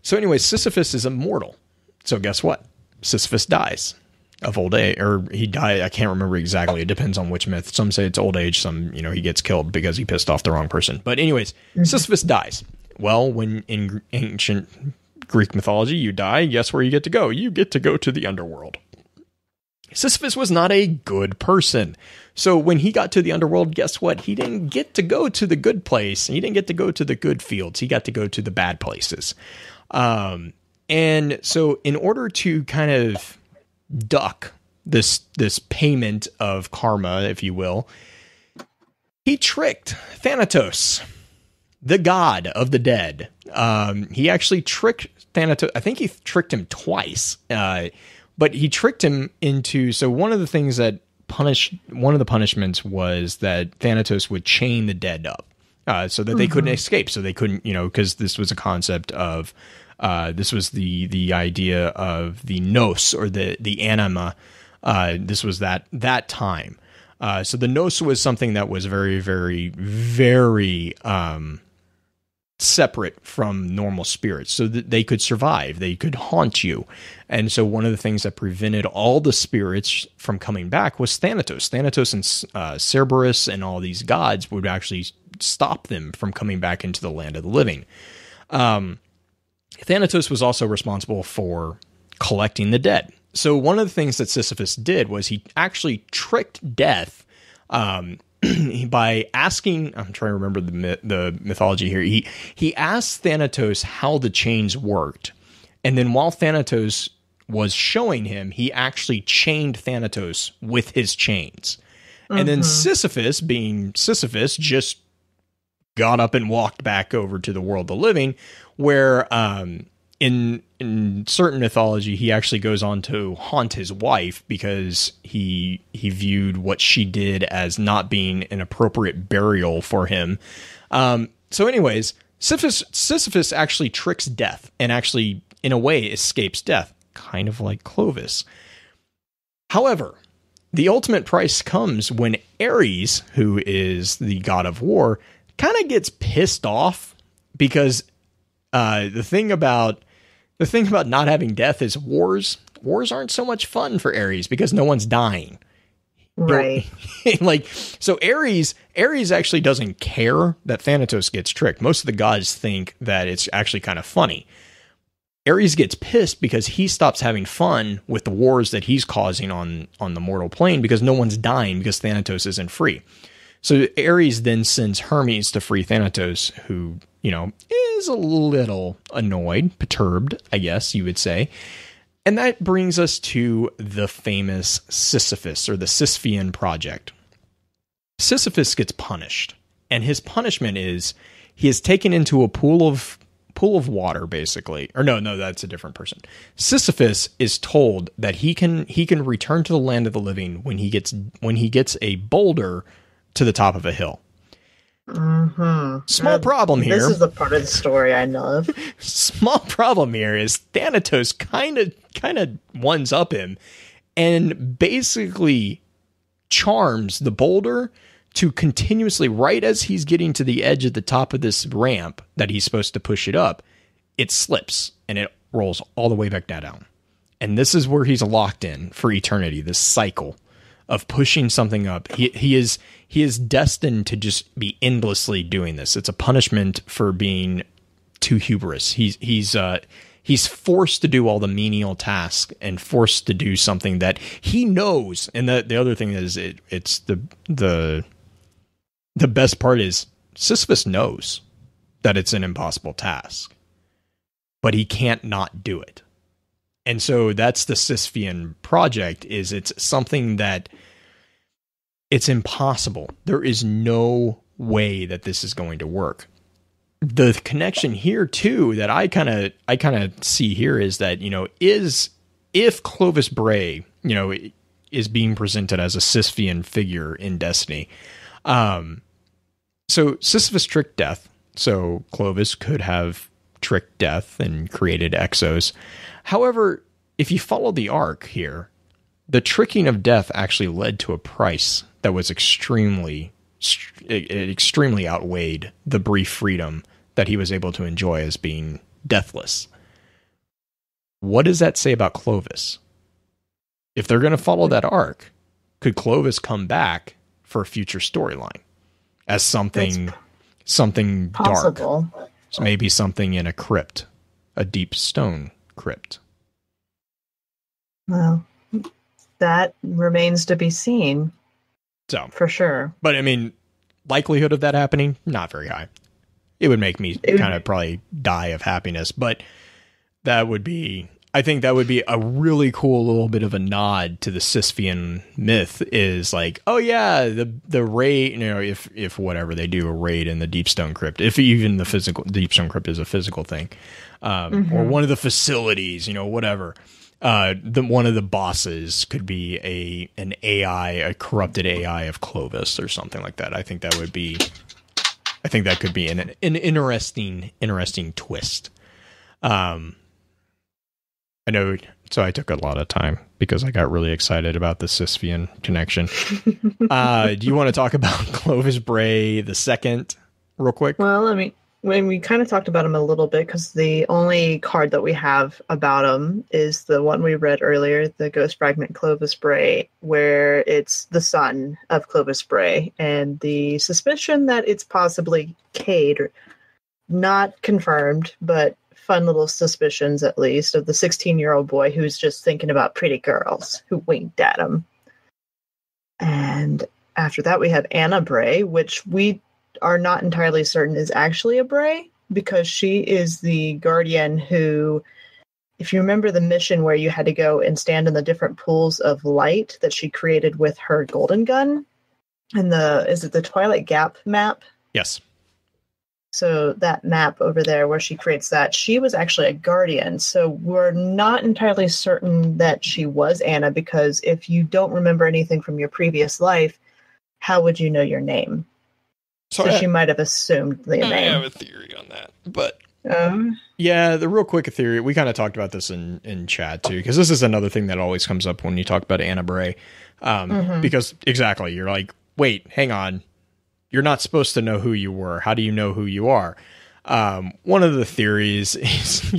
So anyway, Sisyphus is immortal. So guess what? Sisyphus dies of old age, or he died. I can't remember exactly. It depends on which myth. Some say it's old age. Some, he gets killed because he pissed off the wrong person. But anyways, Sisyphus dies. Well, when in ancient Greek mythology you die, guess where you get to go? You get to go to the underworld. Sisyphus was not a good person. So when he got to the underworld, guess what? He didn't get to go to the good place. He didn't get to go to the good fields. He got to go to the bad places. And so in order to kind of duck this payment of karma, if you will, he tricked Thanatos, the god of the dead. He actually tricked Thanatos. I think he tricked him twice. But he tricked him into, so one of the punishments was that Thanatos would chain the dead up, so that they couldn't escape. So they couldn't, because this was a concept of, this was the idea of the nous, or the anima. This was that time. So the nous was something that was very, very, very, separate from normal spirits, so that they could survive, they could haunt you. And so one of the things that prevented all the spirits from coming back was Thanatos. Thanatos and Cerberus and all these gods would actually stop them from coming back into the land of the living. Thanatos was also responsible for collecting the dead. So one of the things that Sisyphus did was he actually tricked death By asking, I'm trying to remember the mythology here. He asked Thanatos how the chains worked, and then while Thanatos was showing him, he actually chained Thanatos with his chains. And then Sisyphus, being Sisyphus, just got up and walked back over to the world of the living, where in certain mythology, he actually goes on to haunt his wife because he viewed what she did as not being an appropriate burial for him. So anyways, Sisyphus actually tricks death and actually, in a way, escapes death, kind of like Clovis. However, the ultimate price comes when Ares, who is the god of war, kind of gets pissed off because the thing about not having death is wars aren't so much fun for Ares because no one's dying. Right. So Ares actually doesn't care that Thanatos gets tricked. Most of the gods think that it's actually kind of funny. Ares gets pissed because he stops having fun with the wars that he's causing on the mortal plane because no one's dying because Thanatos isn't free. So Ares then sends Hermes to free Thanatos, who, is a little annoyed, perturbed, I guess you would say. And that brings us to the famous Sisyphus, or the Sisyphean project. Sisyphus gets punished, and his punishment is he is taken into a pool of water, basically. Or no, that's a different person. Sisyphus is told that he can return to the land of the living when he gets a boulder to the top of a hill. Small problem here. This is the part of the story I know of. Small problem here is Thanatos kind of ones up him and basically charms the boulder to continuously, right as he's getting to the edge of the top of this ramp that he's supposed to push it up, it slips and it rolls all the way back down. And this is where he's locked in for eternity, this cycle of pushing something up. He is destined to just be endlessly doing this. It's a punishment for being too hubris. He's forced to do all the menial tasks and forced to do something that he knows. And the other thing is it's the best part is Sisyphus knows that it's an impossible task, but he can't not do it. And so that's the Sisyphean project. It's something that it's impossible. There is no way that this is going to work. The connection here too that I kind of see here is that, if Clovis Bray, is being presented as a Sisyphean figure in Destiny. So Sisyphus tricked death. So Clovis could have tricked death and created Exos. However, if you follow the arc here, the tricking of death actually led to a price that was extremely outweighed the brief freedom that he was able to enjoy as being deathless. What does that say about Clovis? If they're going to follow that arc, could Clovis come back for a future storyline as something possible. Dark? So maybe something in a crypt, a deep stone crypt. Well, that remains to be seen. So for sure. But I mean, likelihood of that happening, not very high. It would make me kind of probably die of happiness, but I think that would be a really cool little bit of a nod to the Sisyphean myth is like, oh yeah, the raid, if whatever they do a raid in the Deep Stone Crypt, if even the physical Deep Stone Crypt is a physical thing, or one of the facilities, whatever. One of the bosses could be an AI, a corrupted AI of Clovis or something like that. I think that could be an interesting twist. I know, so I took a lot of time because I got really excited about the Sisyphean connection. Do you want to talk about Clovis Bray the second real quick? Well, I mean, we kind of talked about him a little bit because the only card that we have about him is the one we read earlier, the Ghost Fragment Clovis Bray, where it's the son of Clovis Bray, and the suspicion that it's possibly Cade, not confirmed, but fun little suspicions at least, of the 16-year-old boy who's just thinking about pretty girls who winked at him. And After that, we have Anna Bray, which we are not entirely certain is actually a Bray, because she is the guardian who, if you remember the mission where you had to go and stand in the different pools of light that she created with her golden gun, and is it the Twilight Gap map? Yes. So that map over there where she creates that, she was actually a guardian. So we're not entirely certain that she was Anna, because if you don't remember anything from your previous life, how would you know your name? So she might have assumed the name. I have a theory on that, but yeah, the real quick theory, we kind of talked about this in chat too, because this is another thing that always comes up when you talk about Anna Bray, because exactly, you're like, wait, hang on. You're not supposed to know who you were. How do you know who you are? One of the theories is,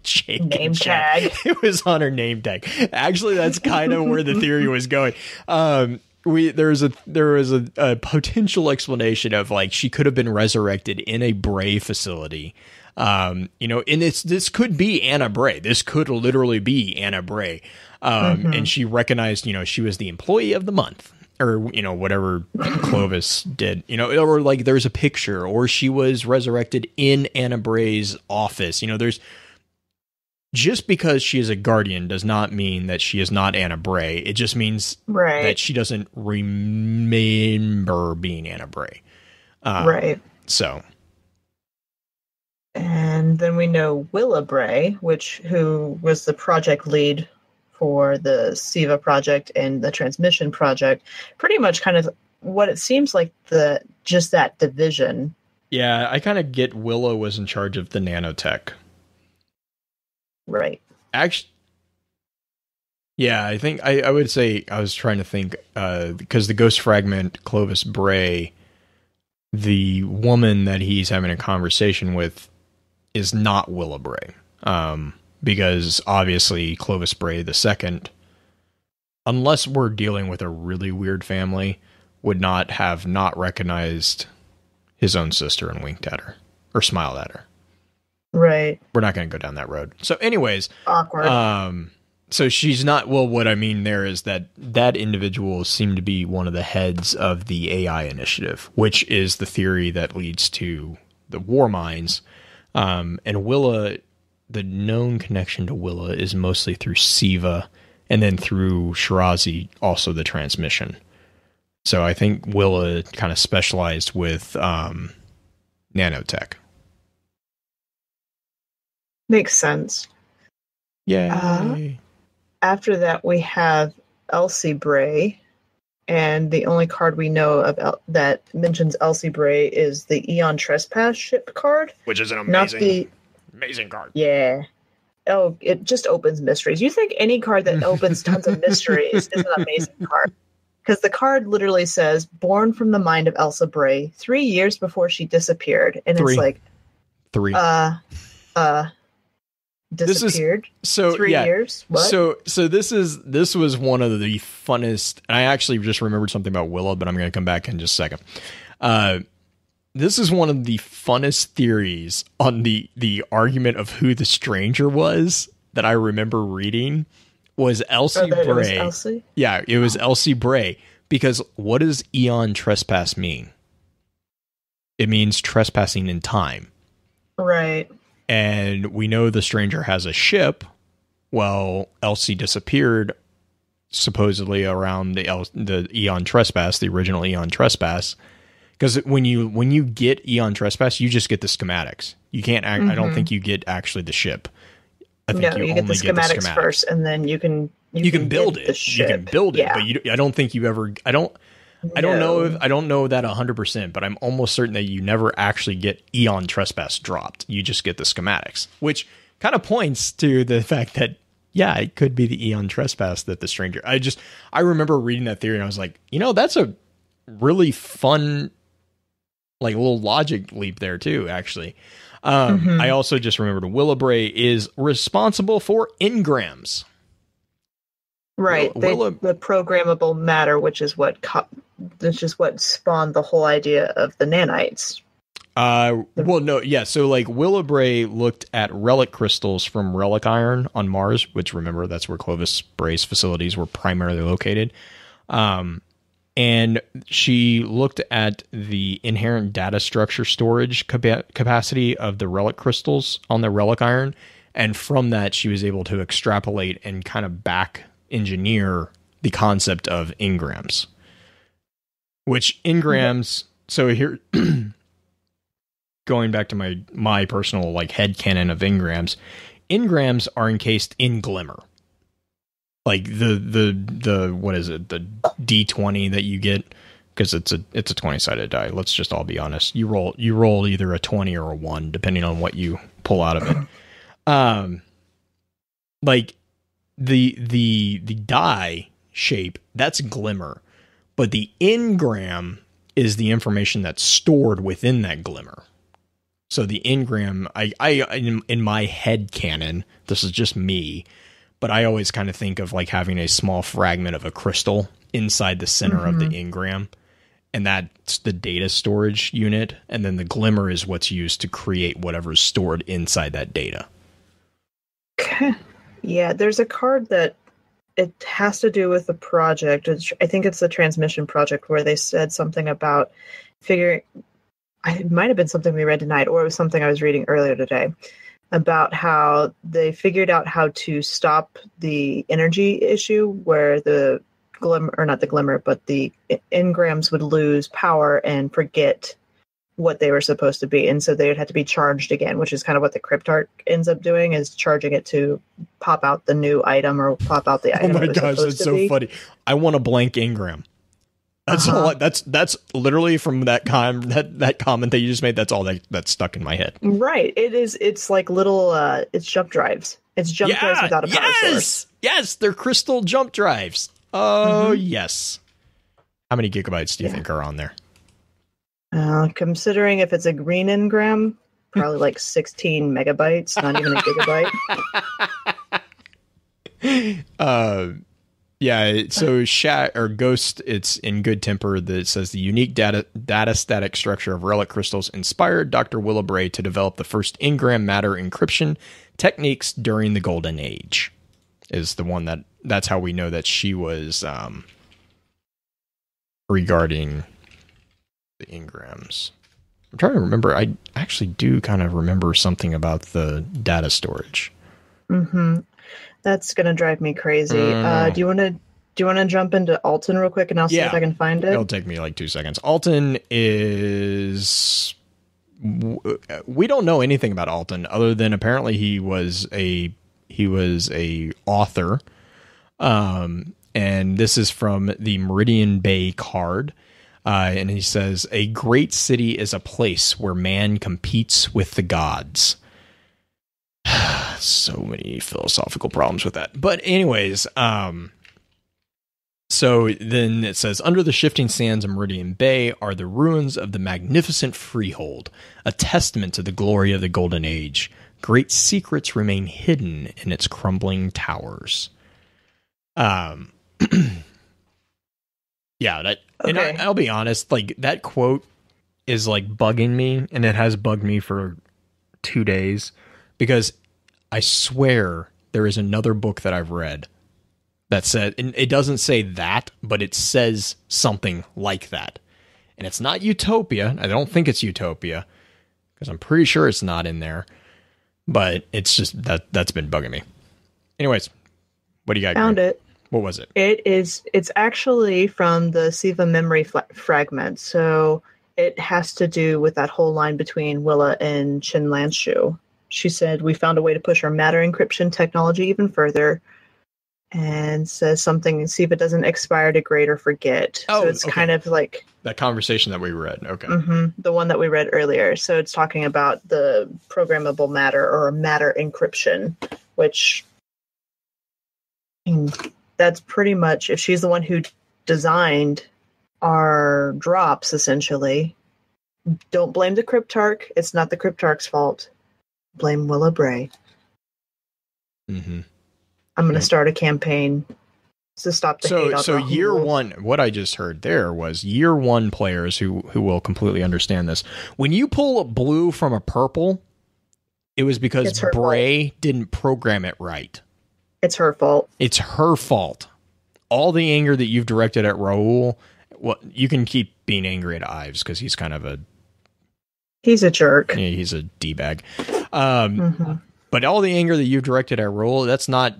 Jake name tag. It was on her name tag. Actually, that's kind of where the theory was going. There was a potential explanation of like she could have been resurrected in a Bray facility. And this could be Anna Bray. This could literally be Anna Bray. And she recognized, she was the employee of the month. Or, whatever Clovis did, or like there's a picture, or she was resurrected in Anna Bray's office. There's just because she is a guardian does not mean that she is not Anna Bray. It just means that she doesn't remember being Anna Bray. Right. So. And then we know Willa Bray, who was the project lead for the SIVA project and the transmission project, pretty much kind of what it seems like just that division. Yeah, I kind of get Willow was in charge of the nanotech. Right. Actually, yeah, I think I would say I was trying to think because the ghost fragment Clovis Bray, the woman that he's having a conversation with, is not Willa Bray. Because obviously Clovis Bray II, unless we're dealing with a really weird family, would not have not recognized his own sister and winked at her or smiled at her. Right. We're not going to go down that road. So anyways, awkward. So she's not, well, what I mean there is that individual seemed to be one of the heads of the AI initiative, which is the theory that leads to the war mines. And Willa, the known connection to Willa is mostly through SIVA and then through Shirazi, also the transmission. So I think Willa kind of specialized with nanotech. Makes sense. Yeah. After that, we have Elsie Bray, and the only card we know of that mentions Elsie Bray is the Eon Trespass ship card, which is an amazing card. Yeah. Oh, it just opens mysteries. You think any card that opens tons of mysteries is an amazing card? Because the card literally says, born from the mind of Elsa Bray 3 years before she disappeared. And it's like, disappeared? So 3 years? What? So this was one of the funnest, and I actually just remembered something about Willow, but I'm going to come back in just a second. This is one of the funnest theories on the argument of who the stranger was that I remember reading was Elsie Bray. It was Elsie? Yeah, it was Elsie Bray. Because what does Eon Trespass mean? It means trespassing in time. Right. And we know the stranger has a ship. Well, Elsie disappeared supposedly around the Eon Trespass, the original Eon Trespass. Because when you get Eon Trespass, you just get the schematics. You can't. I don't think you get actually the ship. I think you get the schematics first, and then you can build it. You can build it, but I don't think you ever. I don't know that 100%, but I'm almost certain that you never actually get Eon Trespass dropped. You just get the schematics, which kind of points to the fact that it could be the Eon Trespass that the stranger. I remember reading that theory and I was like, that's a really fun, like, little logic leap there too, actually. I also just remembered Willa Bray is responsible for engrams. Right. The programmable matter, which is what spawned the whole idea of the nanites. So like Willa Bray looked at relic crystals from relic iron on Mars, which, remember, that's where Clovis Bray's facilities were primarily located. And she looked at the inherent data structure storage capacity of the relic crystals on the relic iron. And from that, she was able to extrapolate and kind of back engineer the concept of engrams. Which engrams, so here, going back to my personal like headcanon of engrams are encased in glimmer. Like the what is it, the D20 that you get, because it's a 20-sided die. Let's just all be honest. You roll either a 20 or a 1 depending on what you pull out of it. Like the die shape, that's glimmer, but the engram is the information that's stored within that glimmer. So the engram, I in my head canon, this is just me, but I always kind of think of like having a small fragment of a crystal inside the center of the engram, and that's the data storage unit, and then the glimmer is what's used to create whatever's stored inside that data. Okay. Yeah, there's a card that it has to do with the project. I think it's the transmission project where they said something about figuring. It might have been something we read tonight, or it was something I was reading earlier today, about how they figured out how to stop the energy issue where the glimmer, or not the glimmer, but the engrams would lose power and forget what they were supposed to be. And so they would have to be charged again, which is kind of what the cryptarch ends up doing, is charging it to pop out the new item or pop out the item. Oh my gosh, that's so funny. I want a blank engram. That's all. That's literally from that comment that you just made. That's all that's stuck in my head. Right. It is. It's like little. It's jump drives. It's jump drives without a power source. Yes, they're crystal jump drives. Oh yes. How many gigabytes do you think are on there? Considering if it's a green engram, probably like 16 megabytes. Not even a gigabyte. Yeah, so Ghost, it's in good temper that it says the unique data static structure of relic crystals inspired Dr. Willa Bray to develop the first engram matter encryption techniques during the Golden Age. Is the one that's how we know that she was regarding the engrams. I'm trying to remember. I actually do kind of remember something about the data storage. Mm-hmm. That's gonna drive me crazy. Do you want to jump into Alton real quick, and I'll see if I can find it? It'll take me like 2 seconds. Alton is. We don't know anything about Alton other than apparently he was a author, and this is from the Meridian Bay card, and he says a great city is a place where man competes with the gods. So many philosophical problems with that. But anyways, so then it says, under the shifting sands of Meridian Bay are the ruins of the magnificent freehold, a testament to the glory of the Golden Age. Great secrets remain hidden in its crumbling towers. Yeah, that, and I'll be honest, like that quote is like bugging me, and it has bugged me for 2 days, because I swear there is another book that I've read that said, and it doesn't say that, but it says something like that. And it's not Utopia. I don't think it's Utopia, because I'm pretty sure it's not in there. But it's just that's been bugging me. Anyways, what do you got? Found it. What was it? It's actually from the Siva memory fragment. So it has to do with that whole line between Willa and Chen Lanshu. She said, we found a way to push our matter encryption technology even further, and says something, Siva doesn't expire, degrade, or forget. So it's kind of like that conversation that we read. Okay. The one that we read earlier. So it's talking about the programmable matter or matter encryption, which that's pretty much, if she's the one who designed our drops, essentially, don't blame the cryptarch. It's not the cryptarch's fault. Blame Willa Bray. Mm-hmm. I'm going to start a campaign to stop the hate. So year one, what I just heard there was year one players who will completely understand this. When you pull a blue from a purple, it was because Bray didn't program it right. It's her fault. It's her fault. All the anger that you've directed at Raul well, you can keep being angry at Ives because he's kind of he's a jerk. Yeah, he's a D-bag. But all the anger that you've directed at Raoul, that's not.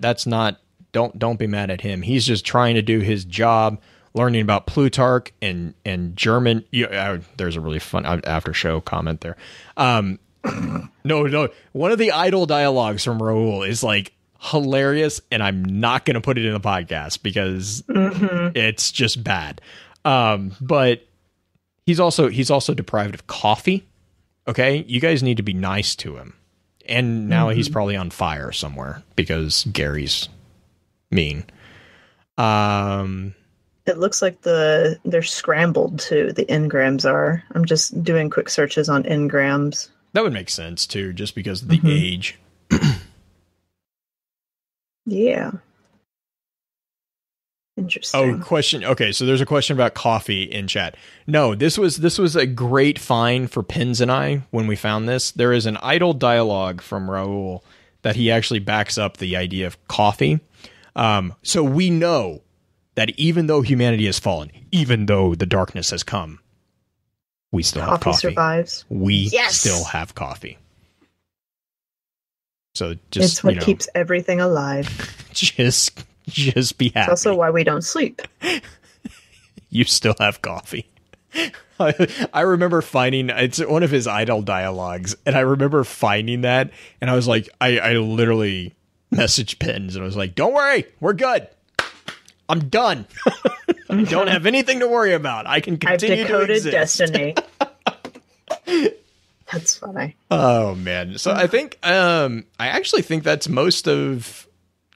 Don't be mad at him. He's just trying to do his job, learning about Plutarch and German. There's a really fun after show comment there. No. One of the idle dialogues from Raoul is like hilarious, and I'm not going to put it in the podcast because it's just bad. But he's also deprived of coffee. Okay, you guys need to be nice to him. And now he's probably on fire somewhere because Gary's mean. It looks like they're scrambled too. The engrams are. I'm just doing quick searches on engrams. That would make sense too, just because of the age. Yeah. Interesting. Oh, question. Okay, so there's a question about coffee in chat. No, this was a great find for Pins and I when we found this. There is an idle dialogue from Raoul that he actually backs up the idea of coffee. So we know that even though humanity has fallen, even though the darkness has come, we still have coffee. Survives. We still have coffee. So it's what keeps everything alive. Just be happy. It's also why we don't sleep. You still have coffee. I remember finding, it's one of his idle dialogues, and I remember finding that, and I was like, I literally messaged Pins, and I was like, don't worry, we're good. I'm done. I don't have anything to worry about. I can continue I've decoded to exist. destiny. That's funny. Oh, man. So I think, I actually think that's most of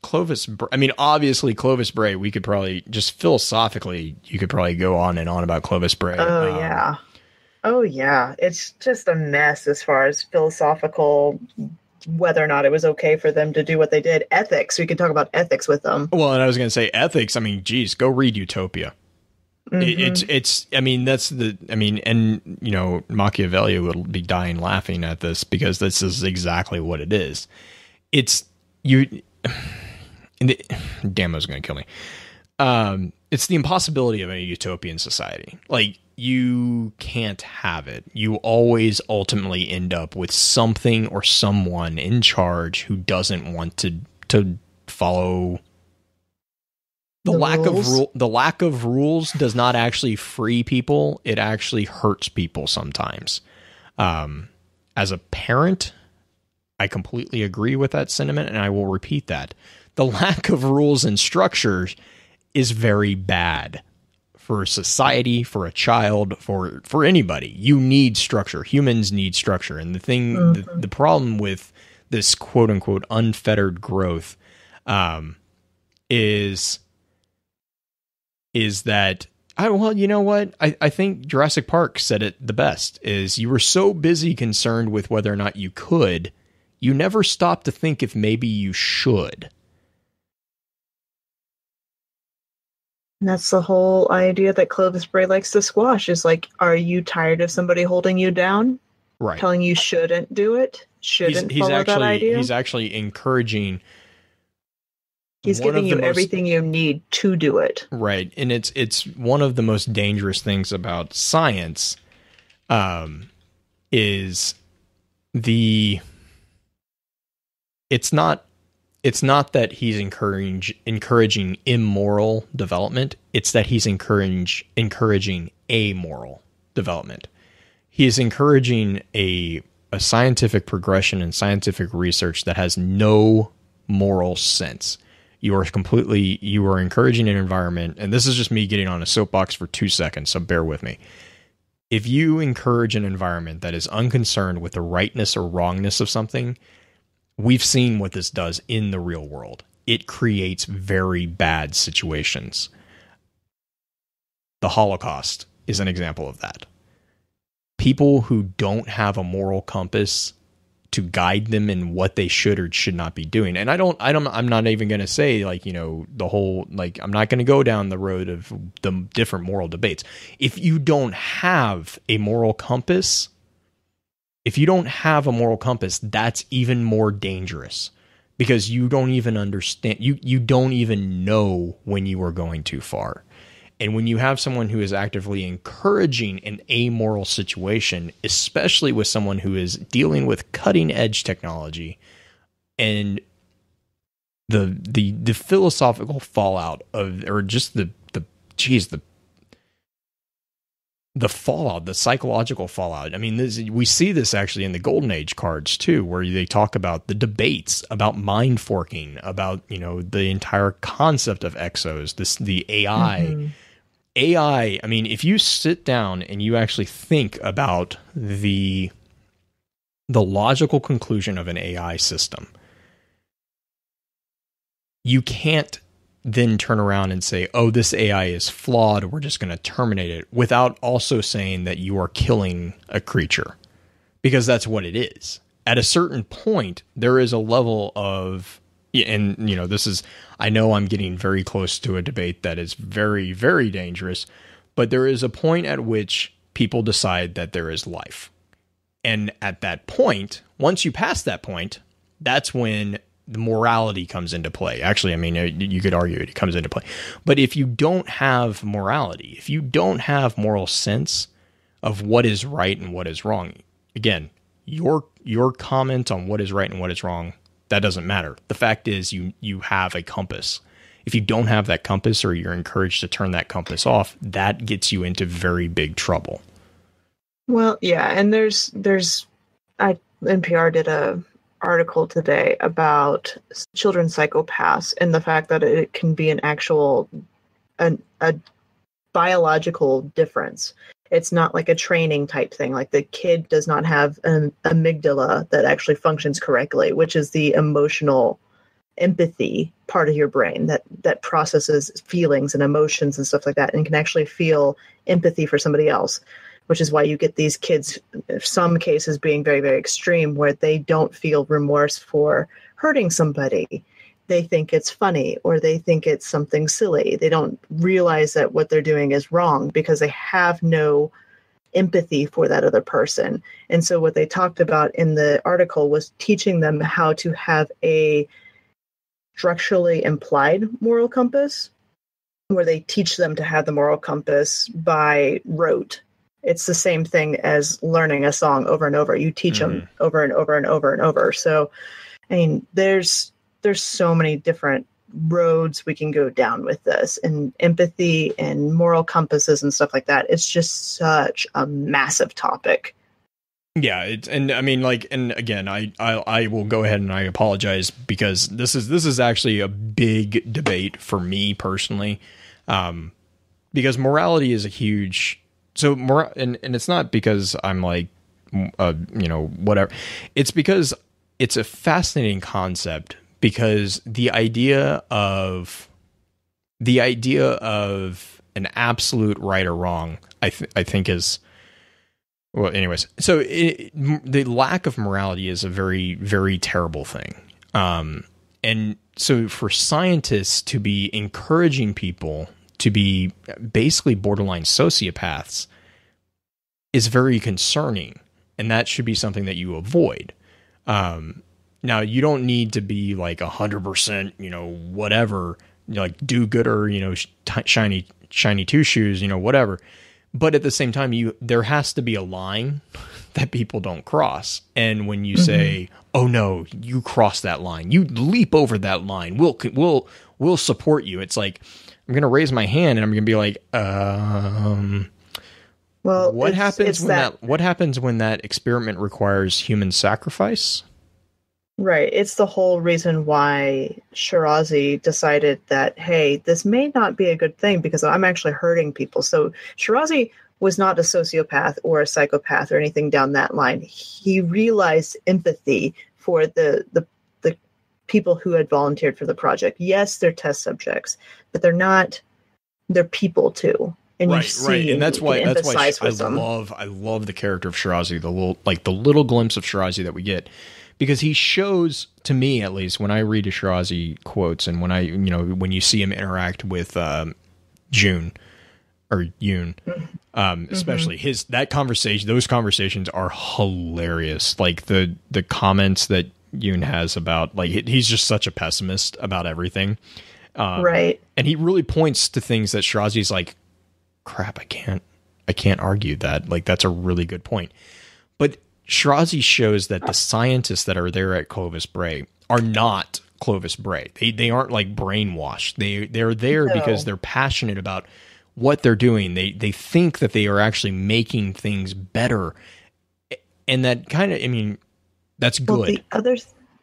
Clovis. I mean, obviously Clovis Bray, we could probably just philosophically, you could probably go on and on about Clovis Bray. Oh yeah. It's just a mess as far as philosophical, whether or not it was okay for them to do what they did. Ethics. We could talk about ethics with them. Well, and I was going to say ethics. I mean, geez, go read Utopia. It's, I mean, and you know, Machiavelli will be dying laughing at this because this is exactly what it is. It's Damo's going to kill me. It's the impossibility of a utopian society. Like, you can't have it. You always ultimately end up with something or someone in charge who doesn't want to follow the lack of rules does not actually free people. It actually hurts people sometimes. As a parent, I completely agree with that sentiment, and I will repeat that. The lack of rules and structures is very bad for society, for a child, for anybody. You need structure. Humans need structure. And the problem with this quote unquote unfettered growth is that, well, you know what? I think Jurassic Park said it the best, is you were so busy concerned with whether or not you could, you never stopped to think if maybe you should. And that's the whole idea that Clovis Bray likes to squash, is like, are you tired of somebody holding you down? Right. Telling you shouldn't do it? Shouldn't follow that idea? He's actually encouraging. He's giving you everything you need to do it. Right. And it's one of the most dangerous things about science is it's not that he's encouraging immoral development. It's that he's encouraging amoral development. He is encouraging a scientific progression and scientific research that has no moral sense. You are encouraging an environment, and this is just me getting on a soapbox for 2 seconds, so bear with me. If you encourage an environment that is unconcerned with the rightness or wrongness of something, we've seen what this does in the real world. It creates very bad situations. The Holocaust is an example of that. People who don't have a moral compass to guide them in what they should or should not be doing. And I'm not even going to say, like, you know, the whole, like, I'm not going to go down the road of the different moral debates. If you don't have a moral compass, that's even more dangerous, because you don't even understand, you don't even know when you are going too far. And when you have someone who is actively encouraging an amoral situation, especially with someone who is dealing with cutting edge technology, and the philosophical fallout of, or just the fallout, the psychological fallout. I mean, we see this actually in the Golden Age cards too, where they talk about the debates about mind forking, about, you know, the entire concept of exos, the AI. Mm-hmm. AI, I mean, if you sit down and you actually think about the logical conclusion of an AI system, you can't then turn around and say, oh, this AI is flawed, we're just going to terminate it, without also saying that you are killing a creature, because that's what it is. At a certain point, there is a level of, and, you know, I know I'm getting very close to a debate that is very, very dangerous, but there is a point at which people decide that there is life. And at that point, once you pass that point, that's when the morality comes into play. Actually, I mean, you could argue it comes into play. But if you don't have morality, if you don't have moral sense of what is right and what is wrong, again, your comment on what is right and what is wrong, that doesn't matter. The fact is you have a compass. If you don't have that compass, or you're encouraged to turn that compass off, that gets you into very big trouble. Well, yeah, and NPR did a article today about children psychopaths and the fact that it can be an actual a biological difference. It's not like a training type thing. Like, the kid does not have an amygdala that actually functions correctly, which is the emotional empathy part of your brain that processes feelings and emotions and stuff like that, and can actually feel empathy for somebody else, which is why you get these kids, some cases being very, very extreme, where they don't feel remorse for hurting somebody. They think it's funny, or they think it's something silly. They don't realize that what they're doing is wrong because they have no empathy for that other person. And so what they talked about in the article was teaching them how to have a structurally implied moral compass, where they teach them to have the moral compass by rote. It's the same thing as learning a song over and over. You teach them over and over and over and over. So, I mean, there's so many different roads we can go down with this, and empathy and moral compasses and stuff like that. It's just such a massive topic. Yeah, and I mean, like, and again, I will go ahead and I apologize, because this is actually a big debate for me personally, because morality is a huge. So and it's not because I'm like, whatever. It's because it's a fascinating concept, because the idea of an absolute right or wrong, I think is, well, anyways. So the lack of morality is a very, very terrible thing. And so for scientists to be encouraging people to be basically borderline sociopaths is very concerning, and that should be something that you avoid. Now, you don't need to be like 100%, whatever, like do-gooder, shiny two shoes, whatever. But at the same time, there has to be a line that people don't cross. And when you say, "Oh no, you cross that line, you leap over that line, we'll support you," it's like, I'm going to raise my hand and I'm going to be like, well, what happens when that experiment requires human sacrifice? Right. It's the whole reason why Shirazi decided that, hey, this may not be a good thing because I'm actually hurting people. So Shirazi was not a sociopath or a psychopath or anything down that line. He realized empathy for the people who had volunteered for the project. Yes, they're test subjects, but they're people too. And right. And that's why I love the character of Shirazi, the little glimpse of Shirazi that we get. Because he shows, to me at least, when I read a Shirazi quotes, and when you see him interact with Yoon, especially those conversations are hilarious. Like the comments that Yoon has about, like, he's just such a pessimist about everything, right? And he really points to things that Shirazi's like, crap, I can't argue that. Like, that's a really good point. But Shirazi shows that the scientists that are there at Clovis Bray are not Clovis Bray. They aren't like brainwashed. They're there because they're passionate about what they're doing. They think that they are actually making things better. And that kind of, I mean, that's good. Well,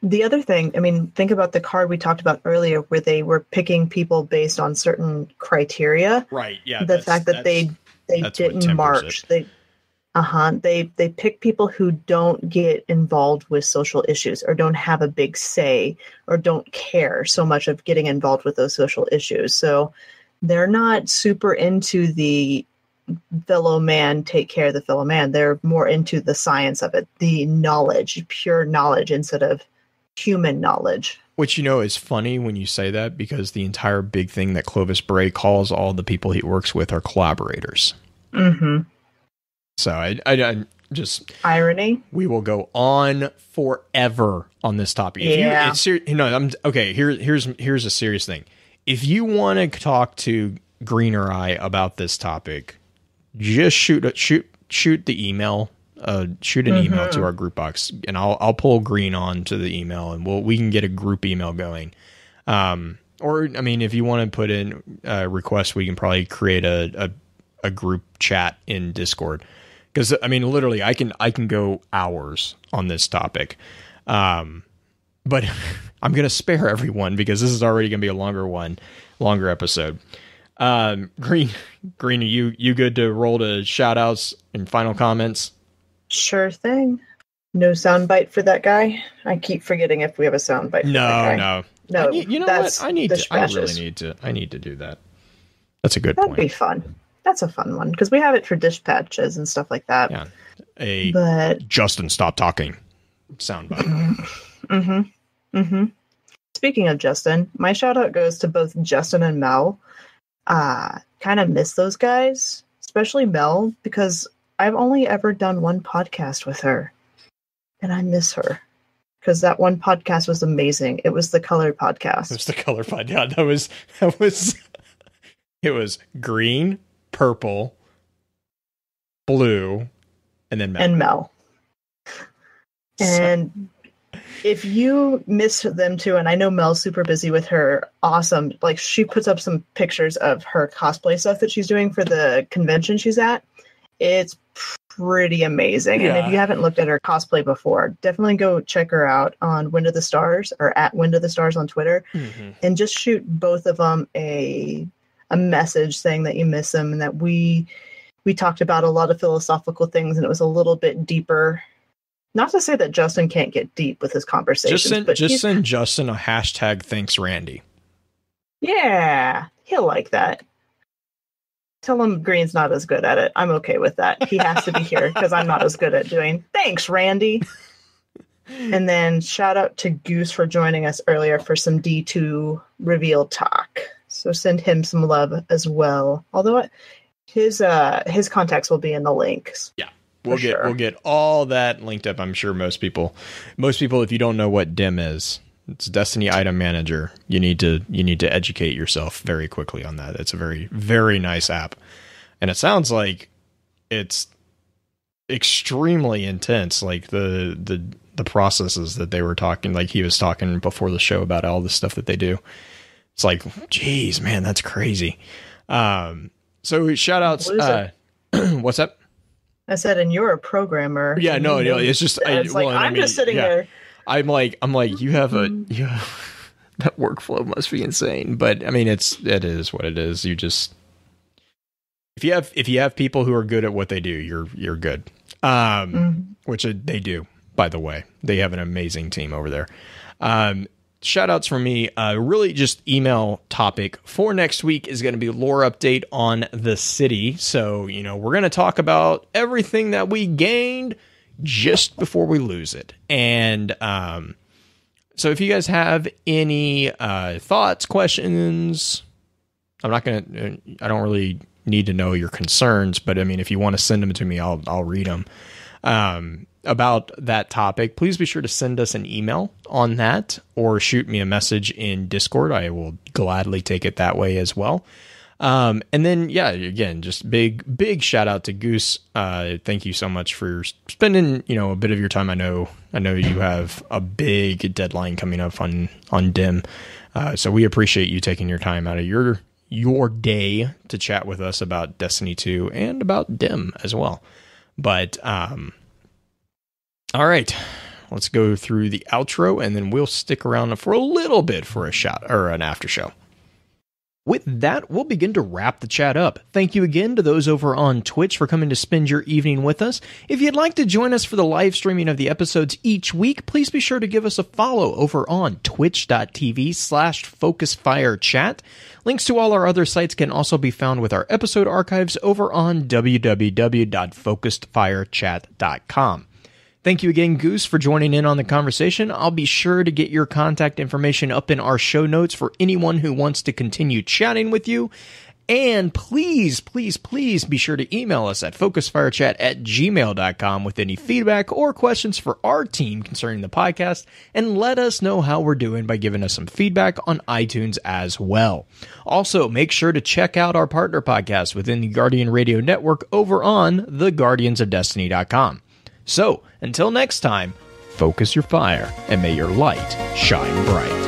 the other thing, I mean, think about the card we talked about earlier where they were picking people based on certain criteria. Right, yeah. The fact that they didn't march. They pick people who don't get involved with social issues or don't have a big say or don't care so much of getting involved with those social issues. So they're not super into the fellow man, take care of the fellow man. They're more into the science of it, the knowledge, pure knowledge instead of human knowledge. Which, you know, is funny when you say that because the entire big thing that Clovis Bray calls all the people he works with are collaborators. Mm-hmm. So I just irony. We will go on forever on this topic. Yeah. Here's a serious thing. If you want to talk to Green or I about this topic, just shoot the email. Shoot an email to our group box, and I'll pull Green on to the email, and we can get a group email going. Or I mean, if you want to put in a request, we can probably create a group chat in Discord. Because I mean, literally, I can go hours on this topic, but I'm gonna spare everyone because this is already gonna be a longer episode. Green, are you good to roll to shout outs and final comments? Sure thing. No soundbite for that guy. I keep forgetting if we have a soundbite. No. You know what? I need to do that. That's a good point. That'd be fun. That's a fun one because we have it for dispatches and stuff like that. Yeah. But Justin, stop talking. Soundbite. Speaking of Justin, my shout out goes to both Justin and Mel. Kind of miss those guys, especially Mel, because I've only ever done one podcast with her, and I miss her because that one podcast was amazing. It was the Color podcast. It was the Color podcast. That was. It was green, purple, blue, and then Mel. And if you miss them too, and I know Mel's super busy with her awesome, like she puts up some pictures of her cosplay stuff that she's doing for the convention she's at. It's pretty amazing. Yeah. And if you haven't looked at her cosplay before, definitely go check her out on Wind of the Stars or at Wind of the Stars on Twitter and just shoot both of them a message saying that you miss them and that we talked about a lot of philosophical things and it was a little bit deeper. Not to say that Justin can't get deep with his conversations. Just send Justin a hashtag thanks Randy. Yeah, he'll like that. Tell him Green's not as good at it. I'm okay with that. He has to be here because I'm not as good at doing thanks, Randy. And then shout out to Goose for joining us earlier for some D2 reveal talk. So send him some love as well. Although his contacts will be in the links. Yeah. We'll get all that linked up. I'm sure most people, if you don't know what DIM is, it's Destiny Item Manager. You need to educate yourself very quickly on that. It's a very, very nice app. And it sounds like it's extremely intense. Like the processes that they were talking, like he was talking before the show about all the stuff that they do. It's like, geez, man, that's crazy. So shout outs. What's up? I said, and you're a programmer. Yeah, no, it's just I'm just sitting there. I'm like, you have that workflow must be insane. But I mean, it is what it is. You just if you have people who are good at what they do, you're good. Which they do, by the way. They have an amazing team over there. Shout outs from me. Really just email topic for next week is going to be lore update on the city. So, we're going to talk about everything that we gained just before we lose it. And so if you guys have any thoughts, questions, I don't really need to know your concerns, but I mean, if you want to send them to me, I'll read them. About that topic, please be sure to send us an email on that or shoot me a message in Discord. I will gladly take it that way as well. And then, yeah, again, just big shout out to Goose. Thank you so much for spending, a bit of your time. I know you have a big deadline coming up on DIM. So we appreciate you taking your time out of your day to chat with us about Destiny 2 and about DIM as well. But, all right, let's go through the outro and then we'll stick around for a little bit for a shot or an after show. With that, we'll begin to wrap the chat up. Thank you again to those over on Twitch for coming to spend your evening with us. If you'd like to join us for the live streaming of the episodes each week, please be sure to give us a follow over on twitch.tv/FocusFireChat. Links to all our other sites can also be found with our episode archives over on www.focusedfirechat.com. Thank you again, Goose, for joining in on the conversation. I'll be sure to get your contact information up in our show notes for anyone who wants to continue chatting with you. And please, please, please be sure to email us at focusfirechat@gmail.com with any feedback or questions for our team concerning the podcast, and let us know how we're doing by giving us some feedback on iTunes as well. Also, make sure to check out our partner podcast within the Guardian Radio Network over on theguardiansofdestiny.com. So, until next time, focus your fire and may your light shine bright.